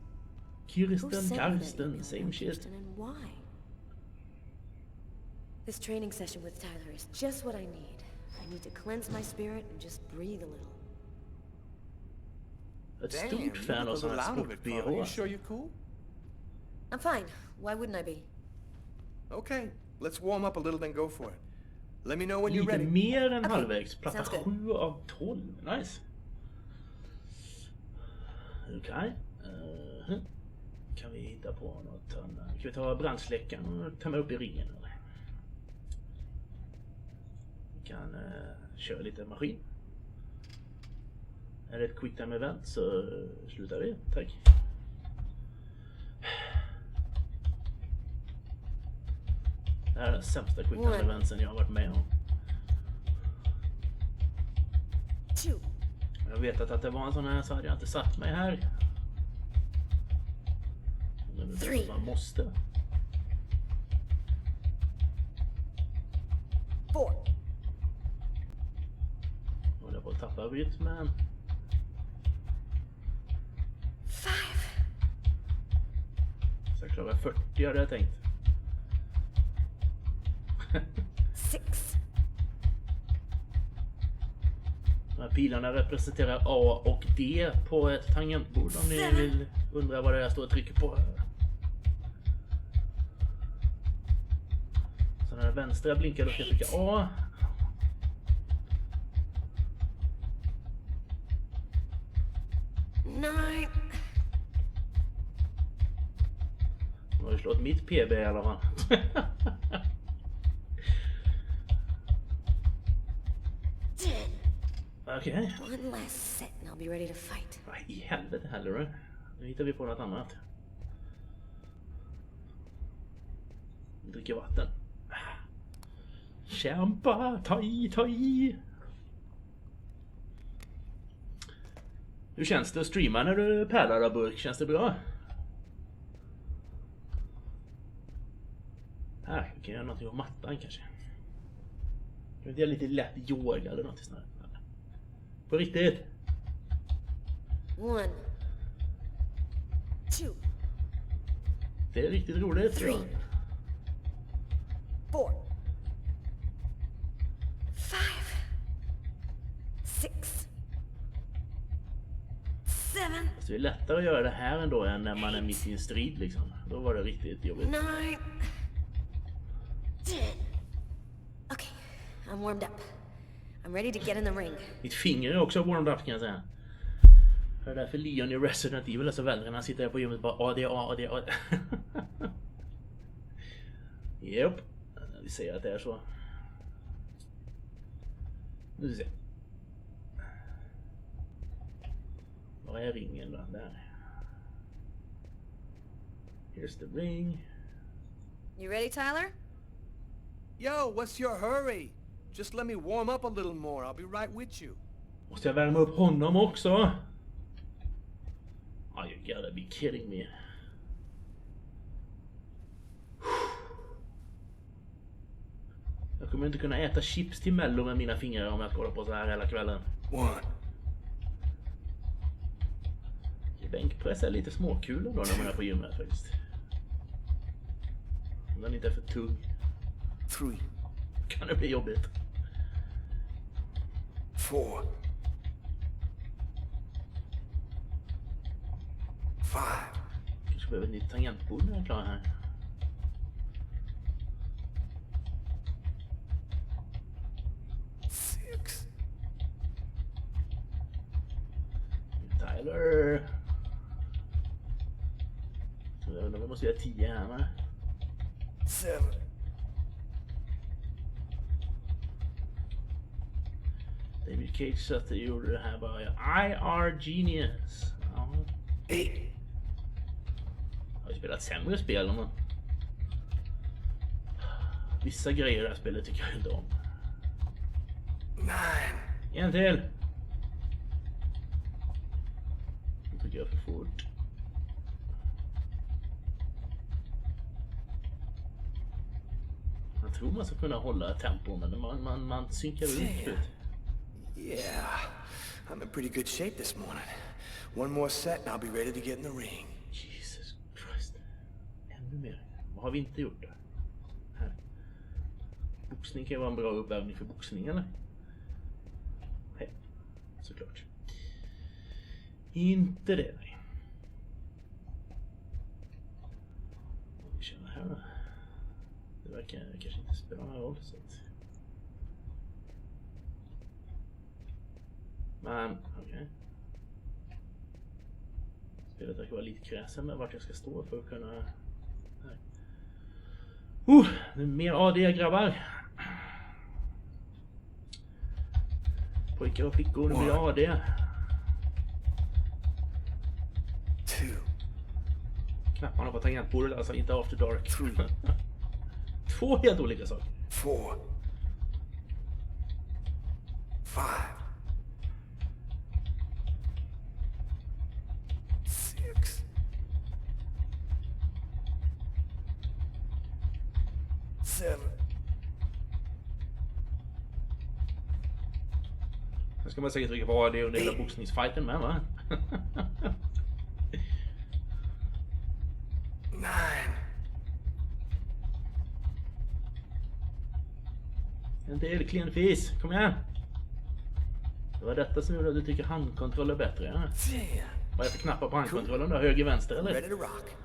Karsten, same shit.
And why? This training session with Tyler is just what I need. I need to cleanse my spirit and just breathe a little.
Ett stort fan av sådana här sport-BH.
You sure you're cool?
I'm fine. Why wouldn't I be?
Okay, let's warm up a little then go for it. Let me know when you're
Lite
ready.
mer än halvvägs. Platta 7 av 12. Nice. Okej. Kan vi hitta på något annat? Kan vi ta brandsläckaren och ta med upp i ringen? Eller? Vi kan köra lite maskin. Är det ett quick time event så slutar vi. Tack. Det här är den sämsta quick time eventsen jag har varit med om. Jag vet att det var en sån här så hade jag inte satt mig här. Men det är man måste.
4.
Jag håller på att tappa rytmen.
5.
Så jag klarar 40 hade jag tänkt.
6.
De här pilarna representerar A och D på ett tangentbord om ni vill undra vad det är jag står och trycker på. Sådana här vänstra blinkar, då ska jag trycka A.
Nej.
Nu har ju slått mitt PB i alla fall. Okej.
One last set and I'll be ready to fight.
Vad i helvete heller du? Nu hittar vi på något annat. Dricker vatten. Kämpa, ta i. Hur känns det att streama när du pärlar av burk? Känns det bra? Här, vi kan göra någonting på mattan kanske. Kan vi inte göra lite lätt yoga eller något sånt? På riktigt.
1, 2.
Det är riktigt roligt.
3, 4, 5, 6, 7.
Det är lättare att göra det här ändå än när man är mitt i en strid liksom. Då var det riktigt jobbigt.
9, 10. Okay, I'm warmed up. I'm ready to get in the ring.
Mitt finger är också warmed up kan jag säga. Det är därför Leon i Resident Evil är så väldigt när han sitter här på gymmet och bara ADA. Japp. Vi säger att det är så. Nu ska vi se. Var är ringen då? Där. Here's the ring.
You ready, Tyler?
Yo, what's your hurry? Just let me warm up a little more. I'll be right with you.
Måste jag värma upp honom också? Oh, you gotta be kidding me. Jag kommer inte kunna äta chips till Mello med mina fingrar om jag ska hålla på så här hela kvällen. Bänkpress är lite småkul då när man är på gymmet faktiskt. Om den inte är för tung.
3.
Kan det bli jobbigt.
4. 5.
Kanske behöver ett nytt tangentbord när jag är klar här. Tyler. Vi måste göra 10 här med.
7.
David Cage satt och gjorde det här bara. IR Genius. Ja.
8.
Har ju spelat sämre spel men vissa grejer i det här spelet tycker jag inte om.
9.
En till. Nu tycker jag för fort. Jag tror man ska kunna hålla tempo men man synkar ut.
Yeah, I'm in pretty good shape this morning. One more set and I'll be ready to get in the ring.
Jesus Christ. Ännu mer. Vad har vi inte gjort då? Här. Boxning kan ju vara en bra uppvärmning för boxning eller? Nej, såklart. Inte det, nej. Vi kör här då. Det verkar kanske inte spela någon roll så att... Men, okej. Spelet verkar vara lite kräsen med vart jag ska stå för att kunna... Här. Nu är mer AD grabbar. Pojkar och flickor, nu blir AD.
2.
Knapparna på tangentbordet, alltså inte After Dark. 2 helt olika saker.
4. 5. 6. 7.
Nu ska man säkert trycka på AD under hela boxningsfighten med va?
9.
En till clean fis, kom igen! Det var detta som gjorde att du tycker handkontroll är bättre, ja? Vad är det för knappar på handkontrollen då? Höger, vänster eller?
Ready to rock.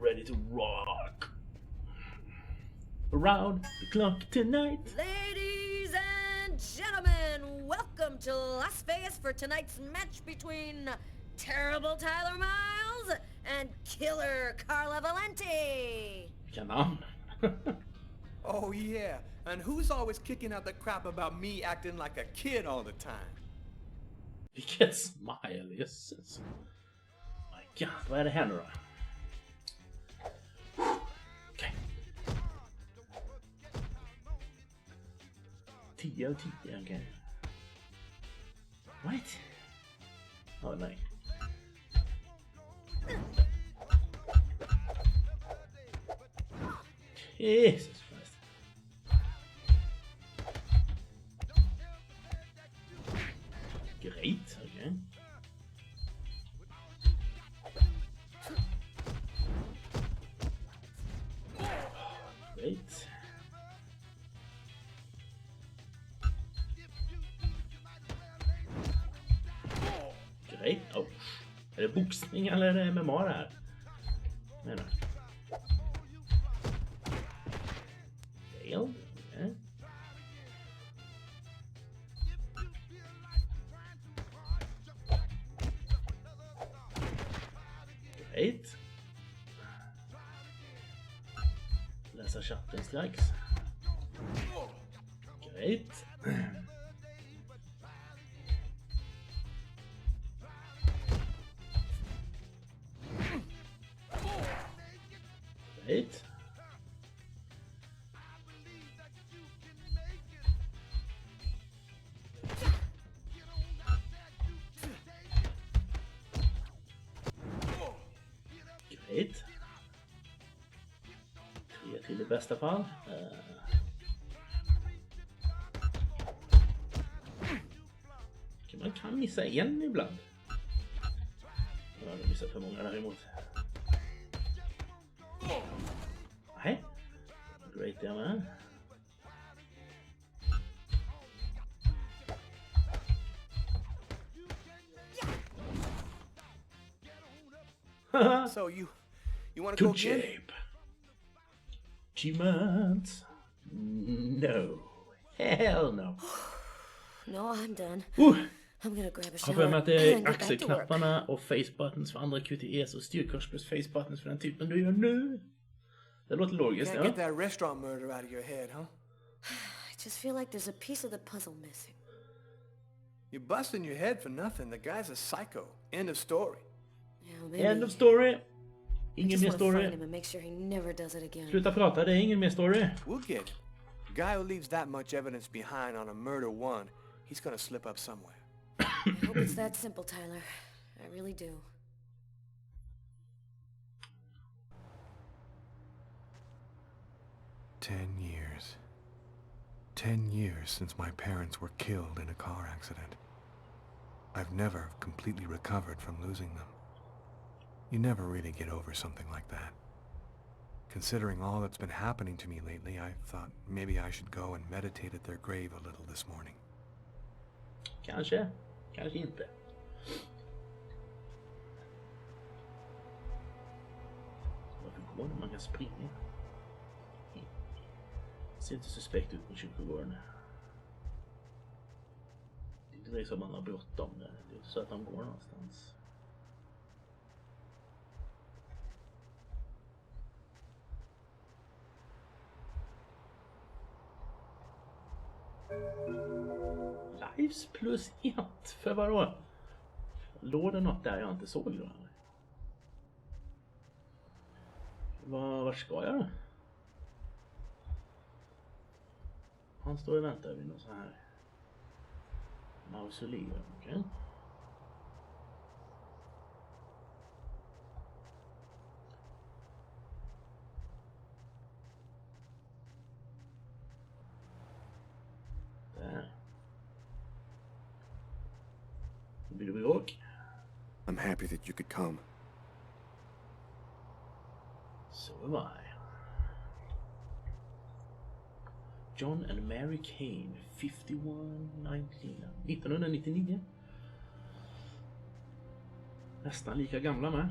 Ready to rock. around the clock tonight.
Ladies and gentlemen, welcome to Las Vegas for tonight's match between terrible Tyler Miles and killer Carla Valenti.
Vilka namn.
Oh yeah, and who's always kicking out the crap about me acting like a kid all the time?
Vilket smile, jösses. My God, vad är det här nu då? Okej. 10 av 10, okej. What? Åh, nej. Jesus Christ. Great, okay. Great. Great. Oh. Är det boxning eller är det MMA det här? Menar. Failed. Okay. Great. Läsa chatten strax. Great. Great. Great. 3 till i bästa fall. Man kan missa en ibland. Jag har missat för många däremot. Nej. Great, jag med.
So you want to go
Good
again?
shape. Achievements. No. Hell no.
No, I'm done. I'm gonna grab a
Har
shower
för mig att det
and
är
get back to work.
axelknapparna och face buttons för andra QTEs och styrkurs plus face buttons för den typen du gör nu. Det låter logiskt,
Can't
ja.
get that restaurant murder out of your head, huh?
I just feel like there's a piece of the puzzle missing.
You're busting your head for nothing. The guy's a psycho. End of story.
Yeah, maybe.
End of story.
I
Ingen
just
mer
want to find
story.
him and make sure he never does it again.
Sluta prata, det är ingen mer story.
We'll get him. A guy who leaves that much evidence behind on a murder one, he's gonna slip up somewhere.
I hope it's that simple, Tyler. I really do.
Years. 10 years since my parents were killed in a car accident. I've never completely recovered from losing them. You never really get over something like that. Considering all that's been happening to me lately, I thought maybe I should go and meditate at their grave a little this morning.
Kanske. Kanske inte. Varför går det? Man kan springa. Ser inte suspekt ut på kyrkogården. Det är inte det som man har bråttom där. Det är så att de går någonstans. Lives plus 1 för vadå? Låg det något där jag inte såg då? Vart ska jag då? Han står och väntar vid någon sån här mausoleum, okej? Där. Nu blir det bråk.
I'm happy that you could come.
So am I. John and Mary Kane, 1999. Nästan lika gamla med.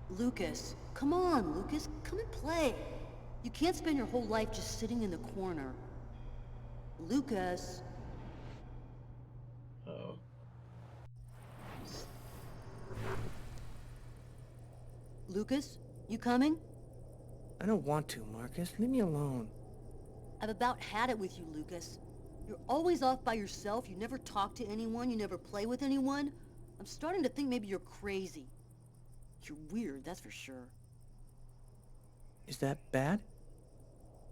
Lucas, come on, Lucas. Come and play. You can't spend your whole life just sitting in the corner. Lucas.
Uh-oh.
Lucas, you coming?
I don't want to, Marcus. Leave me alone.
I've about had it with you, Lucas. You're always off by yourself. You never talk to anyone. You never play with anyone. I'm starting to think maybe you're crazy. You're weird, that's for sure.
Is that bad?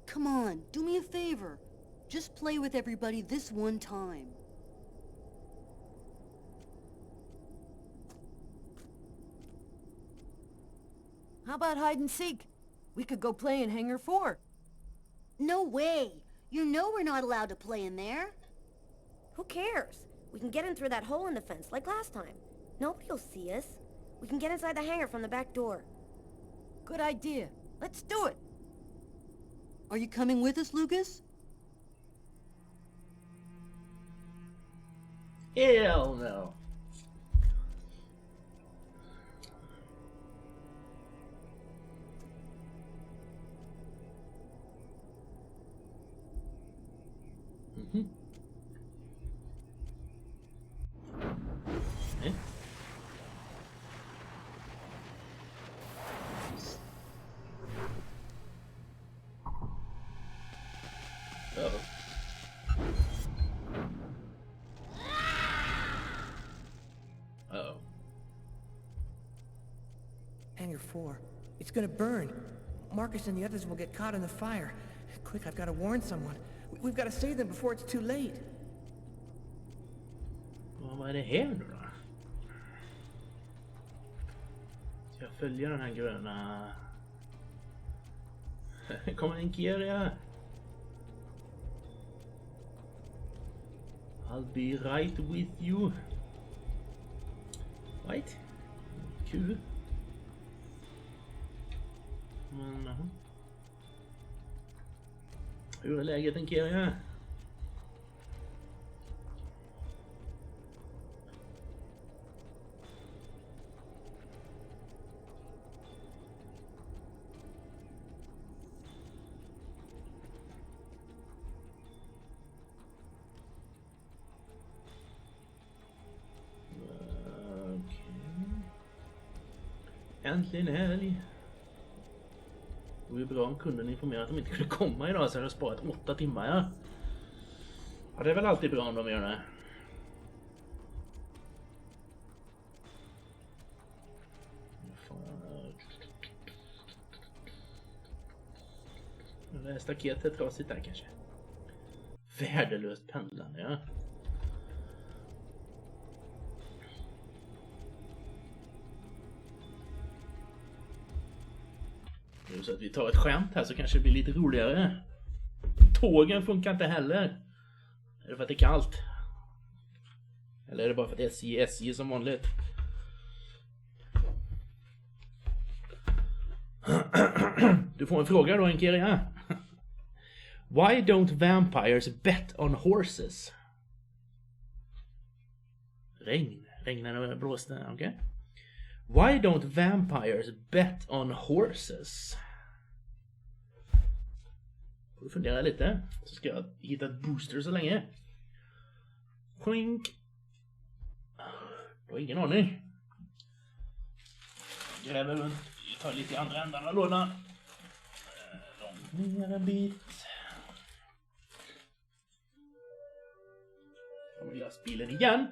Come on, do me a favor. Just play with everybody this one time.
How about hide and seek? We could go play in Hangar 4.
No way! You know we're not allowed to play in there.
Who cares? We can get in through that hole in the fence like last time. Nobody'll see us. We can get inside the hangar from the back door.
Good idea. Let's do it.
Are you coming with us, Lucas?
Hell no. Mm-hmm. Eh? Uh-oh. Uh-oh.
Hangar 4. It's gonna burn. Marcus and the others will get caught in the fire. Quick, I've got to warn someone. We've got to save them before it's too late.
Vad är det här nu då? Ska jag följa den här gröna? Kommer en Keria? I'll be right with you. Right? Kul. Men, hur är läget, en Keria? Äntligen helg. Det var ju bra om kunden informerade att de inte kunde komma idag, så jag hade sparat 8 timmar. Ja. Ja, det är väl alltid bra om de gör det. Det är staketet trasigt där kanske. Värdelöst pendlande, ja. Nu så att vi tar ett skämt här så kanske det blir lite roligare. Tågen funkar inte heller. Är det för att det är kallt? Eller är det bara för att SJ som vanligt? Du får en fråga då, en Keria. Why don't vampires bet on horses? Regnar och blåste, okej. Okay. Why don't vampires bet on horses? Får du fundera lite. Så ska jag hitta ett booster så länge. Skink. Du har ingen aning. Gräver runt. Jag tar lite i andra ändan av lådan. Långt ner en bit. Kommer glassbilen igen.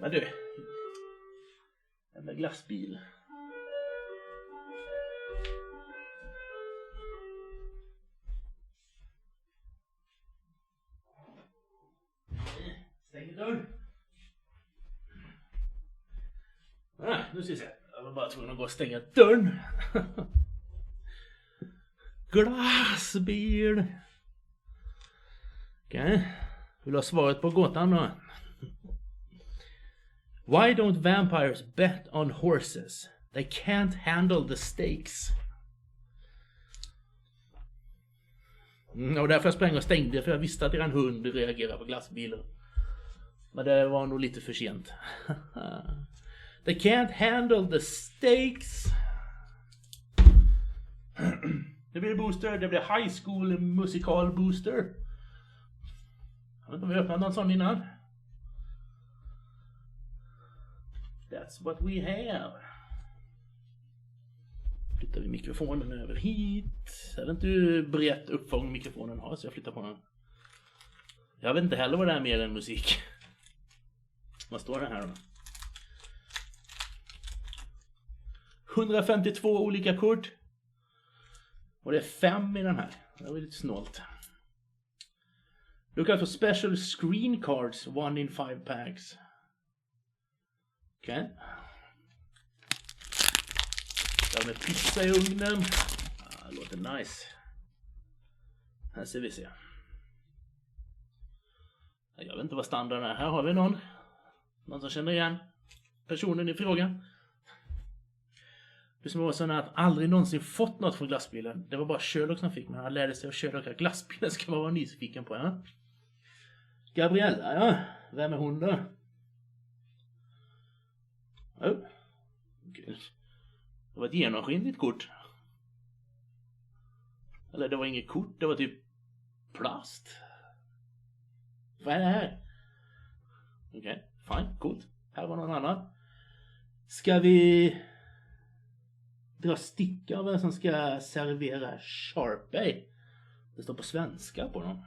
Men du, en med glassbil. Stänger dörren. Nu ska vi se. Jag var bara tvungen att gå och stänga dörren. Glassbil. Okej. Vill du ha svaret på gåtan då? Why don't vampires bet on horses? They can't handle the stakes. Och därför jag sprang och stängde, för jag visste att eran hund reagerar på glassbilen. Men det var nog lite för sent. They can't handle the stakes. Det blir booster. Det blir high school musikal booster. Jag vet inte om vi öppnat någon sån innan. That's what we have. Flyttar vi mikrofonen över hit. Jag vet inte hur brett uppfång mikrofonen har, så jag flyttar på den. Jag vet inte heller vad det är mer än musik. Vad står det här då? 152 olika kort. Och det är 5 i den här. Det var lite snålt. Look out for special screen cards 1 in 5 packs. Okej. Okay. Där med pizza i ugnen. Det låter nice. Här ser vi se. Jag vet inte vad standarden är. Här har vi någon. Någon som känner igen personen i frågan. Det som var så att aldrig någonsin fått något från glassbilen. Det var bara Sherlock som fick, men han lärde sig att Sherlock att glassbilen ska man vara nyfiken på. Ja? Gabriella, ja. Vem är hon då? Oh. Gud. Det var ett genomskinligt kort. Eller det var inget kort, det var typ plast. Vad är det här? Okej, fine, coolt. Här var någon annan. Ska vi dra sticka av vem som ska servera Sharpay? Det står på svenska på dem.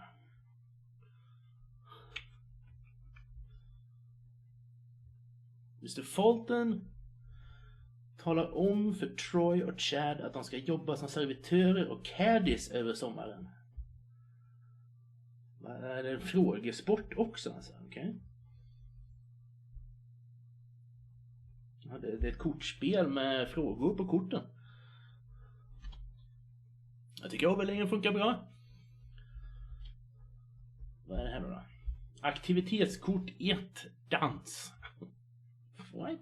Mr. Fulton talar om för Troy och Chad att de ska jobba som servitörer och caddies över sommaren. Är det en frågesport också? Alltså? Okay. Ja, det är ett kortspel med frågor på korten. Jag tycker överläggningen funkar bra. Vad är det här då? Aktivitetskort 1, dans. What?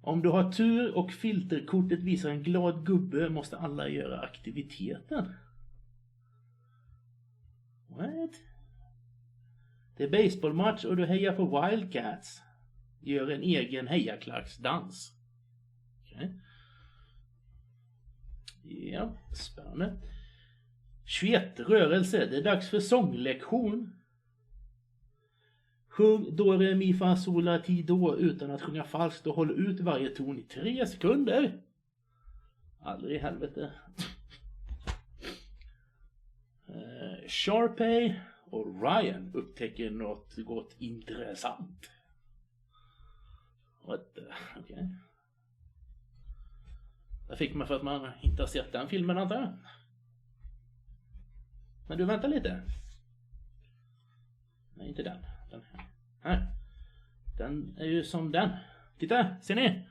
Om du har tur och filterkortet visar en glad gubbe måste alla göra aktiviteten. What? Det är baseballmatch och du hejar på Wildcats. Gör en egen hejaklacksdans. Okej. Ja, spännande. 21 rörelse. Det är dags för sånglektion. Sjung do, re, mi, fa, sol, la, ti, do utan att sjunga falskt och håll ut varje ton i 3 sekunder. Aldrig i helvete. Sharpay och Ryan upptäcker något gott intressant. Okej. Okay. Där fick man för att man inte har sett den filmen, antar jag. Men du, vänta lite. Nej, inte den. Den här. Den är ju som den. Titta, ser ni?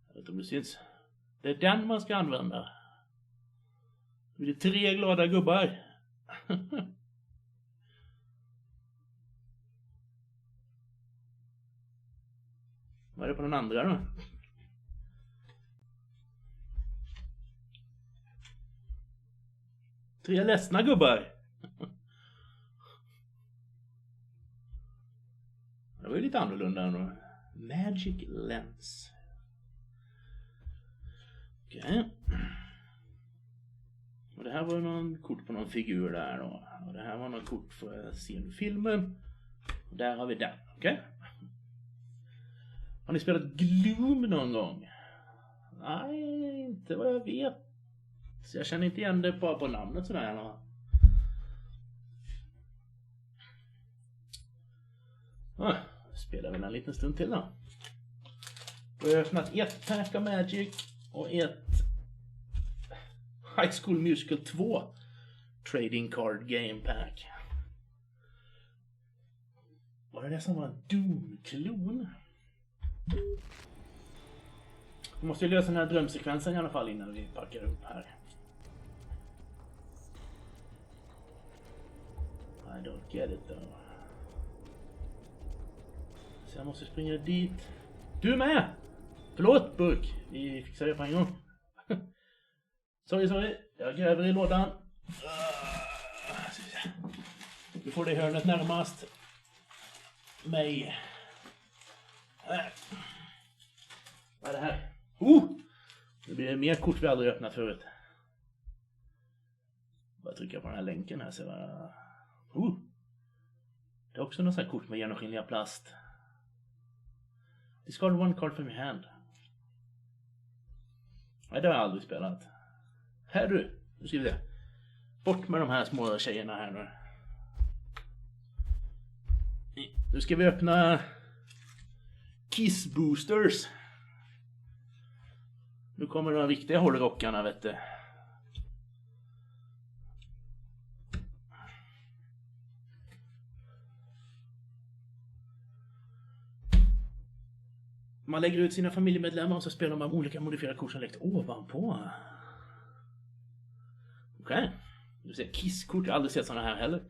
Jag vet inte om det syns. Det är den man ska använda. Det blir 3 glada gubbar. Vad är det på den andra då? Tre ledsna gubbar. Det var ju lite annorlunda ändå. Magic Lens. Okej. Okay. Och det här var någon kort på någon figur där då. Och det här var någon kort för scenfilmen. Och där har vi den. Okej. Okay. Har ni spelat Gloom någon gång? Nej, inte vad jag vet. Så jag känner inte igen det bara på namnet sådär. Spelar väl en liten stund till då. Då har jag öppnat 1 pack av Magic och 1 High School Musical 2 Trading Card Game Pack. Var det som var en Doom-klon? Vi måste ju lösa den här drömsekvensen i alla fall innan vi packar upp här. I don't get it though. Så jag måste springa dit. Du är med! Förlåt, burk. Vi fixar det på en gång. Sorry. Jag gräver i lådan. Du får det hörnet närmast. mig. Vad är det här? Det blir mer kort vi aldrig öppnat förut. Bara trycka på den här länken här så det är också någon sån här kort med genomskinliga plast. Discard one card from your hand. Nej, det har jag aldrig spelat. Här du, nu ska vi se. Bort med de här små tjejerna här nu. Nu ska vi öppna Kiss Boosters. Nu kommer de riktiga hårdrockarna, vet du. Man lägger ut sina familjemedlemmar och så spelar man olika modifierade kort som läggs ovanpå. Okej. Du ser Kiss-kort, jag har aldrig sett sådana här heller.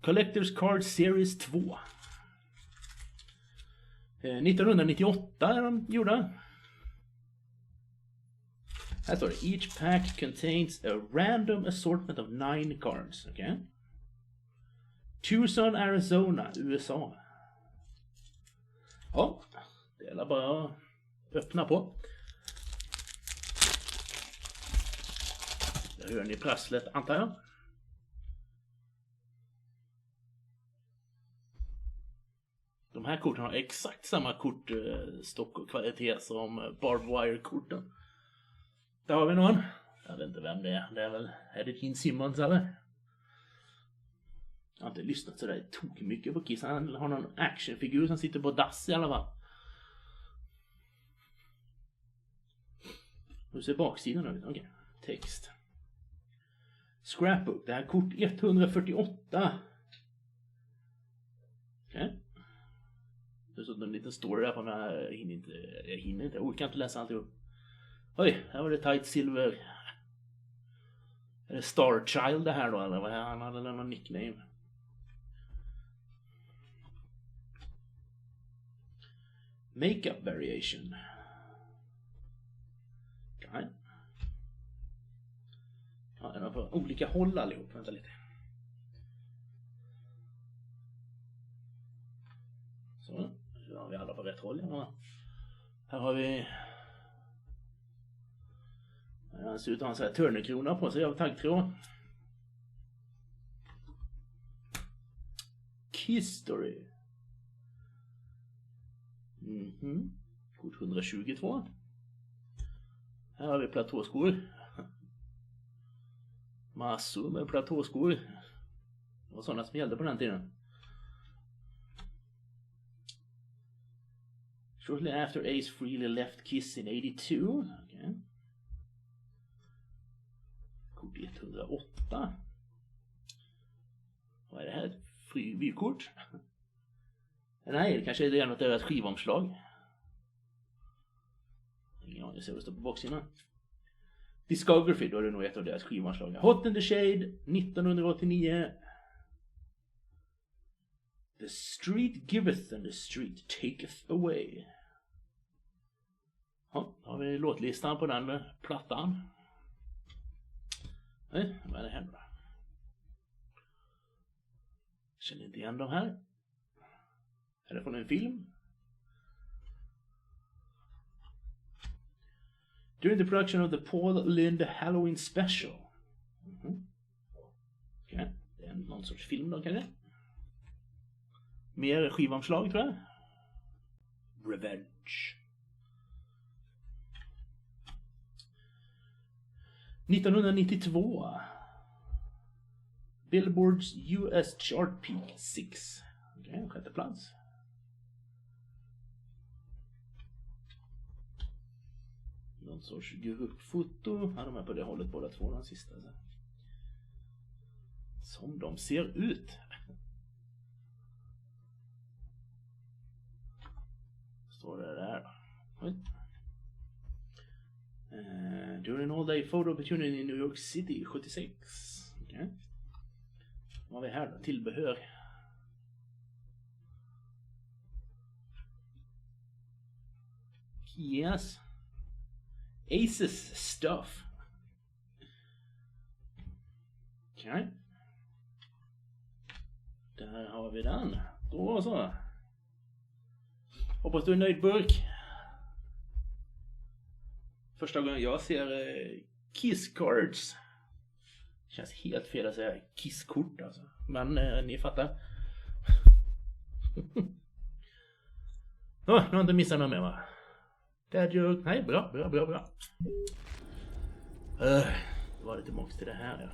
Collector's Card Series 2. 1998 är de gjorda. Här står det: each pack contains a random assortment of 9 cards. Okay. Tucson, Arizona, USA. Ja, det gäller bara att öppna på. Där hör ni prasslet, antar jag. De här korten har exakt samma kortstock och kvalitet som barbed wire-korten. Där har vi någon. Jag vet inte vem det är. Det är väl Gene Simmons eller? Jag har inte lyssnat så där tog mycket på Kiss. Han har någon actionfigur som sitter på dass i alla fall. Hur ser baksidan ut? Okej. Text. Scrapbook. Det här är kort 148. Okej. Det är så en liten story där på mig. Jag hinner inte. Jag orkar inte läsa alltihop. Oj, här var det tight silver. Är det Star Child det här då? Eller vad är han? Hade någon nickname? Makeup variation. Okay. Ja, den är på olika håll allihop. Vänta lite. Så, nu har vi alla på rätt håll. Ja. Här har vi... Han ser ut att ha en sån här Turner-krona på sig av taggtråd. History. Kort 122. Här har vi platåskor. Massor med platåskor. Det var sådana som gällde på den tiden. Shortly after Ace Frehley left Kiss in 82. Okay. Kort 108. Vad är det här? Vykort? Nej, det kanske är det något deras skivomslag. Ingen aning, jag ser vad det står på baksidan. Discography, då är det nog ett av deras skivomslag. Hot in the Shade, 1989. The street giveth and the street taketh away. Ja, då har vi låtlistan på den plattan. Nej, vad är det här då? Känner inte igen de här. Är det från en film? During the production of the Paul Lynde Halloween Special. Okay. Det är någon sorts film då kanske. Mer skivomslag tror jag. Revenge. 1992. Billboards US Chart Peak 6. Okej, sjätte plats. Någon sorts gruppfoto. Ja, de är på det hållet båda två, den sista. Som de ser ut. Står det där. During all day photo opportunity in New York City 76. Okay. Vad har vi här då? Tillbehör. Yes. Aces stuff. Okej. Okay. Där har vi den. Då så. Hoppas du är nöjd, Burk. Första gången jag ser Kiss Cards. Känns helt fel att säga kisskort alltså. Men ni fattar. Nu har jag inte missat något mer, va? Dad joke. Nej, bra. Det var lite tillbaka till det här, ja.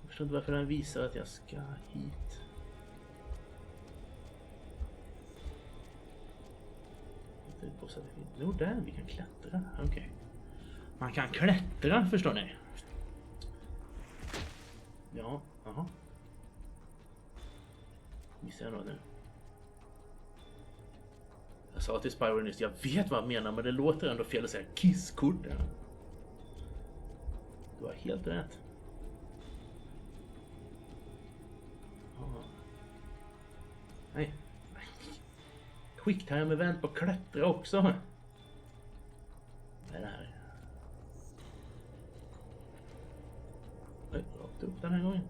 Jag förstår inte varför den visar att jag ska hit. Jo, där vi kan klättra. Okej. Man kan klättra, förstår ni. Ja, aha. Missar jag något nu? Jag sa till Spyro nyss, jag vet vad jag menar, men det låter ändå fel att säga kisskort. Ja. Du har helt rätt. Aha. Nej. Quicktime event på klättra också. Vad är det här? Oj, rakt upp den här gången.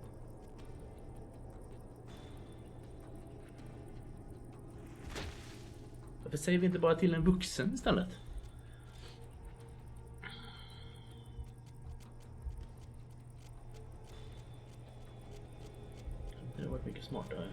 Varför säger vi inte bara till en vuxen istället? Det har varit mycket smartare.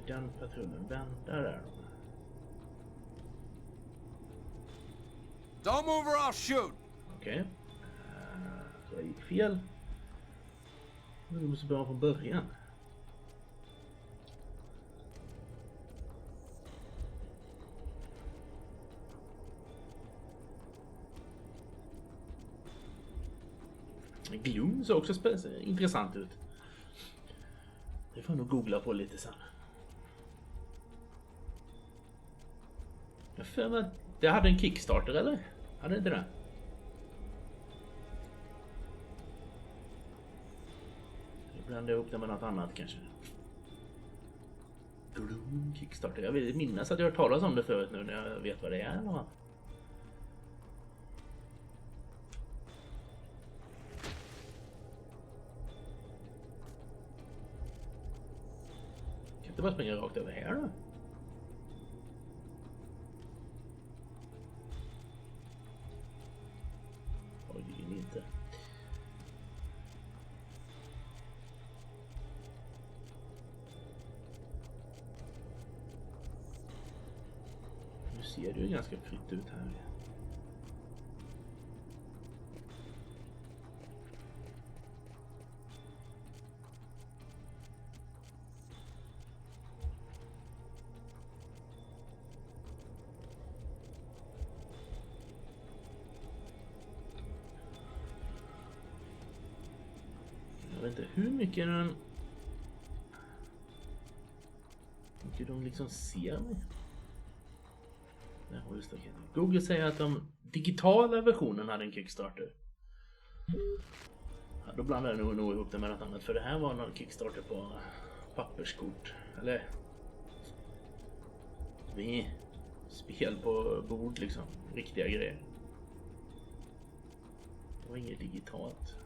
Den patrullen väntar där.
Don't move or I'll shoot.
Okej. Så jag gick fel. Nu måste börja från början. Gloom ser också intressant ut. Det får jag nog googla på lite sen. Jag för mig att det hade en Kickstarter, eller? Hade inte det? Jag blandar ihop det med något annat kanske. Gloom Kickstarter. Jag vill minnas att jag har hört talas om det förut nu när jag vet vad det är. Eller? Kan inte bara springa rakt över här då? Inte. Nu ser det ju ganska fritt ut här. Jag vet inte hur mycket de liksom ser mig. Där har du staketet. Google säger att de digitala versionen hade en Kickstarter. Ja, då blandar jag nog ihop det med något annat. För det här var någon Kickstarter på papperskort. Eller spel på bord liksom. Riktiga grejer. Det var inget digitalt.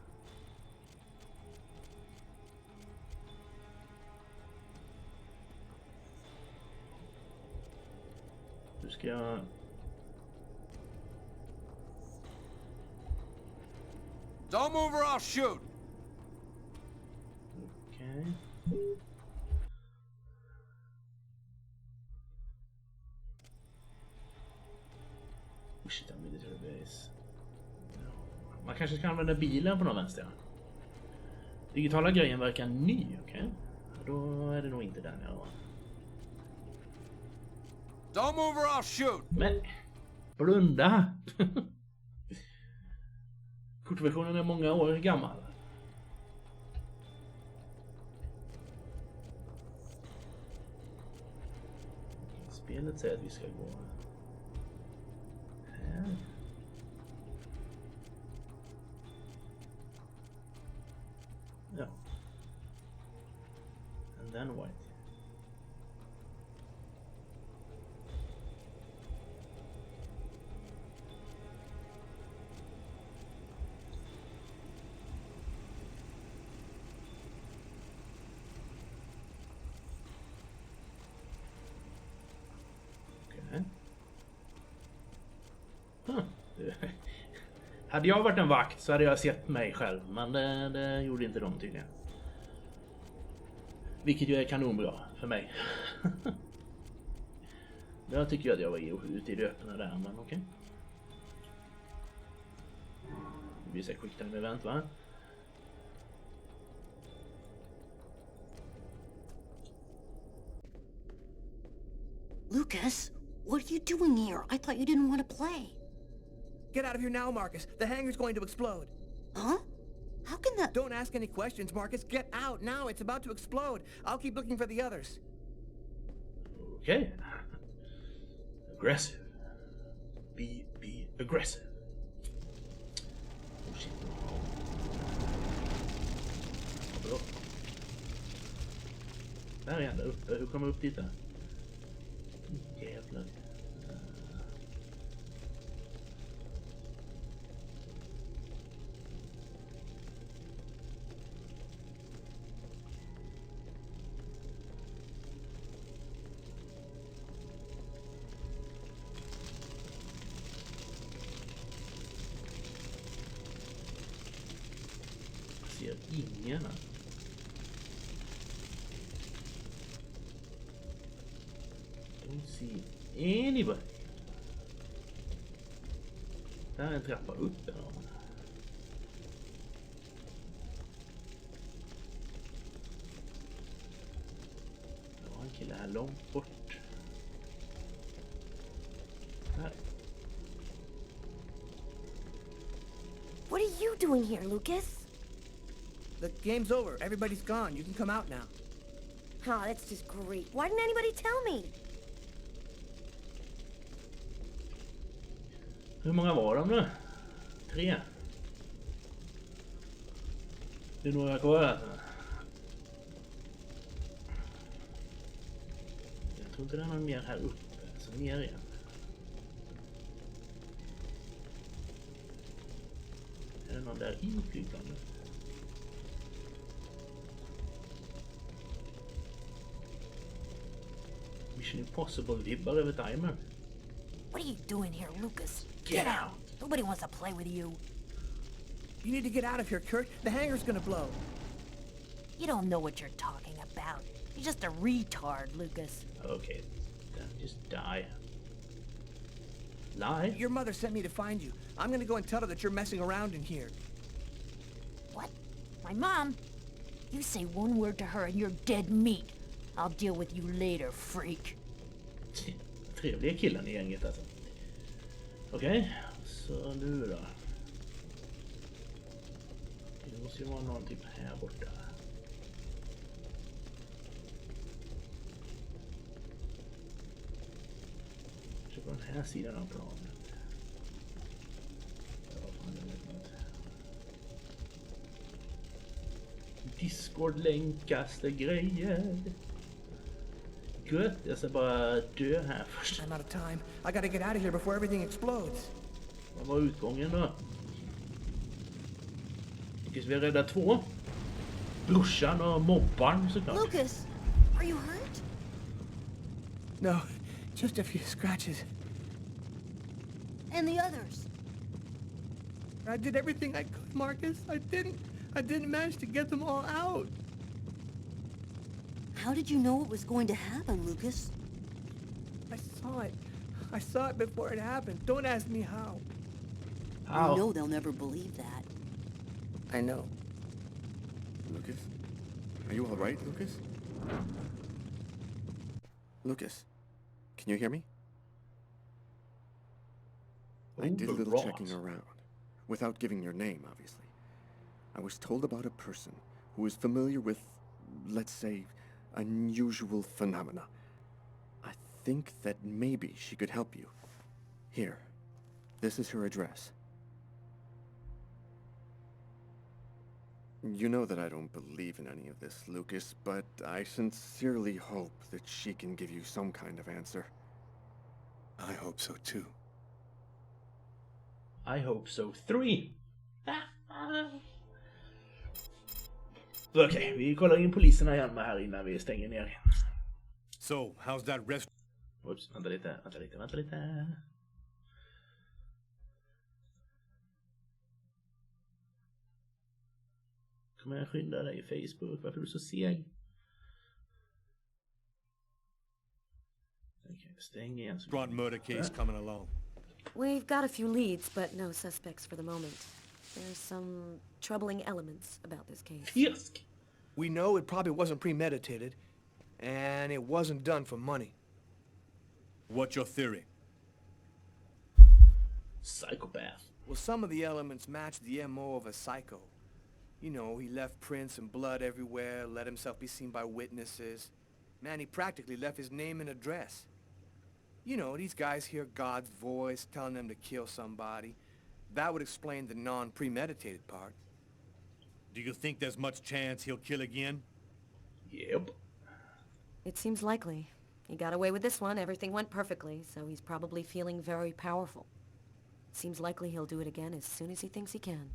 Nu ska jag...
Don't move or I'll shoot.
Okej. Wichita Military Base. Man kanske ska använda bilen på någon vänster. Digitala grejen verkar ny, okej? Då är det nog inte den jag har.
Don't move or I'll shoot.
Men blunda. Kortversionen är många år gammal. Spelet säger att vi ska gå här. Den white. Hade jag varit en vakt så hade jag sett mig själv, men det gjorde inte de tydligen. Vilket ju är kanonbra för mig. Jag tycker att jag var ute i det öppna där, men okej. Det blir så quick time event, va?
Lucas, what are you doing here? I thought you didn't want to play.
Get out of here now, Marcus. The hangar's going to explode.
Huh? How can that...
Don't ask any questions, Marcus. Get out now. It's about to explode. I'll keep looking for the others.
Okay. Aggressive. Be aggressive. Oh shit. Bra. Där är han där uppe. Hur kommer jag upp dit där? Jävlar. Jag ser ingen här. Don't see anybody. Där är en trappa upp eller? Det var en kille här långt bort. Här.
What are you doing here, Lucas?
The game's over. Everybody's gone. You can come out now.
Oh, that's just great. Why didn't anybody tell me?
Hur många var de nu? 3. Det är några kvar här. Jag tror inte det är någon mer här uppe. Så ner igen. Är det någon där i flygplanet? Mission Impossible-vibbar över timer.
What are you doing here, Lucas?
Get out!
Nobody wants to play with you.
You need to get out of here, Kurt. The hangar's gonna blow.
You don't know what you're talking about. You're just a retard, Lucas.
Okay, then just die. Lie?
Your mother sent me to find you. I'm gonna go and tell her that you're messing around in here.
What? My mom? You say one word to her and you're dead meat. I'll deal with you later, freak.
Trevliga killen i gänget alltså. Okej, så nu då. Det måste ju vara någon typ här borta. Så på den här sidan av planen. Ja, fan, jag vet inte. Discord-länkaste grejer. Gött, jag ska bara dö här först.
I'm out of time. I gotta get out of here before everything explodes.
Vad var utgången då? Okej, så vi har räddat 2. Brorsan och mobbaren såklart.
Lucas, are you hurt?
No, just a few scratches.
And the others?
I did everything I could, Marcus. I didn't manage to get them all out.
How did you know it was going to happen, Lucas?
I saw it. I saw it before it happened. Don't ask me how.
How?
You know they'll never believe that.
I know.
Lucas? Are you all right, Lucas? Lucas, can you hear me? I did a little checking around, without giving your name, obviously. I was told about a person who is familiar with, let's say, unusual phenomena. I think that maybe she could help you. Here, this is her address. You know that I don't believe in any of this, Lucas, but I sincerely hope that she can give you some kind of answer.
I hope so too.
I hope so 3. Okej, vi kollar in poliserna igen här innan vi stänger ner.
So, how's that rest?
Oops, vänta lite. Kommer jag skynda dig i Facebook? Varför är du så seg? Okej, stäng igen.
Broad murder case coming along.
We've got a few leads, but no suspects for the moment. There's some troubling elements about this case.
Yes.
We know it probably wasn't premeditated, and it wasn't done for money.
What's your theory?
Psychopath.
Well, some of the elements match the MO of a psycho. You know, he left prints and blood everywhere, let himself be seen by witnesses. Man, he practically left his name and address. You know, these guys hear God's voice telling them to kill somebody. That would explain the non-premeditated part.
Do you think there's much chance he'll kill again?
Yep.
It seems likely. He got away with this one, everything went perfectly, so he's probably feeling very powerful. Seems likely he'll do it again as soon as he thinks he can.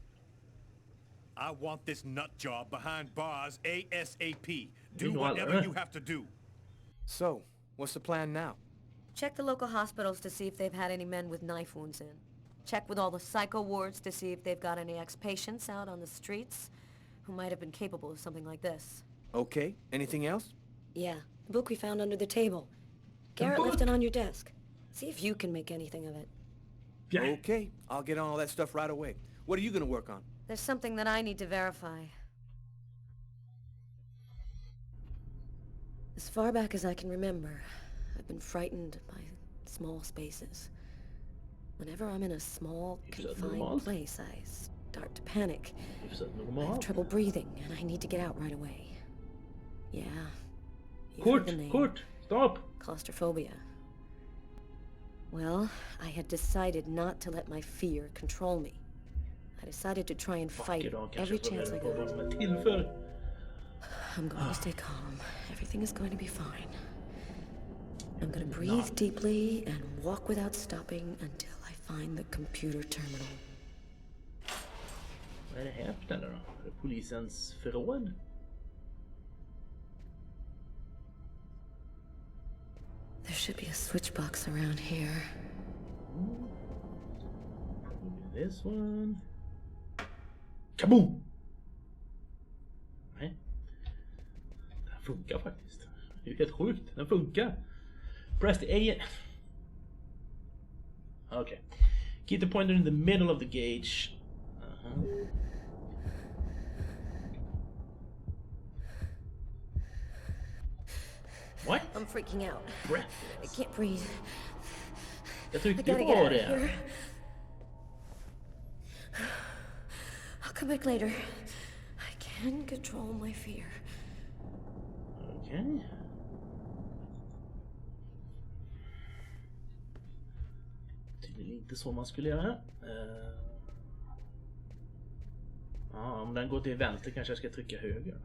I want this nut job behind bars ASAP. Do whatever you have to do.
So, what's the plan now?
Check the local hospitals to see if they've had any men with knife wounds in. Check with all the psycho wards to see if they've got any ex-patients out on the streets who might have been capable of something like this.
Okay, anything else?
Yeah, the book we found under the table. Garrett left it on your desk. See if you can make anything of it.
Yeah.
Okay, I'll get on all that stuff right away. What are you gonna work on?
There's something that I need to verify. As far back as I can remember, I've been frightened by small spaces. Whenever I'm in a small, confined place, I start to panic. I have trouble breathing, and I need to get out right away. Yeah.
Kurt, stop!
Claustrophobia. Well, I had decided not to let my fear control me. I decided to try and fight it every chance I got. I'm going to stay calm. Everything is going to be fine. I'm going to breathe deeply and walk without stopping until I find the computer terminal.
Vad är det här för ställe då? Är det polisens förråd?
There should be a switch box around here.
Probably this one. Kaboom! Nej. Den funkar faktiskt. Det är helt sjukt. Den funkar. Press the A. Okay. Keep the pointer in the middle of the gauge. What?
I'm freaking out.
Breath.
I can't breathe.
Jag tyckte
I gotta
ju
get
på
out of
det.
here. I'll come back later. I can control my fear.
Okay. Tydligen inte så man skulle göra. Ja, om den går till vänster kanske jag ska trycka höger.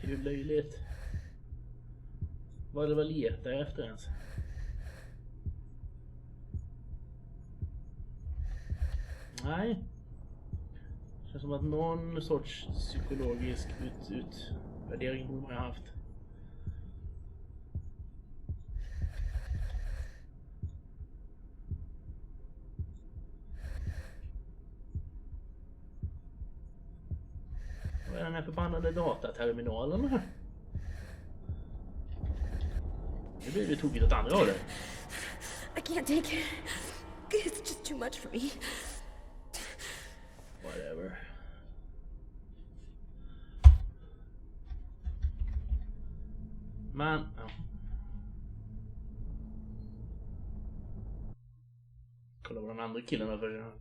Det är ju löjligt. Vad är det väl letar efter ens? Nej. Det känns som att någon sorts psykologisk utvärdering borde man ha haft. Vad är den här förbannade dataterminalen här? Nu blir det tokigt åt andra hållet.
I can't take it. It's just too much for me.
Whatever. Man, ja. Kolla vad den andra killen har för.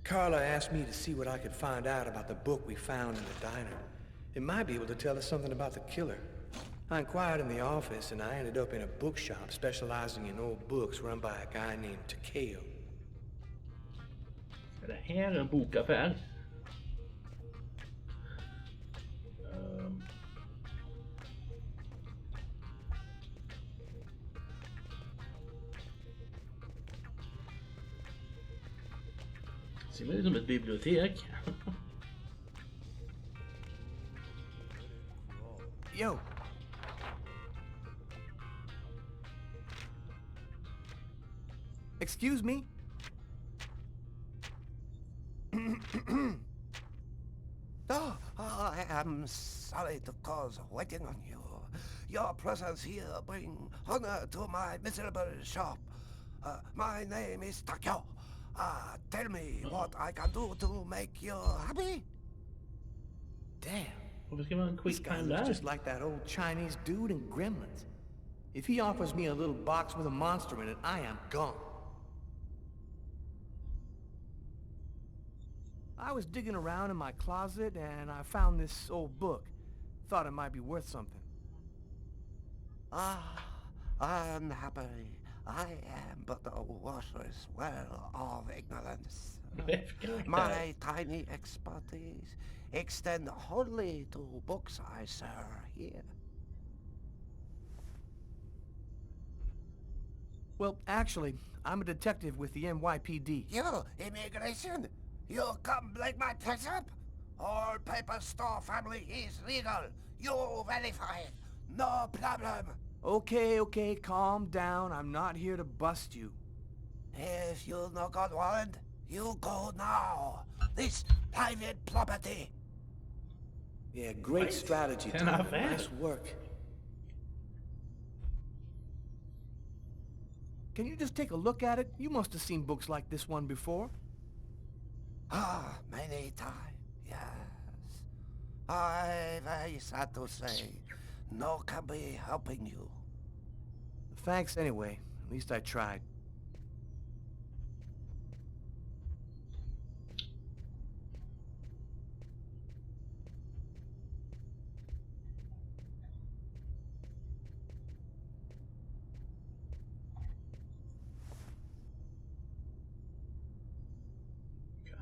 Carla asked me to see what I could find out about the book we found in the diner. It might be able to tell us something about the killer. I inquired in the office and I ended up in a bookshop specializing in old books run by a guy named Takeo.
Är det här en bokaffär? Ser ut som ett bibliotek.
Yo! Excuse me?
Oh, I am sorry to cause waiting on you. Your presence here bring honor to my miserable shop. My name is Takeo. Tell me what I can do to make you happy?
Damn.
This
guy looks just like that old Chinese dude in Gremlins. If he offers me a little box with a monster in it, I am gone. I was digging around in my closet and I found this old book. Thought it might be worth something.
Unhappily, I am but a water's well of ignorance. My tiny expertise extend wholly to books I sir here.
Well, actually, I'm a detective with the NYPD.
You, immigration? You come break my place up? All paper store family is legal. You verify it. No problem.
Okay, calm down. I'm not here to bust you.
If you no got warrant, you go now. This private property.
Yeah, great strategy, Tom. Nice work. Can you just take a look at it? You must have seen books like this one before.
Many times, yes. I very sad to say, no can be helping you.
Thanks anyway. At least I tried.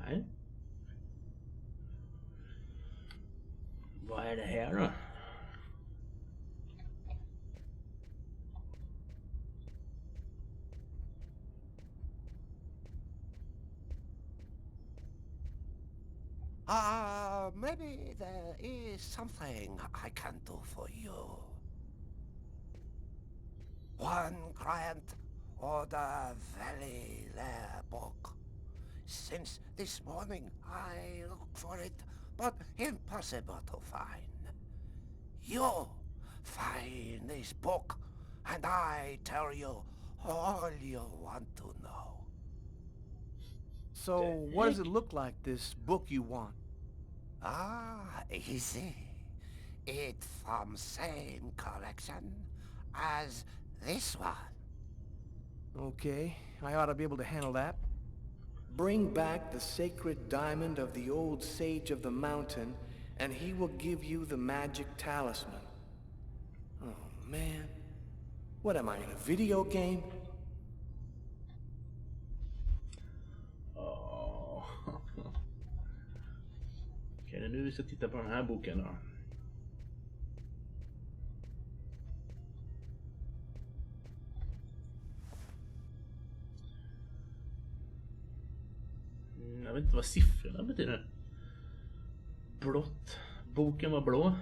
Okay. Vad är det här då?
Maybe there is something I can do for you. One client ordered very rare book. Since this morning I looked for it, but impossible to find. You find this book, and I tell you all you want to know.
So, what does it look like, this book you want?
Easy. It from same collection as this one.
Okay, I ought to be able to handle that. Bring back the sacred diamond of the old sage of the mountain, and he will give you the magic talisman. Oh, man. What am I, in a video game?
Okej, nu ska vi titta på den här boken då. Jag vet inte vad siffrorna betyder. Blått. Boken var blå.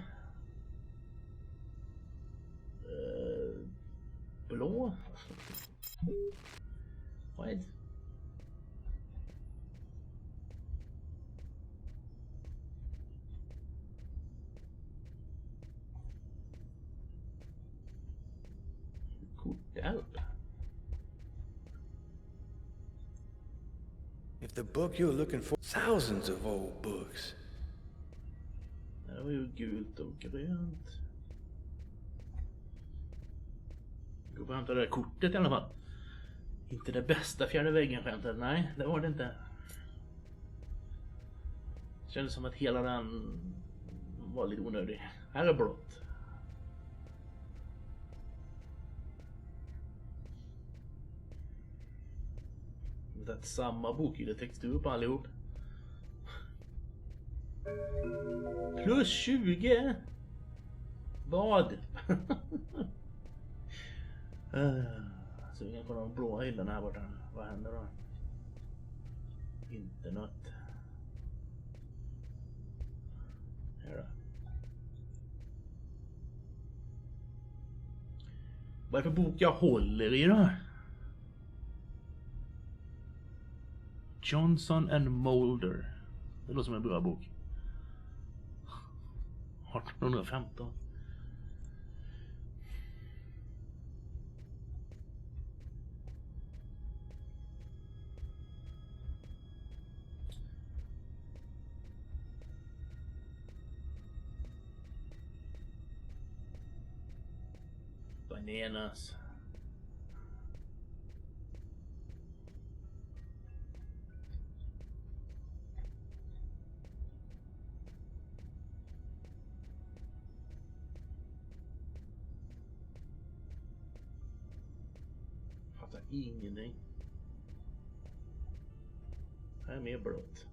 Blå. What? Korthjälp.
If the book you're looking for, thousands of old books.
Det var ju gult och grönt. Gå och hämta det där kortet i alla fall. Inte det bästa fjärde väggen-skämtet, nej, det var det inte. Det kändes som att hela den var lite onödig. Här är blått. Det är samma bok, det är textur på allihop. Plus 20. Vad? Så vi kan kolla de blåa hyllorna här borta. Vad händer då? Internet. Här då. Vad är det för bok jag håller i då? Johnson and Mulder. Det låter som en bra bok. 1815. Bananas. Fattar ingenting. Här är mer blått.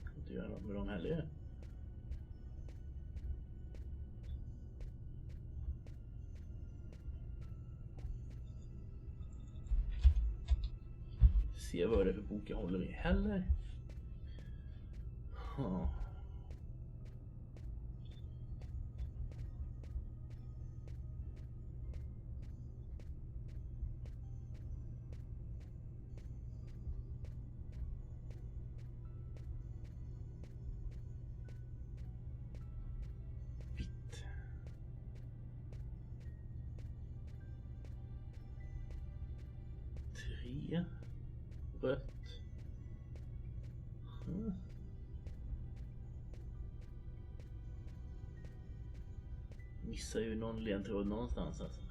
Kan inte göra något med dem heller. Se vad det är för bok jag håller i heller. Vitt. Tre. Rött. Missar ju någon ledtråd någonstans alltså.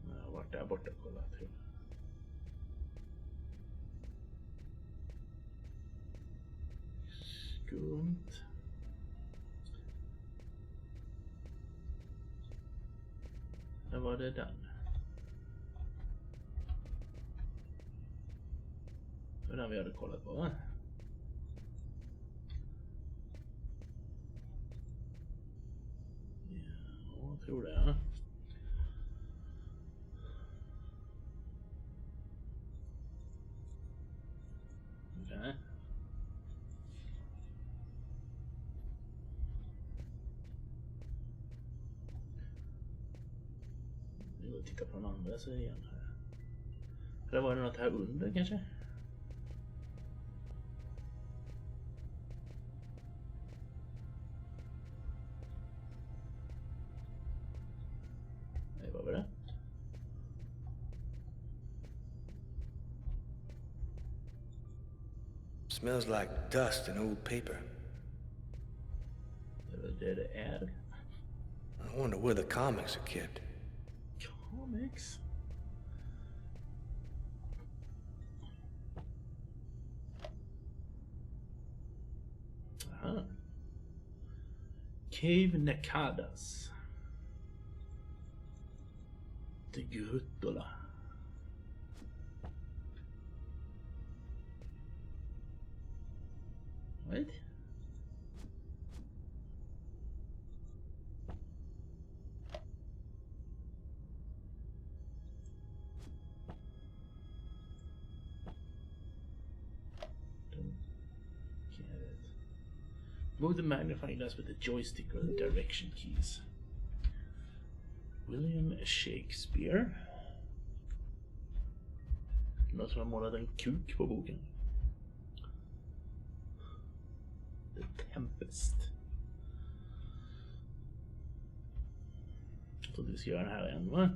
Jag har varit där borta och kollat. Skumt. Där var det den. Det var den vi hade kollat på, va? Ja, jag tror det. Okej. Nu går jag titta på den andra sidan här. Eller var det något här under kanske? Nej, vad var det?
Smells like dust and old paper.
Det är väl det är.
I wonder where the comics are kept.
Comics? Aha. Cave Nekadas. De Gruttola. What? Move the magnifying glass with the joystick or the direction keys. William Shakespeare. Någon som har målat en kuk på boken. The Tempest. Jag tror vi ska göra den här igen, va?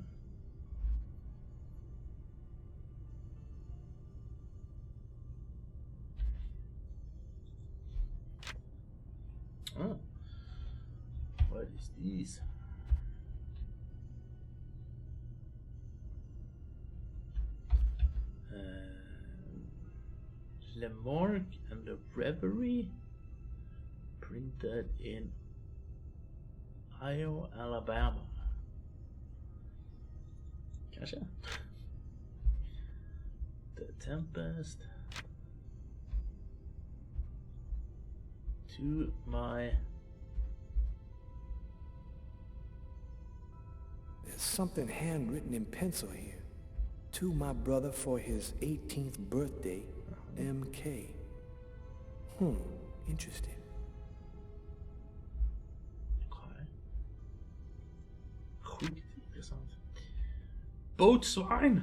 Lemark and the Reverie. Printed in Iowa, Alabama. Kanske. The Tempest. To my...
There's something handwritten in pencil here. To my brother for his 18th birthday, MK. Interesting.
Sjukt intressant. Båtsvagn.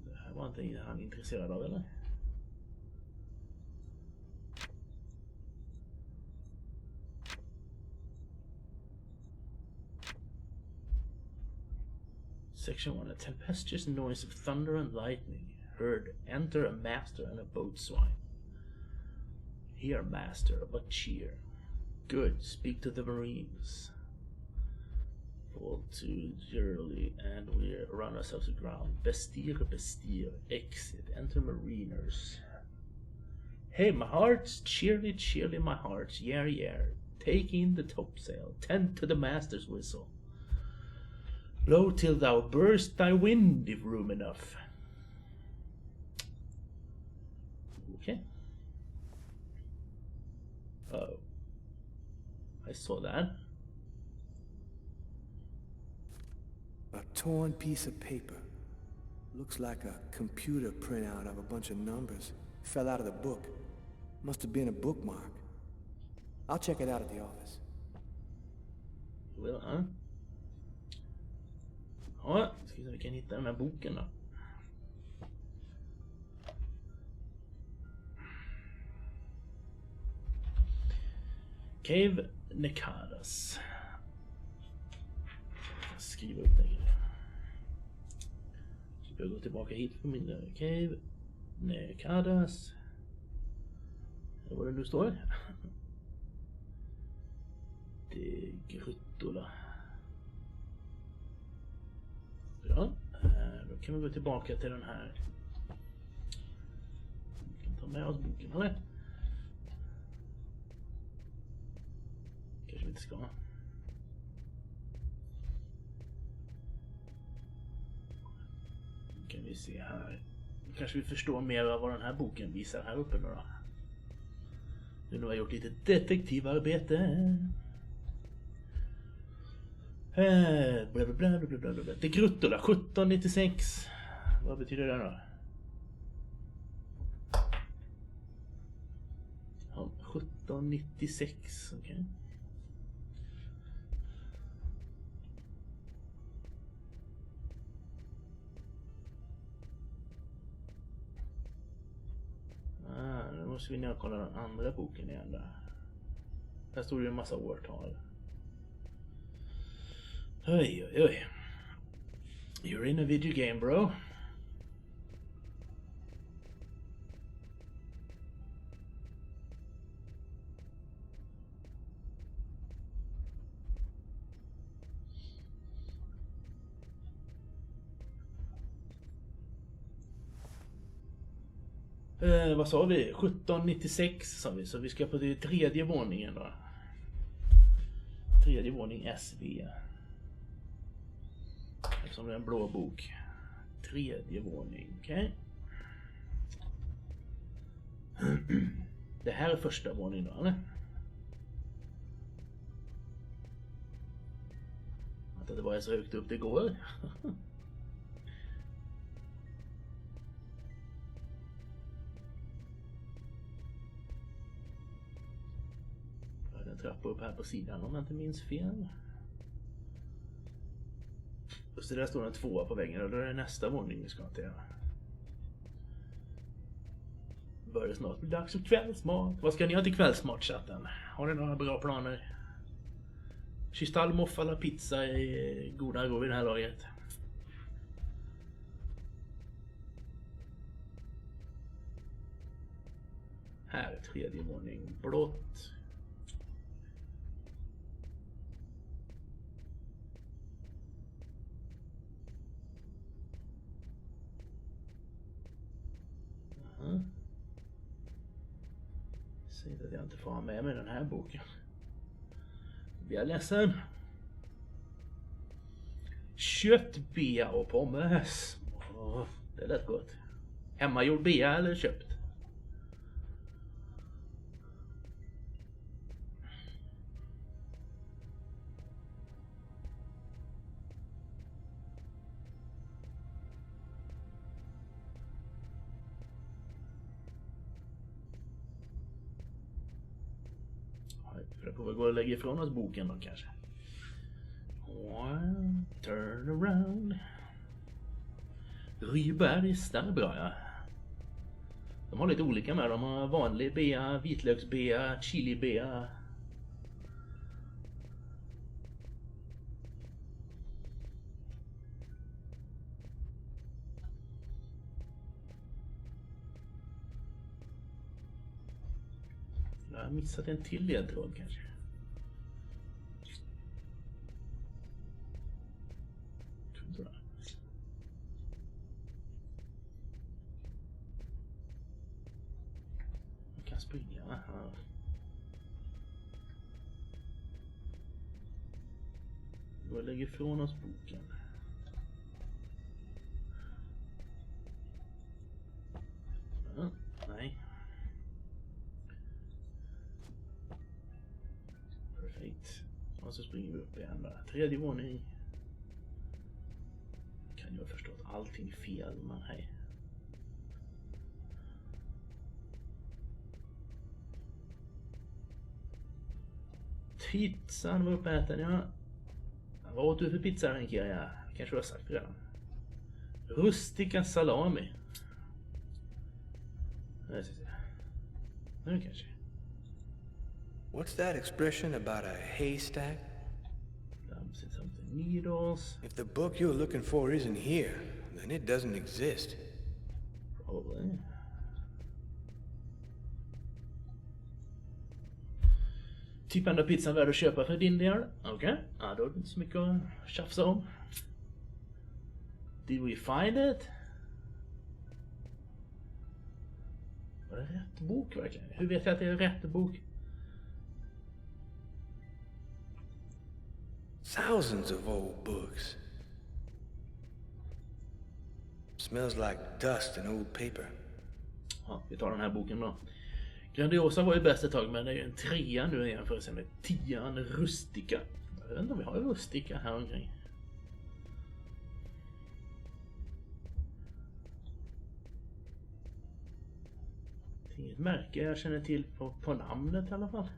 Det här var inte han intresserad av, eller? Section 1. A tempestuous noise of thunder and lightning. Heard. Enter a master and a boatswain. Here, master, what cheer? Good. Speak to the marines. Fall to Jurley, and we run ourselves aground. Bestir. Exit. Enter mariners. Hey, my hearts, cheerly, my hearts. Yeah. Take in the topsail. Tend to the master's whistle. Blow till thou burst thy wind, if room enough. Okay. Oh. I saw that.
A torn piece of paper. Looks like a computer printout of a bunch of numbers. Fell out of the book. Must have been a bookmark. I'll check it out at the office.
Well, huh? Ja, ska vi se om vi kan hitta den här boken då. Cave Nekadas. Skriva upp det. Så jag går tillbaka hit på min Cave Nekadas. Vad var det nu står? Det är gruttola. Ja, då kan vi gå tillbaka till den här. Vi kan ta med oss boken, eller? Kanske vi inte ska. Nu kan vi se här. Kanske vi förstår mer av vad den här boken visar här uppe nu då. Nu har jag gjort lite detektivarbete. Blablabla. Det är Gruttola 1796. Vad betyder det då? Ja, 1796, okej. Okay. Nu måste vi ner och kolla den andra boken igen där. Här står det en massa årtal. Oj. You're in a video game, bro. Vad sa vi? 1796 sa vi, så vi ska på det tredje våningen då. Tredje våning SV. Eftersom det är en blå bok. Tredje våning, okej. Okay. Det här är första våningen då, eller? Att det var så högt upp det går. Trappa upp här på sidan om jag inte minns fel. Så där står en tvåa på väggen och då är det nästa våning vi ska till. Börjar snart bli dags för kvällsmat. Vad ska ni ha till kvällsmat, chatten? Har ni några bra planer? Kristallmoff eller pizza i goda ro i det här laget. Här är tredje våning blått. Säg att jag inte får ha med mig den här boken. Blir jag ledsen. Köttbea och pommes. Det lät gott. Hemmagjord bea eller köpt? Jag får väl gå och lägga ifrån oss boken då kanske. Turn around. Rybergs, den är bra ja. De har lite olika med. De har vanlig bea, vitlöksbea, chilibea. Jag har missat en till ledtråd kanske. Jag kan springa. Aha. Då lägger ifrån oss boken. Ja, nej. Perfekt. Och så springer vi upp igen där. 3:e våning. Kan jag förstå att allting är fel, men hej. Pizzan var uppäten, ja. Vad åt du för pizza, tänker jag? Kanske har sagt redan. Rustika salami. Nu kanske.
What's that expression about a haystack?
Something needles.
If the book you're looking for isn't here, then it doesn't exist.
Probably. Typ enda pizzan värd att köpa för din del. Okej. Ja, då är det inte så mycket att tjafsa om. Did we find it? Var det rätt bok verkligen? Hur vet jag att det är rätt bok?
Thousands of old books. Smells like dust and old paper.
Ja, vi tar den här boken då. Grandiosa var ju bäst ett tag, men det är ju en 3 nu i jämförelse med 10:an Rustika. Jag vet inte om vi har Rustika här omkring. Det är inget märke jag känner till på namnet i alla fall.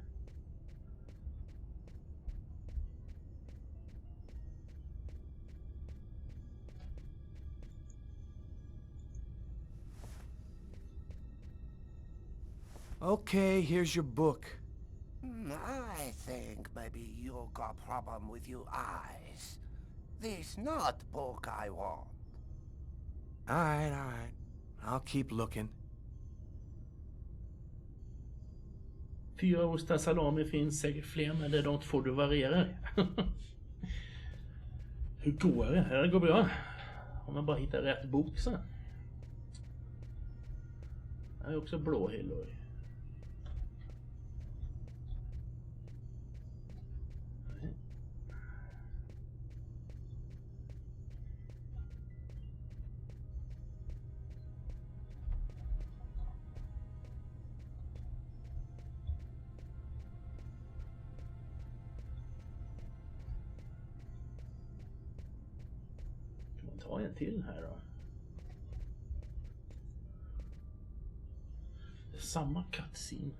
Okay, here's your book.
I think maybe you got problem with your eyes. This not book I want.
All right. I'll keep looking.
4 ostar salami finns säkert fler, men det är de 2 du varierar. Hur går det? Det går bra. Om man bara hittar rätt bok så. Det är också blå hyllor. Ta en till här då. Det är samma cutscene.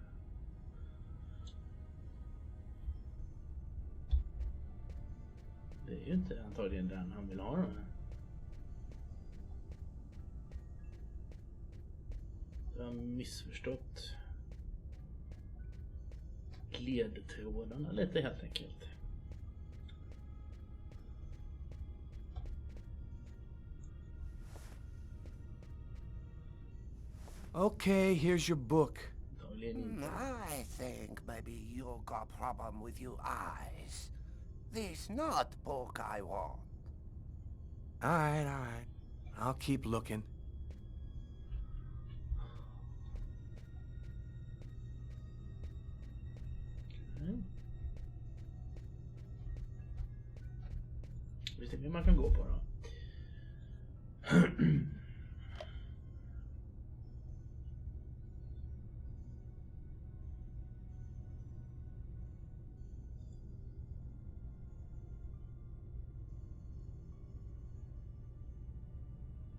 Det är ju inte antagligen den han vill ha då. Jag har missförstått ledtrådarna lite helt enkelt.
Okay, here's your book.
I think maybe you got problem with your eyes. This not book I want.
All right. I'll keep looking.
Okay. Vi ser hur man kan gå på då.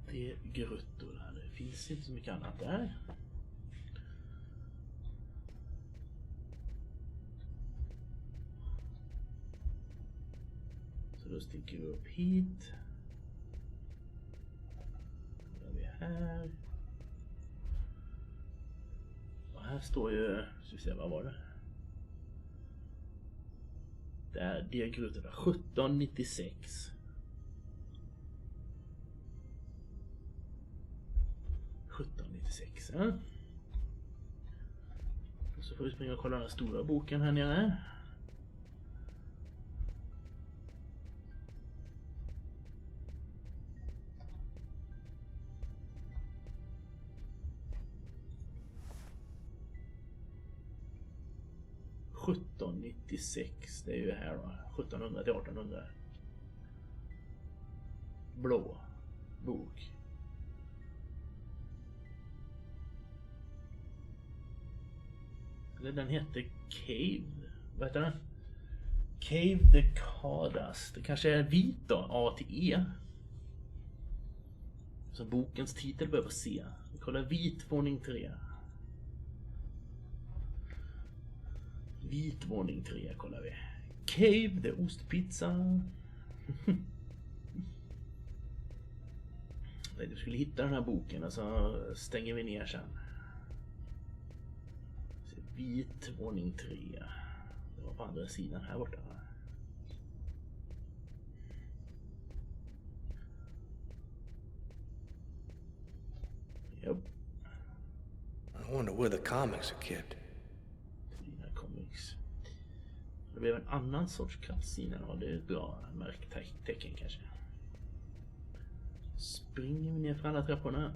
Det är grottor här. Det finns inte så mycket annat där. Så då sticker vi upp hit. Då är vi här. Och här står ju, ska vi se, vad var det? Där, det är grottorna 1796. 1796, ja. Och så får vi springa och kolla den stora boken här nere. Det är ju här då, 1700 till 1800. Blå bok. Den heter Cave. Vad heter den? Cave the Cadas. Det kanske är vit då, A till E. Så bokens titel behöver se. Vi kollar vit våning 3. Vit våning 3 kollar vi. Cave, det är ostpizza. Du skulle hitta den här boken och så stänger vi ner sen. Så vit våning 3. Det var på andra sidan här borta. Yep.
I wonder where the comics are kept.
Det blir en annan sorts cutscene. Ja, det är ett bra märktecken kanske. Springer vi ner för alla trapporna.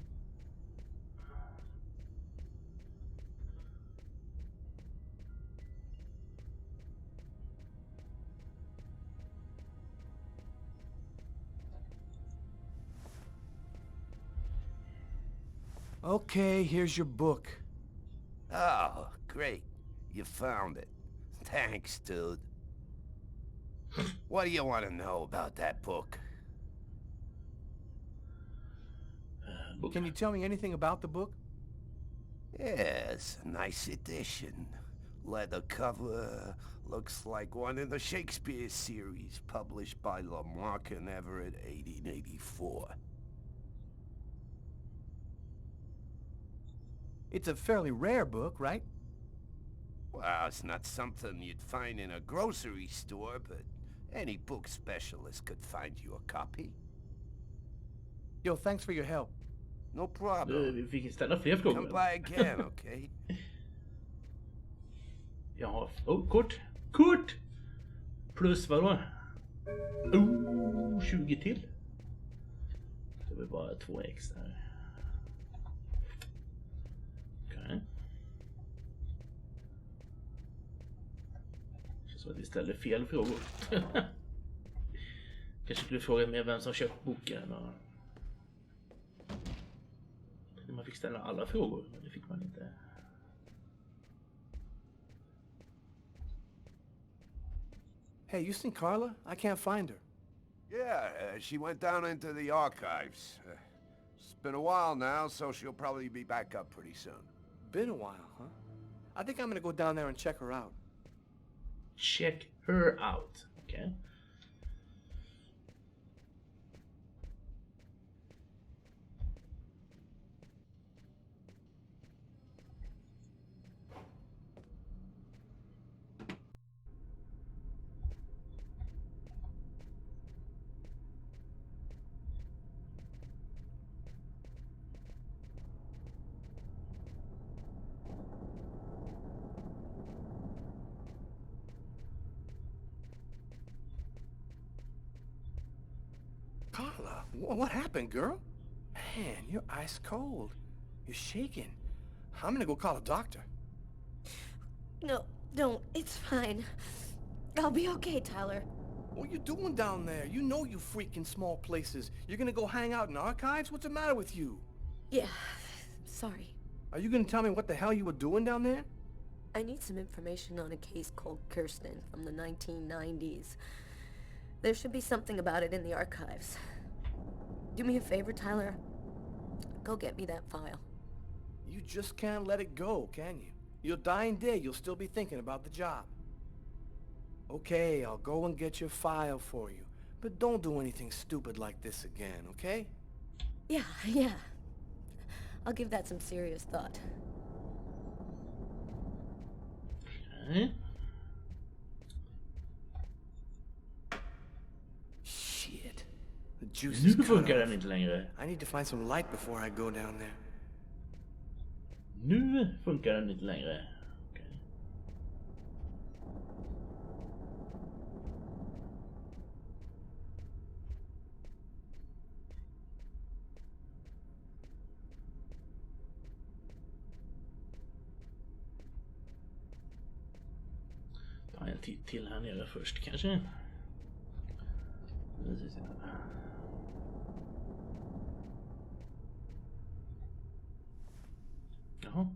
Okay, here's your book.
Oh, great. You found it. Thanks, dude. What do you want to know about that book?
Can you tell me anything about the book?
Yes, a nice edition. Leather cover. Looks like one in the Shakespeare series, published by Lamarck and Everett, 1884.
It's a fairly rare book, right?
Well, it's not something you'd find in a grocery store, but any book specialist could find you a copy.
Yo, thanks for your help.
No problem.
Vi fick ställa fler frågor.
Come by again, okay?
Ja, kort. Kort! Plus vadå? 20 till. Det var bara 2 extra. Okej. Så att vi ställer fel frågor. Kanske skulle fråga mer vem som köpt boken. Och... Man fick ställa alla frågor, men det fick man inte.
Hey, you seen Carla? I can't find her.
Yeah, she went down into the archives. It's been a while now, so she'll probably be back up pretty soon.
Been a while, huh? I think I'm gonna go down there and check her out.
Check her out, okay?
Carla, what happened, girl? Man, you're ice cold. You're shaking. I'm gonna go call a doctor.
No, Don't. It's fine. I'll be okay, Tyler.
What you doing down there? You know you freaking small places. You're gonna go hang out in archives? What's the matter with you?
Yeah, sorry.
Are you gonna tell me what the hell you were doing down there?
I need some information on a case called Kirsten from the 1990s. There should be something about it in the archives. Do me a favor, Tyler. Go get me that file.
You just can't let it go, can you? Your dying day, you'll still be thinking about the job. Okay, I'll go and get your file for you. But don't do anything stupid like this again, okay?
Yeah. I'll give that some serious thought.
Okay.
Shit. The juice
Nu
is cut
funkar den
off.
inte längre.
I need to find some light before I go down there.
Nu funkar den inte längre. Okej. Ta en titt till här nere först kanske. Jaha.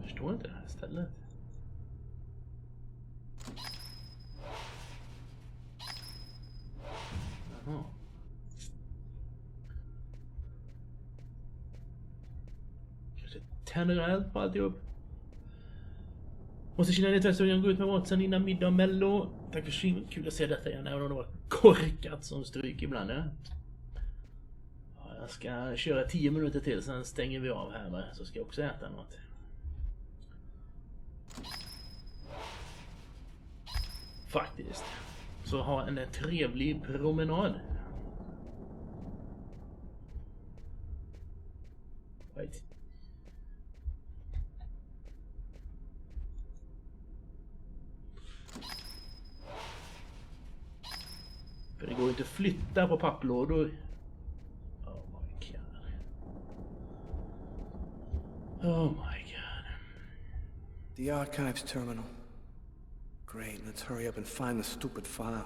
Förstår inte det här stället. Jaha. Kanske tänder på alltihop. Måste känna lite så jag går ut med Watson innan middag och Mello. Tack för streamen. Kul att se detta igen. Även om det var korkat som stryk ibland. Ja, jag ska köra 10 minuter till. Sen stänger vi av här med. Så ska jag också äta något. Faktiskt. Så ha en trevlig promenad. Right. För det går inte att flytta på papplådor. Oh my god. Oh my god.
The archives terminal. Great, let's hurry up and find the stupid file.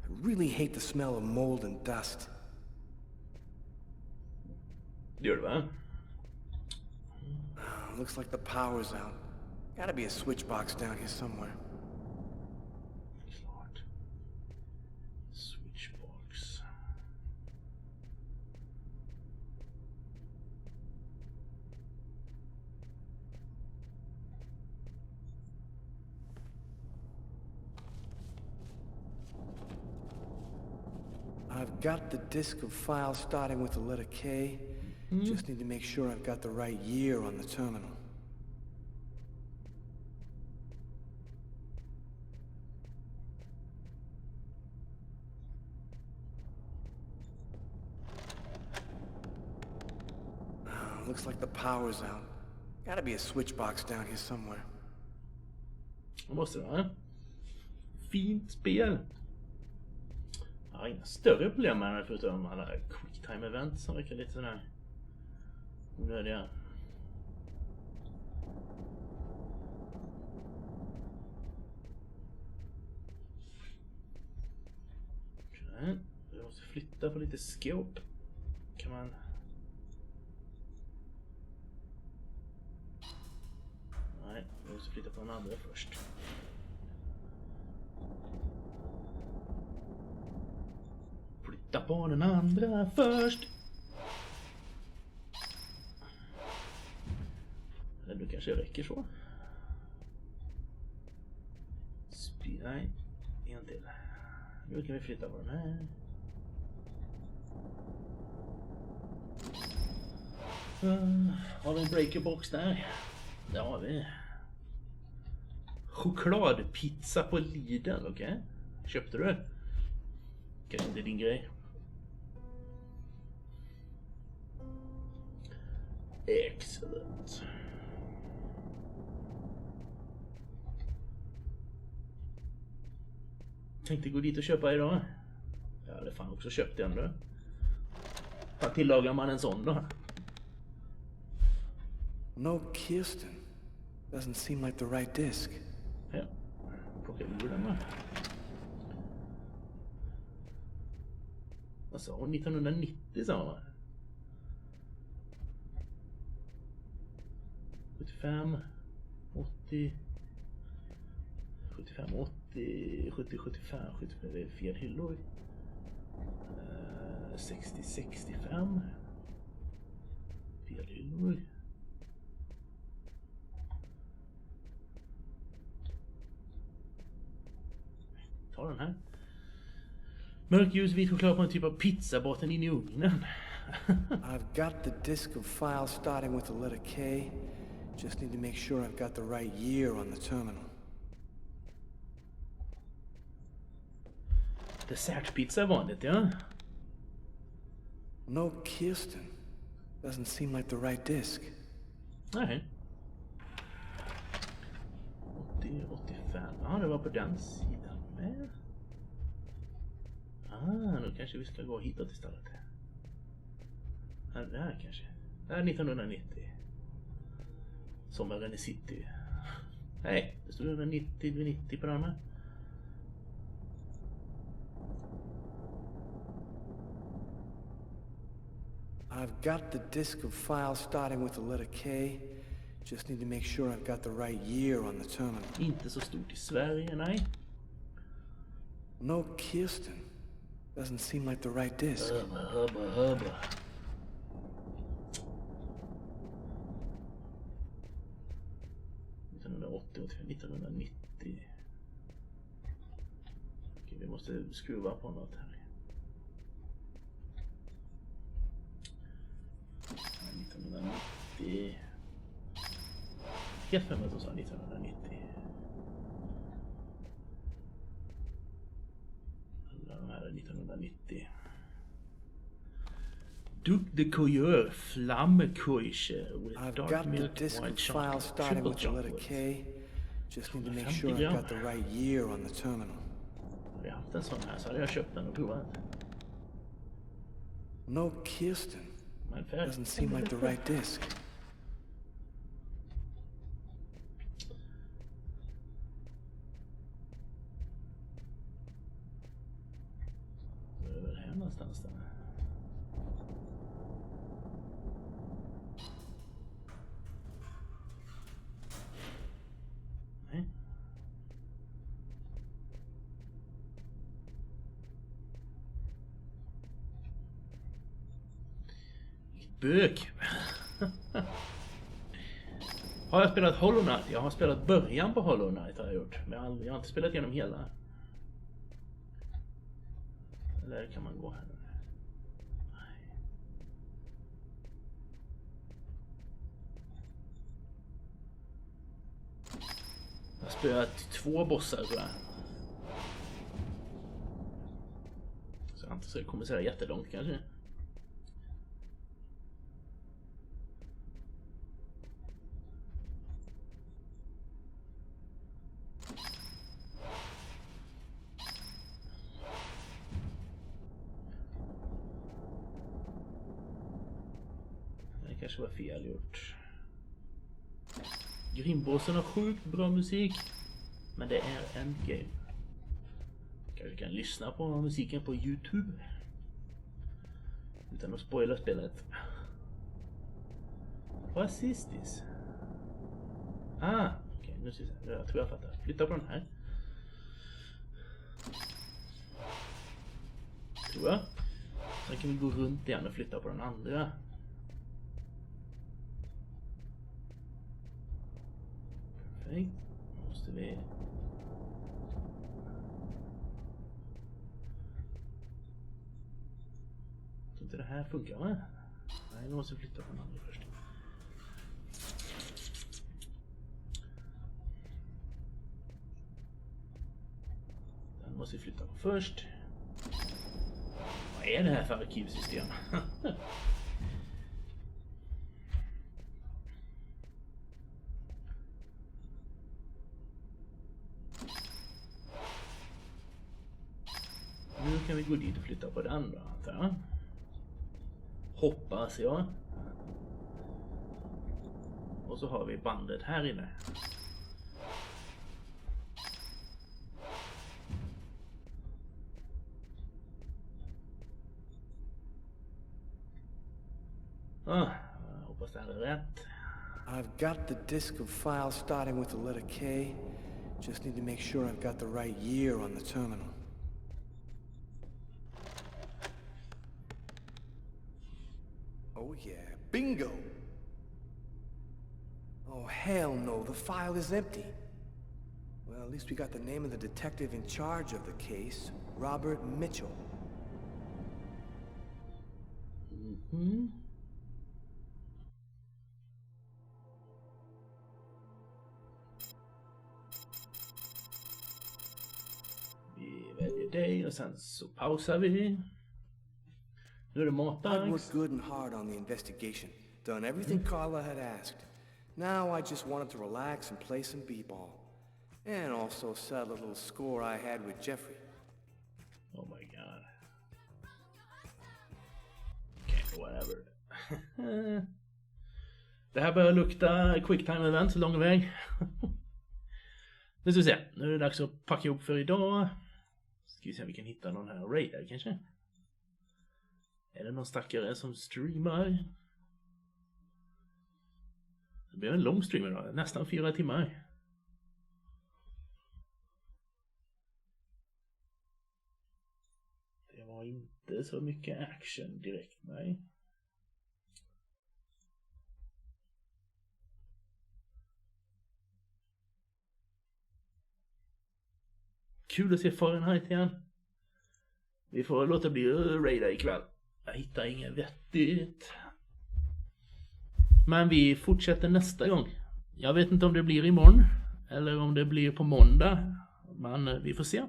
I really hate the smell of mold and dust.
Gör det, va?
Looks like the power's out. Gotta be a switch box down here somewhere.
Klart. Switchbox.
I've got the disk of files starting with the letter K. Just need to make sure I've got the right year on the terminal. Looks like the power's out. Gotta be a switch box down here somewhere.
Det måste det, va? Fint spel. Jag har inga större problem med det förutom alla quicktime event som verkar lite sådär onödiga. Okej, jag måste flytta på lite skåp. Kan man... Nej, jag måste flytta på den andra först. Flytta på den andra först. Eller då kanske räcker så. Nej, en till. Nu kan vi flytta på den här. Har vi en breakerbox där? Det har vi. Chokladpizza på Lidl, okej? Köpte du? Kanske inte din grej. Excellent. Tänkte gå dit och köpa idag. Jag hade fan också köpt den då. Vad tillagar man en sån då?
No, Kirsten. Doesn't seem like the right disc.
Ja. Plocka ur den va. Vad sa hon? 1990 sa hon. 75, 80, 75, 80, 70, 75, 75, det är fel hyllor. 60, 65. Fel hyllor. Ta den här. Mörkljus, vit choklad på en typ av pizzabotten in i ugnen.
I've got the disc of files starting with the letter K. Just need to make sure I've got the right year on the terminal.
Dessertpizza vanligt, ja.
No, Kirsten. Doesn't seem like the right disc.
Nej. 80, 85. Ja, det var på den sidan med. Nu kanske vi ska gå hitåt istället. Där kanske. Där 1990. Sommaren i city. Nej, det står 90 på den här.
I've got the disc of files starting with the letter K. Just need to make sure I've got the right year on the terminal.
Inte så stort i Sverige, nej.
No, Kirsten. Doesn't seem like the right disc.
Hubba. 1990. Okej, vi måste skruva på något här. 1990. Helt för mig att de sa 1990. Alla de här är 1990. Duc de Coeur, Flammekuche with
I've
dark
got the
milk,
disc
white
of
chocolate,
files starting
triple
with the letter
chocolate.
K. Just need to make sure I've got the right year on the terminal.
Hade jag haft en sån här så hade jag köpt den och provat.
No, Kirsten. Doesn't seem like the right disc.
Det är väl här någonstans där. Nej. Bök. Har jag spelat Hollow Knight? Jag har spelat början på Hollow Knight har jag gjort. Men jag har inte spelat igenom hela. Eller kan man gå här nu? Nej. Jag har spelat 2 bossar tror jag. Så jag inte så det kommer säga jättelångt kanske. Kanske var fel gjort. Grimbossen har sjukt bra musik. Men det är endgame. Kanske kan lyssna på musiken på YouTube. Utan att spoila spelet. Vad är sistis? Okej, nu ser jag. Jag tror jag fattar. Flytta på den här. Tror jag. Sen kan vi gå runt igen och flytta på den andra. Perfekt. Måste vi... Jag tror inte det här funkar va? Nej, vi måste flytta på den andra först. Den måste vi flytta på först. Vad är det här för arkivsystem? kan vi gå dit och flytta på den då, antar jag. Hoppas jag. Och så har vi bandet här inne. Jag hoppas det här är rätt.
I've got the disk of files starting with the letter K. Just need to make sure I've got the right year on the terminal. Oh yeah, bingo! Oh hell no, the file is empty. Well, at least we got the name of the detective in charge of the case, Robert Mitchell.
Mm-hmm. Vi väljer dig och sen så pausar vi. Nu är det matdags.
I worked good and hard on the investigation. Done everything Carla had asked. Now I just wanted to relax and play some b-ball. And also settle a little score I had with Jeffrey.
Oh my god. Okay, whatever. Det här börjar lukta quick time event så lång väg. Nu ska vi se. Nu är det dags att packa ihop för idag. Ska vi se om vi kan hitta någon här raider kanske. Är det någon stackare som streamar? Det blir en lång stream idag. Nästan 4 timmar. Det var inte så mycket action direkt, nej. Kul att se Fahrenheit igen. Vi får låta bli raida ikväll. Jag hittar inget vettigt. Men vi fortsätter nästa gång. Jag vet inte om det blir imorgon. Eller om det blir på måndag. Men vi får se.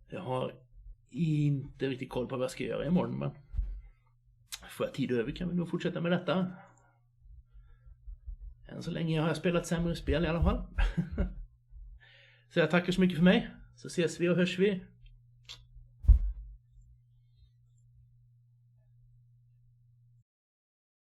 Jag har inte riktigt koll på vad jag ska göra imorgon. Men får jag tid över kan vi nog fortsätta med detta. Än så länge har jag spelat sämre spel i alla fall. Så jag tackar så mycket för mig. Så ses vi och hörs vi.